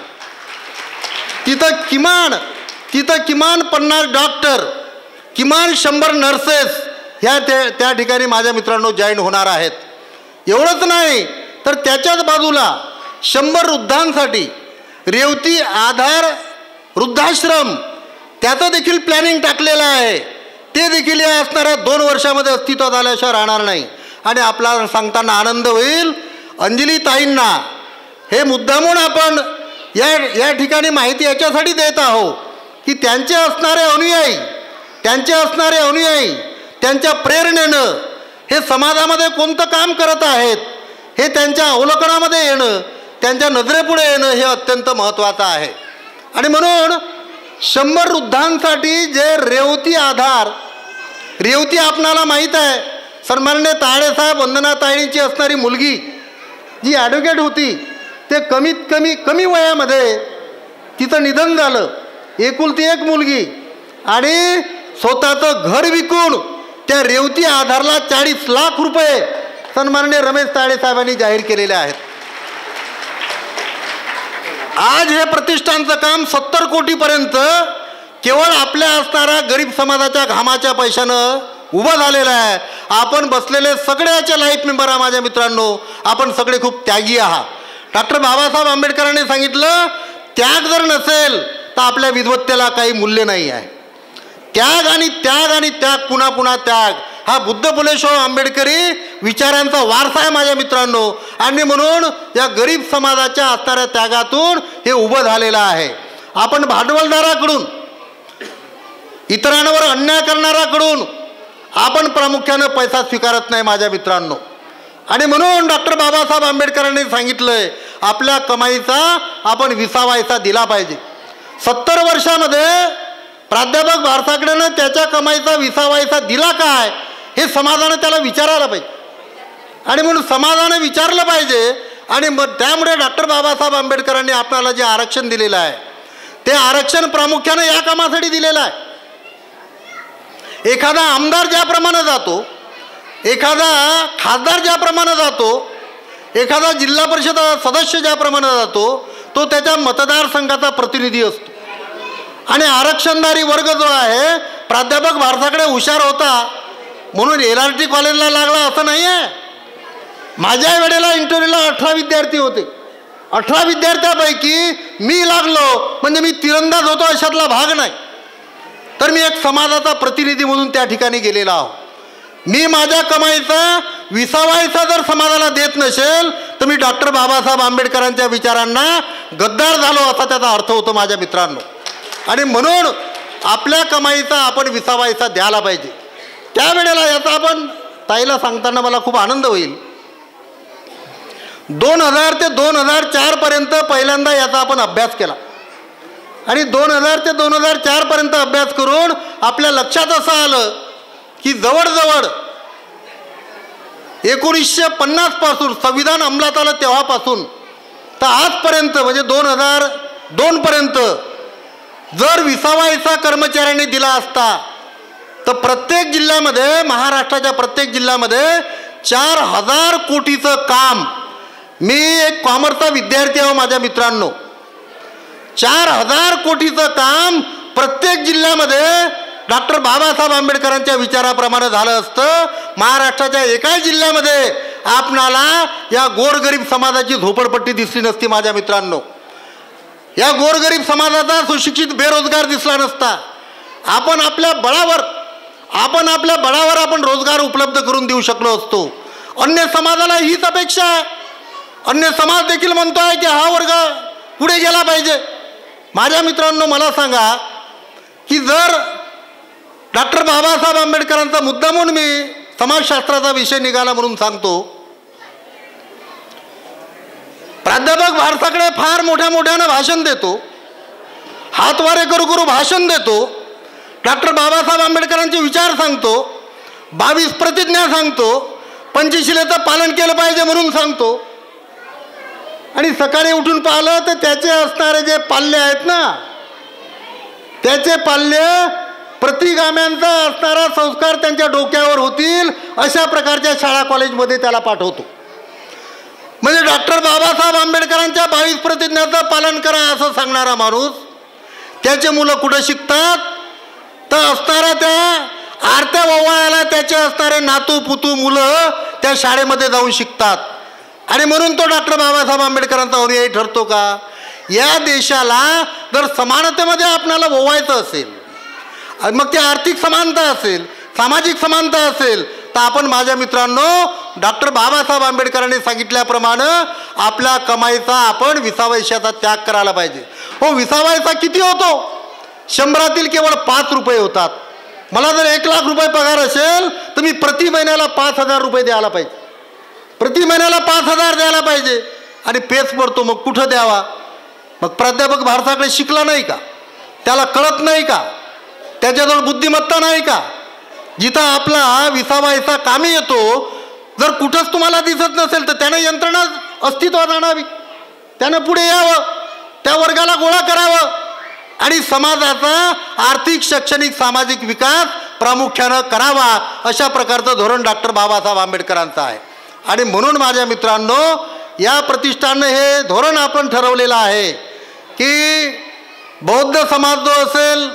तिथं किमान 50 डॉक्टर, किमान 100 नर्सेस ह्या त्या ठिकाणी माझ्या मित्रांनो जॉईन होणार आहेत. एवढंच नाही तर त्याच्याच बाजूला 100 वृद्धांसाठी रेवती आधार वृद्धाश्रम त्याचं देखील प्लॅनिंग टाकलेलं आहे. ते देखील या असणाऱ्या 2 वर्षामध्ये अस्तित्वात आल्याशिवाय राहणार नाही. आणि आपल्याला सांगताना आनंद होईल अंजली ताईंना हे मुद्दामून आपण या ठिकाणी माहिती याच्यासाठी देत आहोत की त्यांचे असणारे अनुयायी त्यांच्या प्रेरणेनं हे समाजामध्ये कोणतं काम करत आहेत हे त्यांच्या अवलोकनामध्ये येणं, त्यांच्या नजरेपुढे येणं हे अत्यंत महत्त्वाचं आहे. आणि म्हणून 100 वृद्धांसाठी जे रेवती आपणाला माहीत आहे, सन्माननीय तायडेसाहेब वंदना तायडींची असणारी मुलगी जी ॲडव्होकेट होती, ते कमी वयामध्ये तिचं निधन झालं. एकुलती एक मुलगी, आणि स्वतःचं घर विकून त्या रेवती आधारला 40 लाख रुपये सन्माननीय रमेश तायडे साहेबांनी जाहीर केलेले आहेत. आज हे प्रतिष्ठानचं काम 70 कोटीपर्यंत केवळ आपल्या असणाऱ्या गरीब समाजाच्या घामाच्या पैशानं उभं झालेलं आहे. आपण बसलेले सगळ्याच्या लाईफ मेंबर आहे माझ्या मित्रांनो, आपण सगळे खूप त्यागी आहात. डॉक्टर बाबासाहेब आंबेडकरांनी सांगितलं त्याग जर नसेल तर आपल्या विद्वत्तेला काही मूल्य नाही आहे. त्याग आणि त्याग पुन्हा पुन्हा त्याग हा बुद्ध फुले शाहू आंबेडकरी विचारांचा वारसा आहे माझ्या मित्रांनो. आणि म्हणून या गरीब समाजाच्या असणाऱ्या त्यागातून हे उभं झालेलं आहे. आपण भांडवलदाराकडून, इतरांवर अन्याय करणाऱ्याकडून आपण प्रामुख्यानं पैसा स्वीकारत नाही माझ्या मित्रांनो. आणि म्हणून डॉक्टर बाबासाहेब आंबेडकरांनी सांगितलंय आपल्या कमाईचा आपण 20वा दिला पाहिजे. 70 वर्षामध्ये प्राध्यापक भारसागडेनं त्याच्या कमाईचा 20वा दिला काय हे समाजानं त्याला विचारायला पाहिजे. आणि म्हणून समाजानं विचारलं पाहिजे. आणि मग त्यामुळे डॉक्टर बाबासाहेब आंबेडकरांनी आपल्याला जे आरक्षण दिलेलं आहे ते आरक्षण प्रामुख्यानं या कामासाठी दिलेलं आहे. एखादा आमदार ज्याप्रमाणे जातो, एखादा खासदार ज्याप्रमाणे जातो, एखादा जिल्हा परिषद सदस्य ज्याप्रमाणे जातो तो त्याच्या मतदारसंघाचा प्रतिनिधी असतो. आणि आरक्षणधारी वर्ग जो आहे, प्राध्यापक भारसागडे हुशार होता म्हणून LRT कॉलेजला लागला असं नाही आहे. माझ्या वेळेला इंटरव्ह्यूला 18 विद्यार्थी होते. 18 विद्यार्थ्यापैकी मी लागलो म्हणजे मी तिरंदाज होतो अशातला भाग नाही. तर मी एक समाजाचा प्रतिनिधी म्हणून त्या ठिकाणी गेलेला आहो. मी माझ्या कमाईचा 20वा जर समाजाला देत नसेल तर मी डॉक्टर बाबासाहेब आंबेडकरांच्या विचारांना गद्दार झालो असा त्याचा अर्थ होतो माझ्या मित्रांनो. आणि म्हणून आपल्या कमाईचा आपण 20वा द्यायला पाहिजे. त्यावेळेला याचा आपण ताईला सांगताना मला खूप आनंद होईल. 2000 ते 2004 पर्यंत पहिल्यांदा याचा आपण अभ्यास केला. आणि 2000 ते 2004 पर्यंत अभ्यास करून आपल्या लक्षात असं आलं की जवळजवळ 1950 पासून संविधान अंमलात आलं तेव्हापासून तर आजपर्यंत म्हणजे 2002 पर्यंत जर 20वा कर्मचाऱ्यांनी दिला असता तर प्रत्येक जिल्ह्यामध्ये, महाराष्ट्राच्या प्रत्येक जिल्ह्यामध्ये 4000 कोटीचं काम, मी एक कॉमर्सचा विद्यार्थी आहे माझ्या मित्रांनो, 4000 कोटीचं काम प्रत्येक जिल्ह्यामध्ये डॉक्टर बाबासाहेब आंबेडकरांच्या विचाराप्रमाणे झालं असतं. महाराष्ट्राच्या एकाही जिल्ह्यामध्ये आपणाला या गोरगरीब समाजाची झोपडपट्टी दिसली नसती माझ्या मित्रांनो. या गोरगरीब समाजाचा सुशिक्षित बेरोजगार दिसला नसता. आपण आपल्या बळावर आपण रोजगार उपलब्ध करून देऊ शकलो असतो. अन्य समाजाला हीच अपेक्षा आहे. अन्य समाज देखील म्हणतो आहे की हा वर्ग पुढे गेला पाहिजे. माझ्या मित्रांनो मला सांगा की जर डॉक्टर बाबासाहेब आंबेडकरांचा मुद्दा म्हणून मी समाजशास्त्राचा विषय निघाला म्हणून सांगतो, प्राध्यापक भारसागडे फार मोठ्यानं भाषण देतो, हातवारे करू भाषण देतो, डॉक्टर बाबासाहेब आंबेडकरांचे विचार सांगतो, 22 प्रतिज्ञा सांगतो, पंचशिलेचं पालन केलं पाहिजे म्हणून सांगतो. आणि सकाळी उठून पाहिलं तर त्याचे असणारे जे पाल्य आहेत ना, त्याचे पाल्य प्रतिगाम्यांचा असणारा संस्कार त्यांच्या डोक्यावर होतील अशा प्रकारच्या शाळा कॉलेजमध्ये त्याला पाठवतो. म्हणजे डॉक्टर बाबासाहेब आंबेडकरांच्या 22 प्रतिज्ञाचं पालन करा असं सांगणारा माणूस, त्याचे मुलं कुठं शिकतात तर असणाऱ्या त्या आरत्या ओवाळ्याला त्याचे असणारे नातू पुतू मुलं त्या शाळेमध्ये जाऊन शिकतात. आणि म्हणून तो डॉक्टर बाबासाहेब आंबेडकरांचा अनुयायी ठरतो का? या देशाला जर समानतेमध्ये आपल्याला ओवायचं असेल, मग ती आर्थिक समानता असेल, सामाजिक समानता असेल, तर आपण माझ्या मित्रांनो डॉक्टर बाबासाहेब आंबेडकरांनी सांगितल्याप्रमाणे आपल्या कमाईचा आपण 20वा त्याग करायला पाहिजे. हो, 20वा किती होतो? 100 केवळ 5 रुपये होतात. मला जर 1 लाख रुपये पगार असेल तर मी प्रति महिन्याला 5000 रुपये द्यायला पाहिजे. प्रति महिन्याला 5000 द्यायला पाहिजे. आणि पेच पडतो मग कुठं द्यावा? मग प्राध्यापक भारसागडे शिकला नाही का? त्याला कळत नाही का? त्याच्याजवळ बुद्धिमत्ता नाही का? जिथं आपला 20वा कामी येतो जर कुठंच तुम्हाला दिसत नसेल तर त्यानं यंत्रणा अस्तित्वात आणावी, त्यानं पुढे यावं, त्या वर्गाला गोळा करावं आणि समाजाचा आर्थिक, शैक्षणिक, सामाजिक विकास प्रामुख्यानं करावा. अशा प्रकारचं धोरण डॉक्टर बाबासाहेब आंबेडकरांचं आहे. आणि म्हणून माझ्या मित्रांनो या प्रतिष्ठाननं हे धोरण आपण ठरवलेलं आहे की बौद्ध समाज जो असेल,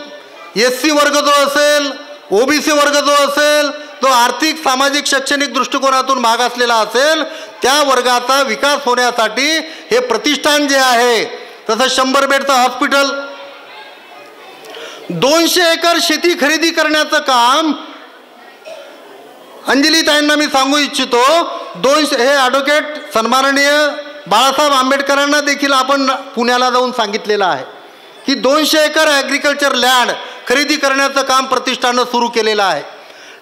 SC वर्ग जो असेल, OBC वर्ग जो असेल, जो आर्थिक, सामाजिक, शैक्षणिक दृष्टिकोनातून मागासलेला असेल, त्या वर्गाचा विकास होण्यासाठी हे प्रतिष्ठान जे आहे, तसं 100 बेडचं हॉस्पिटल, 200 एकर शेती खरेदी करण्याचं काम अंजलीताईंना मी सांगू इच्छितो. 200 हे ॲडव्होकेट सन्माननीय बाळासाहेब आंबेडकरांना देखील आपण पुण्याला जाऊन सांगितलेलं आहे की 200 एकर ॲग्रिकल्चर लँड खरेदी करण्याचं काम प्रतिष्ठानं सुरू केलेलं आहे.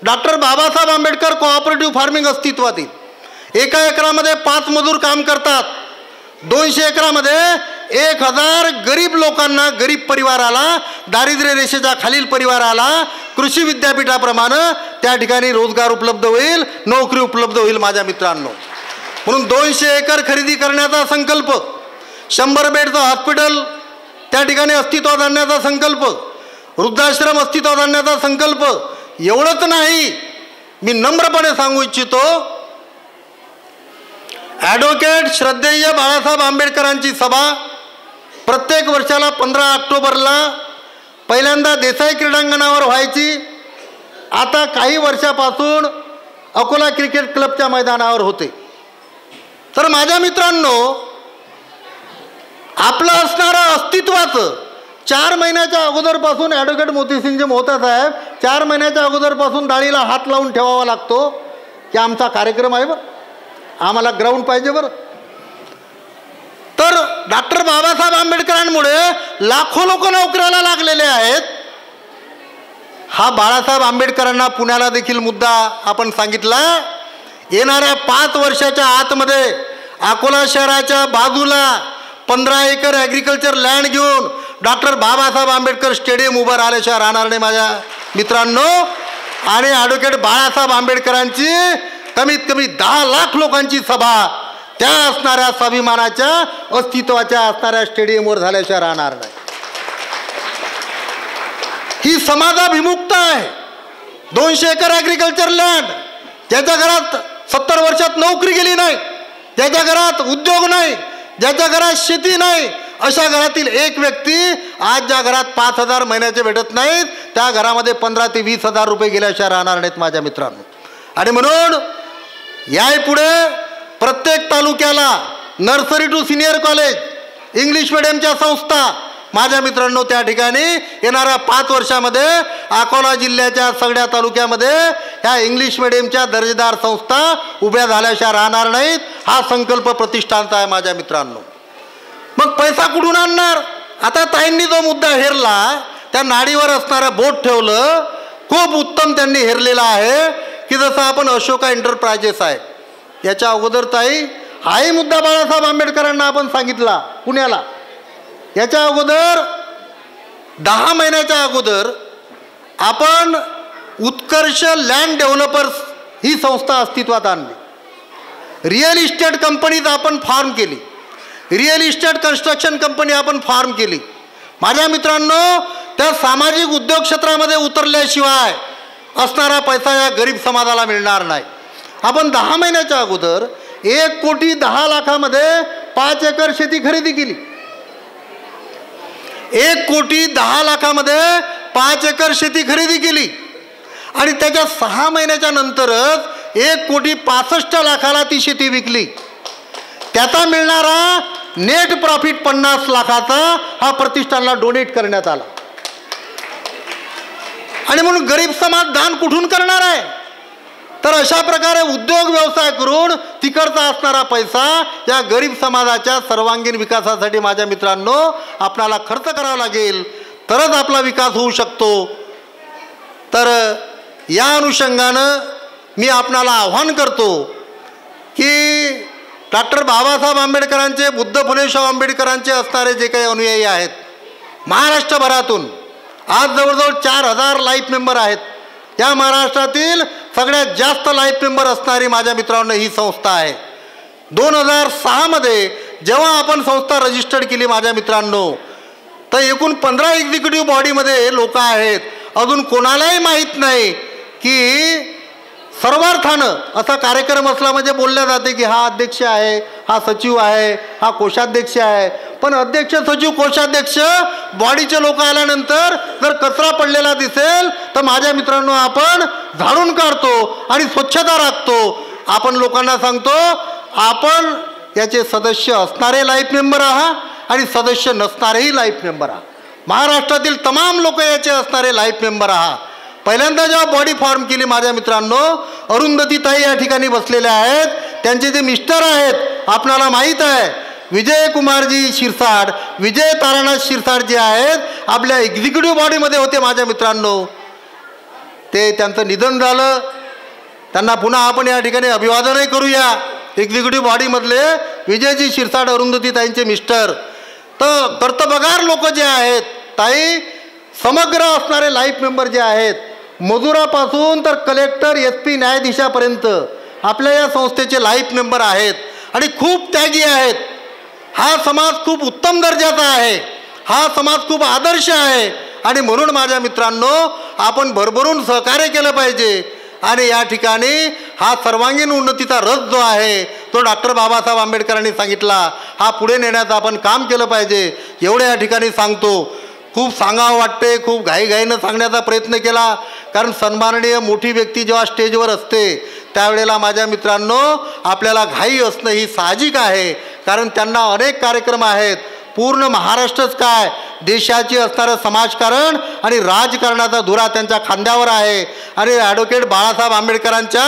Doctor Babasaheb Ambedkar cooperative farming अस्तित्वात येईल. 1 एकरामध्ये 5 मजूर काम करतात. 200 एकरामध्ये 1000 गरीब लोकांना, गरीब परिवाराला, दारिद्र्य रेषेच्या खालील परिवाराला कृषी विद्यापीठाप्रमाणे त्या ठिकाणी रोजगार उपलब्ध होईल, नोकरी उपलब्ध होईल माझ्या मित्रांनो. म्हणून 200 एकर खरेदी करण्याचा संकल्प, 100 बेडचं हॉस्पिटल त्या ठिकाणी अस्तित्वात आणण्याचा संकल्प, वृद्धाश्रम अस्तित्वात आणण्याचा संकल्प. एवढंच नाही, मी नम्रपणे सांगू इच्छितो, ॲडव्होकेट श्रद्धेय बाळासाहेब आंबेडकरांची सभा प्रत्येक वर्षाला 15 ऑक्टोबरला पहिल्यांदा देसाई क्रीडांगणावर व्हायची. आता काही वर्षापासून अकोला क्रिकेट क्लबच्या मैदानावर होते. तर माझ्या मित्रांनो, आपलं असणारं अस्तित्वाचं 4 महिन्याच्या अगोदरपासून ॲडव्होकेट मोतीसिंगजी मोहता साहेब 4 महिन्याच्या अगोदरपासून डाळीला हात लावून ठेवावा लागतो की आमचा कार्यक्रम आहे बरं, आम्हाला ग्राउंड पाहिजे बरं. तर डॉक्टर बाबासाहेब आंबेडकरांमुळे लाखो लोक नोकऱ्याला लागलेले आहेत. हा बाळासाहेब आंबेडकरांना पुण्याला देखील मुद्दा आपण सांगितला. येणाऱ्या 5 वर्षाच्या आतमध्ये अकोला शहराच्या बाजूला 15 एकर ॲग्रिकल्चर लँड घेऊन डॉक्टर बाबासाहेब आंबेडकर स्टेडियम उभं राहिल्याशिवाय राहणार नाही माझ्या मित्रांनो. आणि ॲडव्होकेट बाळासाहेब आंबेडकरांची कमीत कमी 10 लाख लोकांची सभा त्या असणाऱ्या स्वाभिमानाच्या अस्तित्वाच्या असणाऱ्या स्टेडियमवर झाल्याशिवाय राहणार नाही. ही समाजाभिमुखता आहे. 200 एकर ॲग्रिकल्चर लँड, ज्याच्या घरात 70 वर्षात नोकरी गेली नाही, ज्याच्या घरात उद्योग नाही, ज्याच्या घरात शेती नाही, अशा घरातील एक व्यक्ती आज ज्या घरात 5,000 महिन्याचे भेटत नाहीत त्या घरामध्ये 15 ते 20,000 रुपये गेल्याशिवाय राहणार नाहीत माझ्या मित्रांनो. आणि म्हणून यापुढे प्रत्येक तालुक्याला nursery to senior college English मिडियमच्या संस्था माझ्या मित्रांनो त्या ठिकाणी येणाऱ्या 5 वर्षामध्ये अकोला जिल्ह्याच्या सगळ्या तालुक्यामध्ये ह्या इंग्लिश मिडियमच्या दर्जेदार संस्था उभ्या झाल्याशिवाय राहणार नाहीत. हा संकल्प प्रतिष्ठानचा आहे माझ्या मित्रांनो. मग पैसा कुठून आणणार? आता ताईंनी जो मुद्दा हेरला, त्या नाडीवर असणारं बोट ठेवलं, खूप उत्तम त्यांनी हेरलेला आहे की जसं आपण अशोका एंटरप्राइजेस आहे. याच्या अगोदर ताई हाही मुद्दा बाळासाहेब आंबेडकरांना आपण सांगितला पुण्याला. याच्या अगोदर 10 महिन्याच्या अगोदर आपण उत्कर्ष लँड डेव्हलपर्स ही संस्था अस्तित्वात आणली. रिअल इस्टेट कंपनीज आपण फॉर्म केली, रिअल इस्टेट कन्स्ट्रक्शन कंपनी आपण फॉर्म केली. माझ्या मित्रांनो, त्या सामाजिक उद्योग क्षेत्रामध्ये उतरल्याशिवाय असणारा पैसा या गरीब समाजाला मिळणार नाही. आपण 10 महिन्याच्या अगोदर 1,10,00,000मध्ये 5 एकर शेती खरेदी केली. 1,10,00,000मध्ये 5 एकर शेती खरेदी केली आणि त्याच्या 6 महिन्याच्या नंतरच 1,65,00,000ला ती शेती विकली. त्याचा मिळणारा नेट प्रॉफिट 50 लाखाचा हा प्रतिष्ठानला डोनेट करण्यात आला. आणि म्हणून गरीब समाज दान कुठून करणार आहे? तर अशा प्रकारे उद्योग व्यवसाय करून तिकडचा असणारा पैसा या गरीब समाजाच्या सर्वांगीण विकासासाठी माझ्या मित्रांनो आपल्याला खर्च करावा लागेल, तरच आपला विकास होऊ शकतो. तर या अनुषंगानं मी आपणाला आव्हान करतो की डॉक्टर बाबासाहेब आंबेडकरांचे, बुद्ध फुलेशाह आंबेडकरांचे असणारे जे काही अनुयायी आहेत महाराष्ट्रभरातून, आज जवळजवळ 4,000 लाईफ मेंबर आहेत. या महाराष्ट्रातील सगळ्यात जास्त लाईफ मेंबर असणारी माझ्या मित्रांनो ही संस्था आहे. 2006मध्ये जेव्हा आपण संस्था रजिस्टर्ड केली माझ्या मित्रांनो, तर एकूण 15 एक्झिक्युटिव्ह बॉडीमध्ये लोक आहेत. अजून कोणालाही माहीत नाही की सर्वार्थानं असा कार्यक्रम असला म्हणजे बोलल्या जाते की हा अध्यक्ष आहे, हा सचिव आहे, हा कोषाध्यक्ष आहे. पण अध्यक्ष, सचिव, कोषाध्यक्ष बॉडीचे लोक आल्यानंतर जर कचरा पडलेला दिसेल तर माझ्या मित्रांनो आपण झाडून काढतो आणि स्वच्छता राखतो. आपण लोकांना सांगतो आपण याचे सदस्य असणारे लाईफ मेंबर आहात आणि सदस्य नसणारेही लाईफ मेंबर आहात. महाराष्ट्रातील तमाम लोक याचे असणारे लाईफ मेंबर आहात. पहिल्यांदा जेव्हा बॉडी फॉर्म केली माझ्या मित्रांनो, अरुंधतीताई या ठिकाणी बसलेल्या आहेत, त्यांचे जे मिस्टर आहेत आपणाला माहीत आहे विजय कुमारजी शिरसाट, विजय तारानाथ शिरसाट जे आहेत आपल्या एक्झिक्युटिव्ह बॉडीमध्ये होते माझ्या मित्रांनो. ते त्यांचं निधन झालं. त्यांना पुन्हा आपण या ठिकाणी अभिवादनही करूया एक्झिक्युटिव्ह बॉडीमधले विजयजी शिरसाट अरुंधती ताईंचे मिस्टर, तर कर्तबगार लोक जे आहेत ताई, समग्र असणारे लाईफ मेंबर जे आहेत, मजुरापासून तर कलेक्टर SP न्यायाधीशापर्यंत आपल्या या संस्थेचे लाईफ मेंबर आहेत आणि खूप त्यागी आहेत. हा समाज खूप उत्तम दर्जाचा आहे, हा समाज खूप आदर्श आहे आणि म्हणून माझ्या मित्रांनो आपण भरभरून सहकार्य केलं पाहिजे. आणि या ठिकाणी हा सर्वांगीण उन्नतीचा रथ जो आहे तो डॉक्टर बाबासाहेब आंबेडकरांनी सांगितला, हा पुढे नेण्याचं आपण काम केलं पाहिजे एवढं या ठिकाणी सांगतो. खूप सांगावं वाटते, खूप घाईघाईनं सांगण्याचा प्रयत्न केला, कारण सन्माननीय मोठी व्यक्ती जेव्हा स्टेजवर असते त्यावेळेला माझ्या मित्रांनो आपल्याला घाई असणं ही साहजिक आहे, कारण त्यांना अनेक कार्यक्रम आहेत. पूर्ण महाराष्ट्रच काय, देशाची असणारं समाजकारण आणि राजकारणाचा धुरा त्यांच्या खांद्यावर आहे आणि ॲडव्होकेट बाळासाहेब आंबेडकरांच्या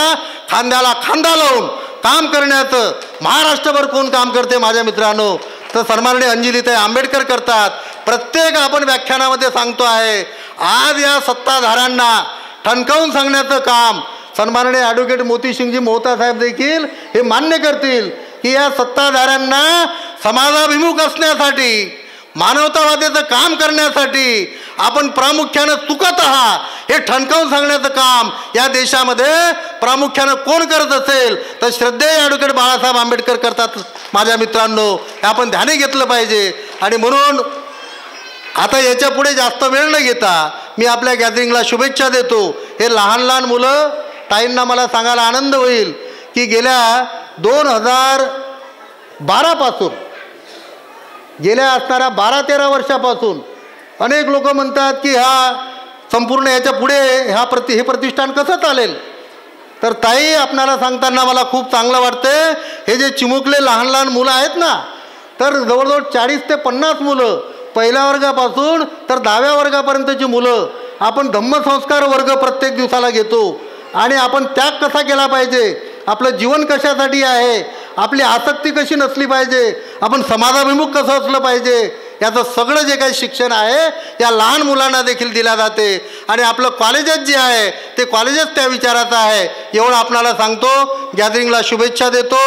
खांद्याला खांदा लावून काम करण्याचं महाराष्ट्रभर कोण काम करते माझ्या मित्रांनो, तर सन्माननीय अंजलीताई आंबेडकर करतात. प्रत्येक आपण व्याख्यानामध्ये सांगतो आहे, आज या सत्ताधाऱ्यांना ठणकावून सांगण्याचं काम सन्माननीय ॲडव्होकेट मोतीसिंगजी मोहता साहेब देखील हे मान्य करतील की या सत्ताधाऱ्यांना समाजाभिमुख असण्यासाठी, मानवतावादाचं काम करण्यासाठी आपण प्रामुख्यानं चुकत आहात हे ठणकावून सांगण्याचं काम या देशामध्ये प्रामुख्यानं कोण करत असेल तर श्रद्धेय ॲडव्होकेट बाळासाहेब आंबेडकर करतात माझ्या मित्रांनो, हे आपण ध्यानी घेतलं पाहिजे. आणि म्हणून आता याच्या पुढे जास्त वेळ न घेता मी आपल्या गॅदरिंगला शुभेच्छा देतो. हे लहान लहान मुलं, ताईंना मला सांगायला आनंद होईल की गेल्या 2012 पासून, गेल्या असणाऱ्या 12-13 वर्षापासून अनेक लोक म्हणतात की हा संपूर्ण याच्या पुढे हे प्रतिष्ठान कसं चालेल. तर ताई आपणाला सांगताना मला खूप चांगलं वाटतं, हे जे चिमुकले लहान लहान मुलं आहेत ना, तर जवळजवळ 40 ते 50 मुलं, पहिल्या वर्गापासून तर 10व्या वर्गापर्यंतची मुलं आपण धम्मसंस्कार वर्ग प्रत्येक दिवसाला घेतो. आणि आपण त्याग कसा केला पाहिजे, आपलं जीवन कशासाठी आहे, आपली आसक्ती कशी नसली पाहिजे, आपण समाजाभिमुख कसं असलं पाहिजे, याचं सगळं जे काही शिक्षण आहे या लहान मुलांना देखील दिल्या जाते. आणि आपलं कॉलेजच जे आहे ते कॉलेजच त्या विचाराचं आहे एवढं आपणाला सांगतो. गॅदरिंगला शुभेच्छा देतो,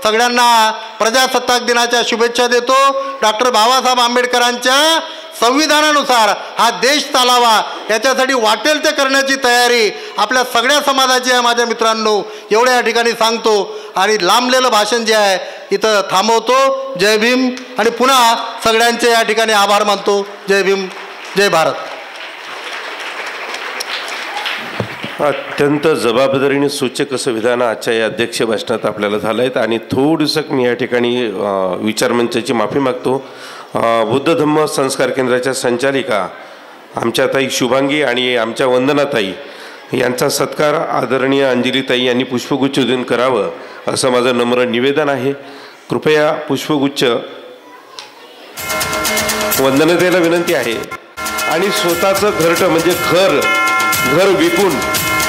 सगळ्यांना प्रजासत्ताक दिनाच्या शुभेच्छा देतो. डॉक्टर बाबासाहेब आंबेडकरांच्या संविधानानुसार हा देश चालावा याच्यासाठी वाटेल ते करण्याची तयारी आपल्या सगळ्या समाजाची आहे माझ्या मित्रांनो, एवढ्या या ठिकाणी सांगतो. आणि लांबलेलं भाषण जे आहे इथं थांबवतो. जय भीम. आणि पुन्हा सगळ्यांचे या ठिकाणी आभार मानतो. जय भीम, जय भारत. अत्यंत जबाबदारीने सूचक असं विधान आजच्या या अध्यक्ष भाषणात आपल्याला झालं आहे. आणि थोडंसं मी या ठिकाणी विचारमंचाची माफी मागतो. बुद्ध धम्म संस्कार केंद्राच्या संचालिका आमच्या ताई शुभांगी आणि आमच्या वंदनाताई यांचा सत्कार आदरणीय अंजलीताई यांनी पुष्पगुच्छ देऊन करावं असं माझं नम्र निवेदन आहे. कृपया पुष्पगुच्छ वंदनाताईला विनंती आहे. आणि स्वतःचं घरटं म्हणजे घर विकून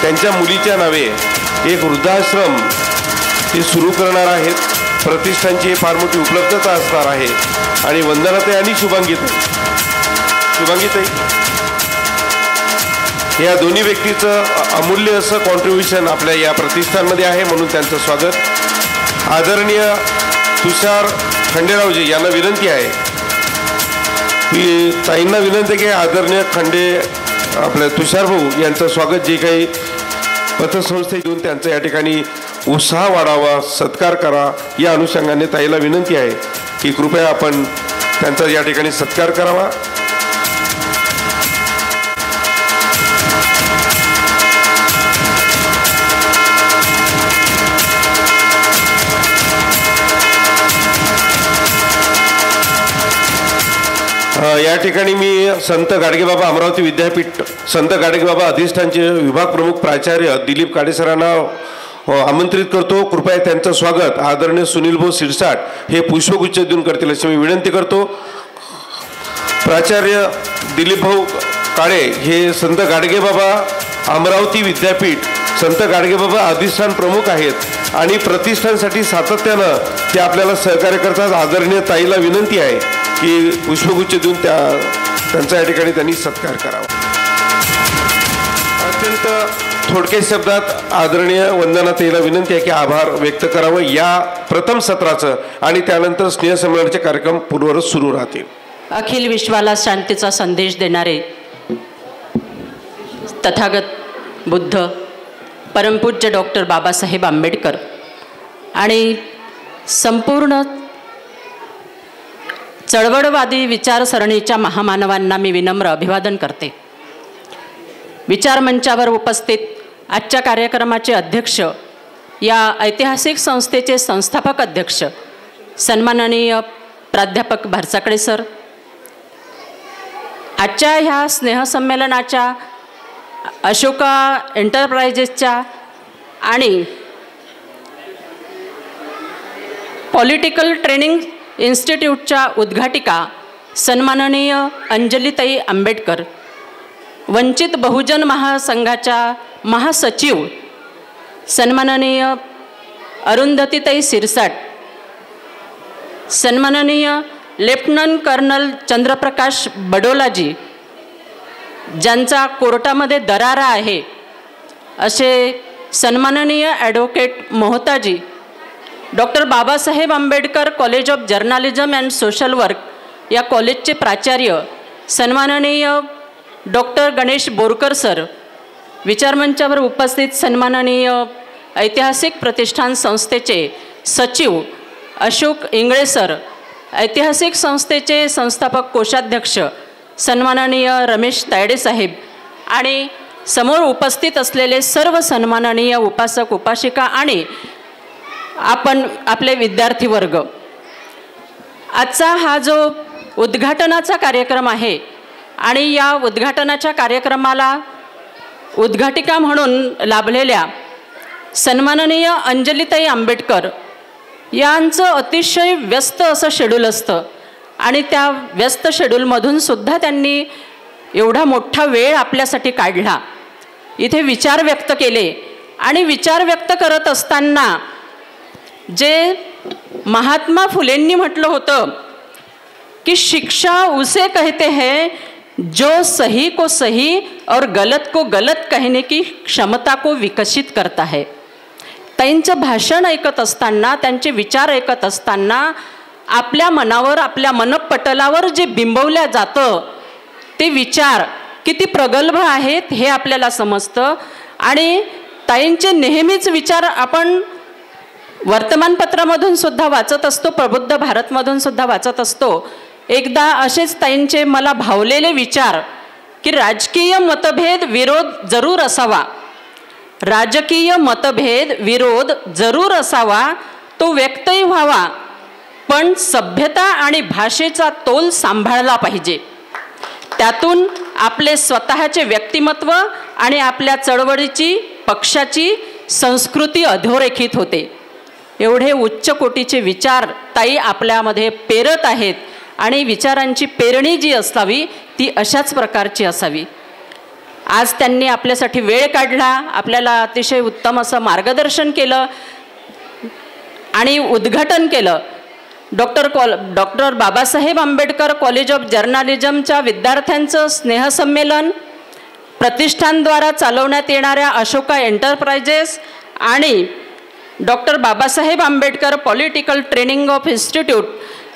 त्यांच्या मुलीच्या नावे एक वृद्धाश्रम ते सुरू करणार आहेत. प्रतिष्ठानची फार मोठी उपलब्धता असणार आहे. आणि वंदनाताई आणि शुभांगीताई या दोन्ही व्यक्तीचं अमूल्य असं कॉन्ट्रीब्युशन आपल्या या प्रतिष्ठानमध्ये आहे, म्हणून त्यांचं स्वागत. आदरणीय तुषार खंडेरावजी यांना विनंती आहे की ताईंना विनंती की आदरणीय आपल्या तुषार भाऊ यांचं स्वागत, जे काही पतसंस्थे देऊन त्यांचा या ठिकाणी उत्साह वाढावा, सत्कार करा, या अनुषंगाने ताईला विनंती आहे की कृपया आपण त्यांचा या ठिकाणी सत्कार करावा. या ठिकाणी मी संत गाडगेबाबा अमरावती विद्यापीठ संत गाडगेबाबा अधिष्ठानचे विभाग प्रमुख प्राचार्य दिलीप काडेसरांना आमंत्रित करतो. कृपया त्यांचं स्वागत आदरणीय सुनील भाऊ शिरसाट हे पुष्पगुच्छ देऊन करतील अशी मी विनंती करतो. प्राचार्य दिलीप भाऊ काळे हे संत गाडगेबाबा अमरावती विद्यापीठ संत गाडगेबाबा अधिष्ठान प्रमुख आहेत आणि प्रतिष्ठानसाठी सातत्यानं ते आपल्याला सहकार्य करतात. आदरणीय ताईला विनंती आहे की पुष्पगुच्छ देऊन त्यांचा या ठिकाणी त्यांनी सत्कार करावा. अत्यंत थोडक्या शब्दात आदरणीय वंदनाताईला विनंती आहे की आभार व्यक्त करावं या प्रथम सत्राचं, आणि त्यानंतर स्नेहसंमेलनाचे कार्यक्रम पूर्ववत सुरू राहतील. अखिल विश्वाला शांतीचा संदेश देणारे तथागत बुद्ध परमपूज्य डॉक्टर बाबासाहेब आंबेडकर आणि संपूर्ण चळवळवादी विचारसरणीच्या महामानवांना मी विनम्र अभिवादन करते. विचारमंचावर उपस्थित आजच्या कार्यक्रमाचे अध्यक्ष, या ऐतिहासिक संस्थेचे संस्थापक अध्यक्ष सन्माननीय प्राध्यापक भारसाकडे सर, आजच्या ह्या स्नेहसंमेलनाच्या अशोका एंटरप्राइजेसच्या आणि पॉलिटिकल ट्रेनिंग इन्स्टिट्यूटच्या उद्घाटिका सन्माननीय अंजलीताई आंबेडकर, वंचित बहुजन महासंघाच्या महासचिव सन्माननीय अरुंधतीताई सिरसाट, सन्माननीय लेफ्टनंट कर्नल चंद्रप्रकाश बडोलाजी ज्यांचा कोर्टामध्ये दरारा आहे, असे सन्माननीय advocate Mohtaji, doctor Babasaheb Ambedkar college of journalism and social work या कॉलेजचे प्राचार्य सन्माननीय डॉक्टर गणेश बोरकर सर, विचारमंचावर उपस्थित सन्माननीय ऐतिहासिक प्रतिष्ठान संस्थेचे सचिव अशोक इंगळे सर, ऐतिहासिक संस्थेचे संस्थापक कोषाध्यक्ष सन्माननीय रमेश तायडे साहेब आणि समोर उपस्थित असलेले सर्व सन्माननीय उपासक उपासिका आणि आपण आपले विद्यार्थी वर्ग. आजचा हा जो उद्घाटनाचा कार्यक्रम आहे आणि या उद्घाटनाच्या कार्यक्रमाला उद्घाटिका म्हणून लाभलेल्या सन्माननीय अंजलीताई आंबेडकर यांचं अतिशय व्यस्त असं शेड्यूल असतं आणि त्या व्यस्त शेड्यूलमधून सुद्धा त्यांनी एवढा मोठा वेळ आपल्यासाठी काढला, इथे विचार व्यक्त केले आणि विचार व्यक्त करत असताना जे महात्मा फुलेंनी म्हटलं होतं की शिक्षा उसे कहते हैं जो सही को सही और गलत को गलत कहने की क्षमता को विकसित करता है. त्यांचं भाषण ऐकत असताना, त्यांचे विचार ऐकत असताना आपल्या मनावर, आपल्या मनपटलावर जे बिंबवल्या जातं ते विचार किती प्रगल्भ आहेत हे आपल्याला समजतं. आणि ताईंचे नेहमीच विचार आपण वर्तमानपत्रामधून सुद्धा वाचत असतो, प्रबुद्ध भारतमधून सुद्धा वाचत असतो. एकदा असेच ताईंचे मला भावलेले विचार की राजकीय मतभेद विरोध जरूर असावा, राजकीय मतभेद विरोध जरूर असावा, तो व्यक्तही व्हावा, पण सभ्यता आणि भाषेचा तोल सांभाळला पाहिजे. त्यातून आपले स्वतःचे व्यक्तिमत्व आणि आपल्या चळवळीची, पक्षाची संस्कृती अधोरेखित होते. एवढे उच्च कोटीचे विचार ताई आपल्यामध्ये पेरत आहेत आणि विचारांची पेरणी जी असावी ती अशाच प्रकारची असावी. आज त्यांनी आपल्यासाठी वेळ काढला, आपल्याला अतिशय उत्तम असं मार्गदर्शन केलं आणि उद्घाटन केलं. Doctor Babasaheb Ambedkar college of जर्नलिझमच्या विद्यार्थ्यांचं स्नेहसंमेलन, प्रतिष्ठानद्वारा चालवण्यात येणाऱ्या अशोका एंटरप्राइजेस आणि doctor Babasaheb Ambedkar political training of institute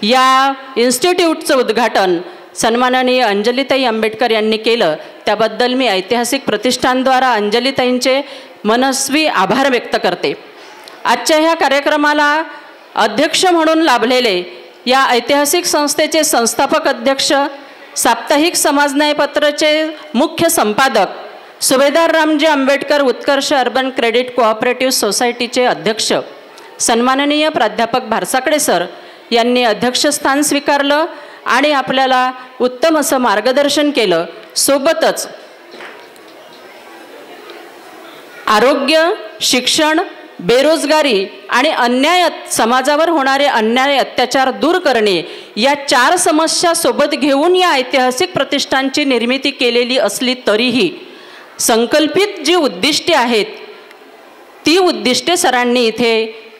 या इन्स्टिट्यूटचं उद्घाटन सन्माननीय अंजलीताई आंबेडकर यांनी केलं. त्याबद्दल मी ऐतिहासिक प्रतिष्ठानद्वारा अंजलीताईंचे मनस्वी आभार व्यक्त करते. आजच्या ह्या कार्यक्रमाला अध्यक्ष म्हणून लाभलेले या ऐतिहासिक संस्थेचे संस्थापक अध्यक्ष, साप्ताहिक समाजन्यायपत्रचे मुख्य संपादक, सुभेदार रामजी आंबेडकर उत्कर्ष अर्बन क्रेडिट कोऑपरेटिव्ह सोसायटीचे अध्यक्ष सन्माननीय प्राध्यापक भारसाकडे सर यांनी अध्यक्षस्थान स्वीकारलं आणि आपल्याला उत्तम असं मार्गदर्शन केलं. सोबतच आरोग्य, शिक्षण, बेरोजगारी आणि अन्याय, समाजावर होणारे अन्याय अत्याचार दूर करणे या 4 समस्या सोबत घेऊन या ऐतिहासिक प्रतिष्ठानची निर्मिती केलेली असली तरीही संकल्पित जी उद्दिष्टे आहेत ती उद्दिष्टे सरांनी इथे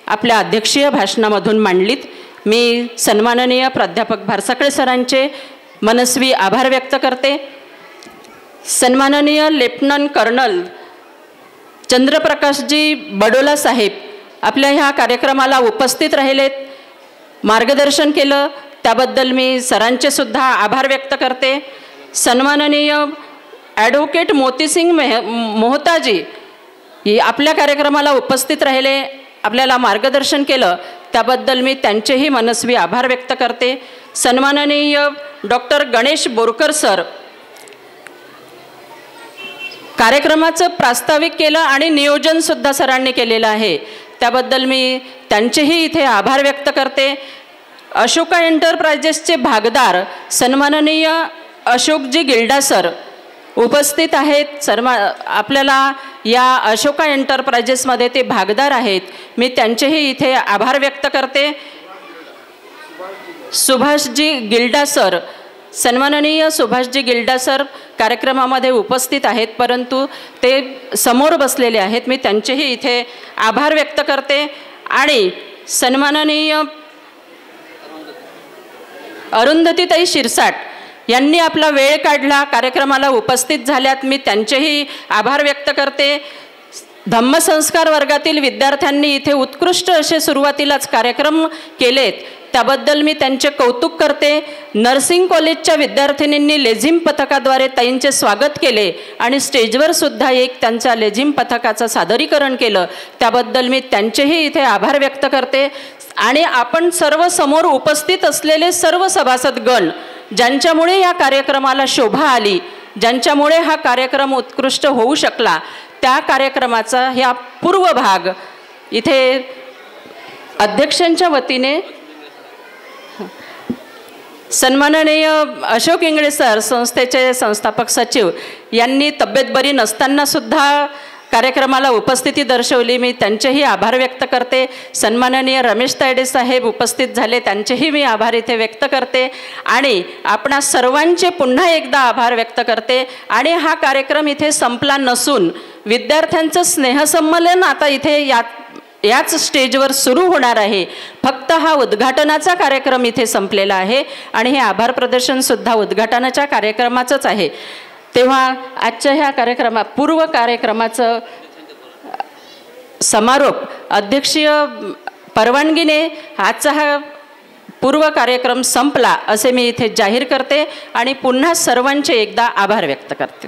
आपल्या अध्यक्षीय भाषणामधून मांडलीत. मी सन्माननीय प्राध्यापक भारसाकडे सरांचे मनस्वी आभार व्यक्त करते. सन्माननीय लेफ्टनंट कर्नल चंद्रप्रकाशजी बडोला साहेब आपल्या ह्या कार्यक्रमाला उपस्थित राहिलेत, मार्गदर्शन केलं, त्याबद्दल मी सरांचे सुद्धा आभार व्यक्त करते. सन्माननीय ॲडव्होकेट मोतीसिंग मोहताजी आपल्या कार्यक्रमाला उपस्थित राहिले, आपल्याला मार्गदर्शन केलं, त्याबद्दल मी त्यांचेही मनस्वी आभार व्यक्त करते. सन्माननीय डॉक्टर गणेश बोरकर सर कार्यक्रमाचं प्रास्ताविक केलं आणि नियोजनसुद्धा सरांनी केलेलं आहे, त्याबद्दल मी त्यांचेही इथे आभार व्यक्त करते. अशोका एंटरप्राइजेसचे भागदार सन्माननीय अशोकजी गिल्डा सर उपस्थित आहेत. आपल्याला या अशोका एंटरप्राइजेसमध्ये ते भागदार आहेत, मी त्यांचेही इथे आभार व्यक्त करते. सुभाषजी गिल्डा सर, सन्माननीय सुभाषजी गिल्डा सर कार्यक्रमामध्ये उपस्थित आहेत, परंतु ते समोर बसलेले आहेत, मी त्यांचेही इथे आभार व्यक्त करते. आणि सन्माननीय अरुंधतीताई शिरसाट यांनी आपला वेळ काढला, कार्यक्रमाला उपस्थित झाल्यात, मी त्यांचेही आभार व्यक्त करते. धम्मसंस्कार वर्गातील विद्यार्थ्यांनी इथे उत्कृष्ट असे सुरुवातीलाच कार्यक्रम केलेत, त्याबद्दल मी त्यांचे कौतुक करते. नर्सिंग कॉलेजच्या विद्यार्थिनींनी लेझिम पथकाद्वारे ताईंचे स्वागत केले आणि स्टेजवर सुद्धा एक त्यांच्या लेझिम पथकाचं सादरीकरण केलं, त्याबद्दल मी त्यांचेही इथे आभार व्यक्त करते. आणि आपण सर्व समोर उपस्थित असलेले सर्व सभासदगण ज्यांच्यामुळे या कार्यक्रमाला शोभा आली, ज्यांच्यामुळे हा कार्यक्रम उत्कृष्ट होऊ शकला, त्या कार्यक्रमाचा ह्या पूर्व भाग इथे अध्यक्षांच्या वतीने सन्माननीय अशोक इंगळे सर संस्थेचे संस्थापक सचिव यांनी तब्येत बरी नसताना सुद्धा कार्यक्रमाला उपस्थिती दर्शवली, मी त्यांचेही आभार व्यक्त करते. सन्माननीय रमेश तायडे साहेब उपस्थित झाले, त्यांचेही मी आभार इथे व्यक्त करते. आणि आपणा सर्वांचे पुन्हा एकदा आभार व्यक्त करते. आणि हा कार्यक्रम इथे संपला नसून विद्यार्थ्यांचं स्नेहसंमेलन आता इथे याच स्टेजवर सुरू होणार आहे. फक्त हा उद्घाटनाचा कार्यक्रम इथे संपलेला आहे आणि हे आभार प्रदर्शनसुद्धा उद्घाटनाच्या कार्यक्रमाचंच आहे. तेव्हा आजच्या ह्या पूर्व कार्यक्रमाचं समारोप अध्यक्षीय परवानगीने आजचा हा पूर्व कार्यक्रम संपला असे मी इथे जाहीर करते आणि पुन्हा सर्वांचे एकदा आभार व्यक्त करते.